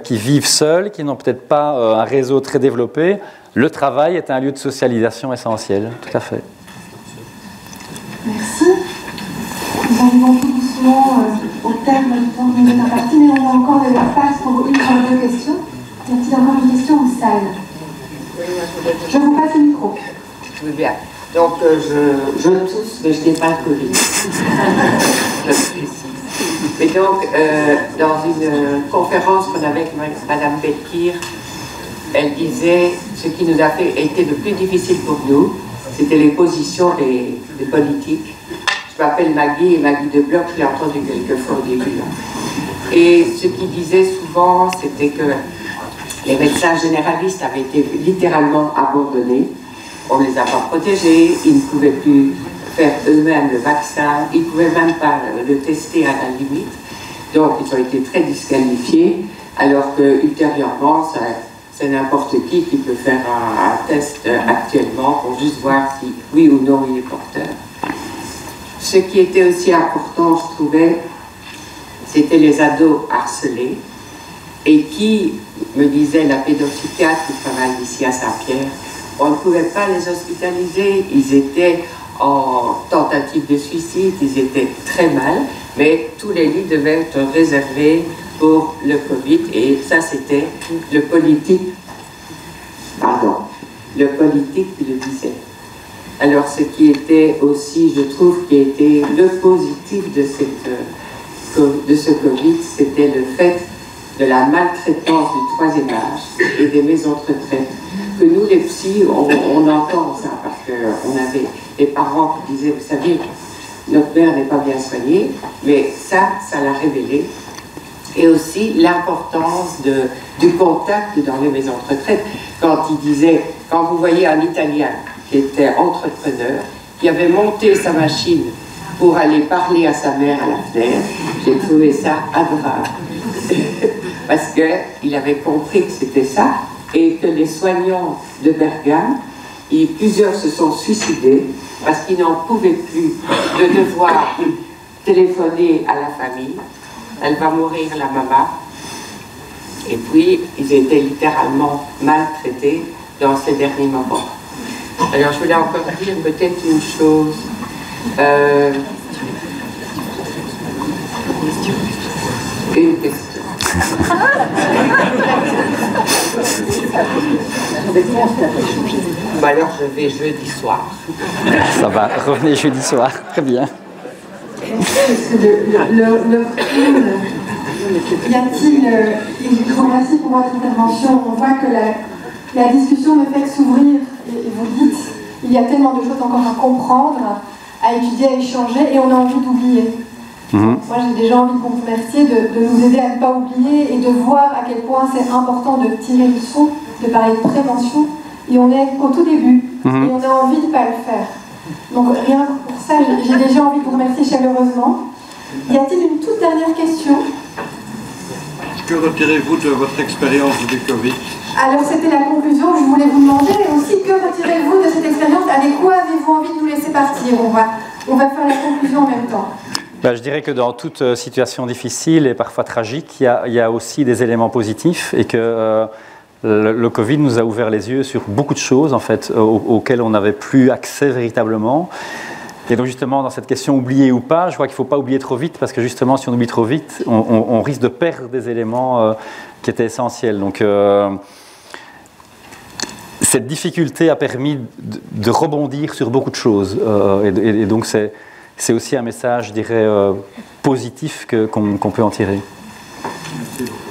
qui vivent seuls, qui n'ont peut-être pas un réseau très développé, le travail est un lieu de socialisation essentiel, tout à fait. Merci. Nous arrivons tout doucement au terme du temps qui nous est imparti, mais on a encore de l'espace pour une ou deux questions. Y a-t-il encore une question en salle? Je vous passe le micro. Oui, bien. Donc, je tousse, mais je n'ai pas le Covid. Je précise. Et donc, dans une conférence qu'on avait avec Mme Belkir, elle disait ce qui nous a été le plus difficile pour nous, c'était les positions des politiques. Je m'appelle Maggie, et Maggie de Bloch, je l'ai entendu quelquefois au début. Et ce qu'il disait souvent, c'était que les médecins généralistes avaient été littéralement abandonnés. On ne les a pas protégés, ils ne pouvaient plus faire eux-mêmes le vaccin, ils ne pouvaient même pas le tester à la limite. Donc ils ont été très disqualifiés, alors que ultérieurement, c'est n'importe qui peut faire un test actuellement pour juste voir si oui ou non il est porteur. Ce qui était aussi important, je trouvais, c'était les ados harcelés et qui, me disait la pédopsychiatre qui travaille ici à Saint-Pierre, on ne pouvait pas les hospitaliser, ils étaient en tentative de suicide, ils étaient très mal, mais tous les lits devaient être réservés pour le Covid, et ça c'était le politique qui le disait. Alors ce qui était aussi, je trouve, qui était le positif de ce Covid, c'était le fait de la maltraitance du troisième âge et des maisons de retraite. Que nous, les psys, on entend ça, parce qu'on avait des parents qui disaient, vous savez, notre mère n'est pas bien soignée, mais ça l'a révélé. Et aussi l'importance du contact dans les maisons de retraite. Quand il disait, quand vous voyez un Italien qui était entrepreneur, qui avait monté sa machine pour aller parler à sa mère à la fenêtre, j'ai trouvé ça adorable. Parce qu'il avait compris que c'était ça, et que les soignants de Bergame, plusieurs se sont suicidés parce qu'ils n'en pouvaient plus de devoir téléphoner à la famille. Elle va mourir, la maman. Et puis, ils étaient littéralement maltraités dans ces derniers moments. Alors, je voulais encore dire peut-être une chose. Une question. Alors je vais jeudi soir. Ça va, revenez jeudi soir, très bien. Y a-t-il, et je vous remercie pour votre intervention, on voit que la discussion ne fait que s'ouvrir, et vous dites, il y a tellement de choses encore à comprendre, à étudier, à échanger, et on a envie d'oublier. Moi, j'ai déjà envie de vous remercier de nous aider à ne pas oublier et de voir à quel point c'est important de tirer le son, de parler de prévention. Et on est au tout début, et on a envie de ne pas le faire. Donc, rien que pour ça, j'ai déjà envie de vous remercier chaleureusement. Y a-t-il une toute dernière question? Que retirez-vous de votre expérience du Covid? Alors, c'était la conclusion que je voulais vous demander, mais aussi, que retirez-vous de cette expérience? Avec quoi avez-vous envie de nous laisser partir? On va faire la conclusion en même temps. Je dirais que dans toute situation difficile et parfois tragique, il y a aussi des éléments positifs et que le Covid nous a ouvert les yeux sur beaucoup de choses en fait, auxquelles on n'avait plus accès véritablement. Et donc justement, dans cette question oublier ou pas, je crois qu'il ne faut pas oublier trop vite parce que justement, si on oublie trop vite, on risque de perdre des éléments qui étaient essentiels. Donc cette difficulté a permis de rebondir sur beaucoup de choses. Et donc c'est aussi un message, je dirais, positif qu'on peut en tirer. Merci beaucoup.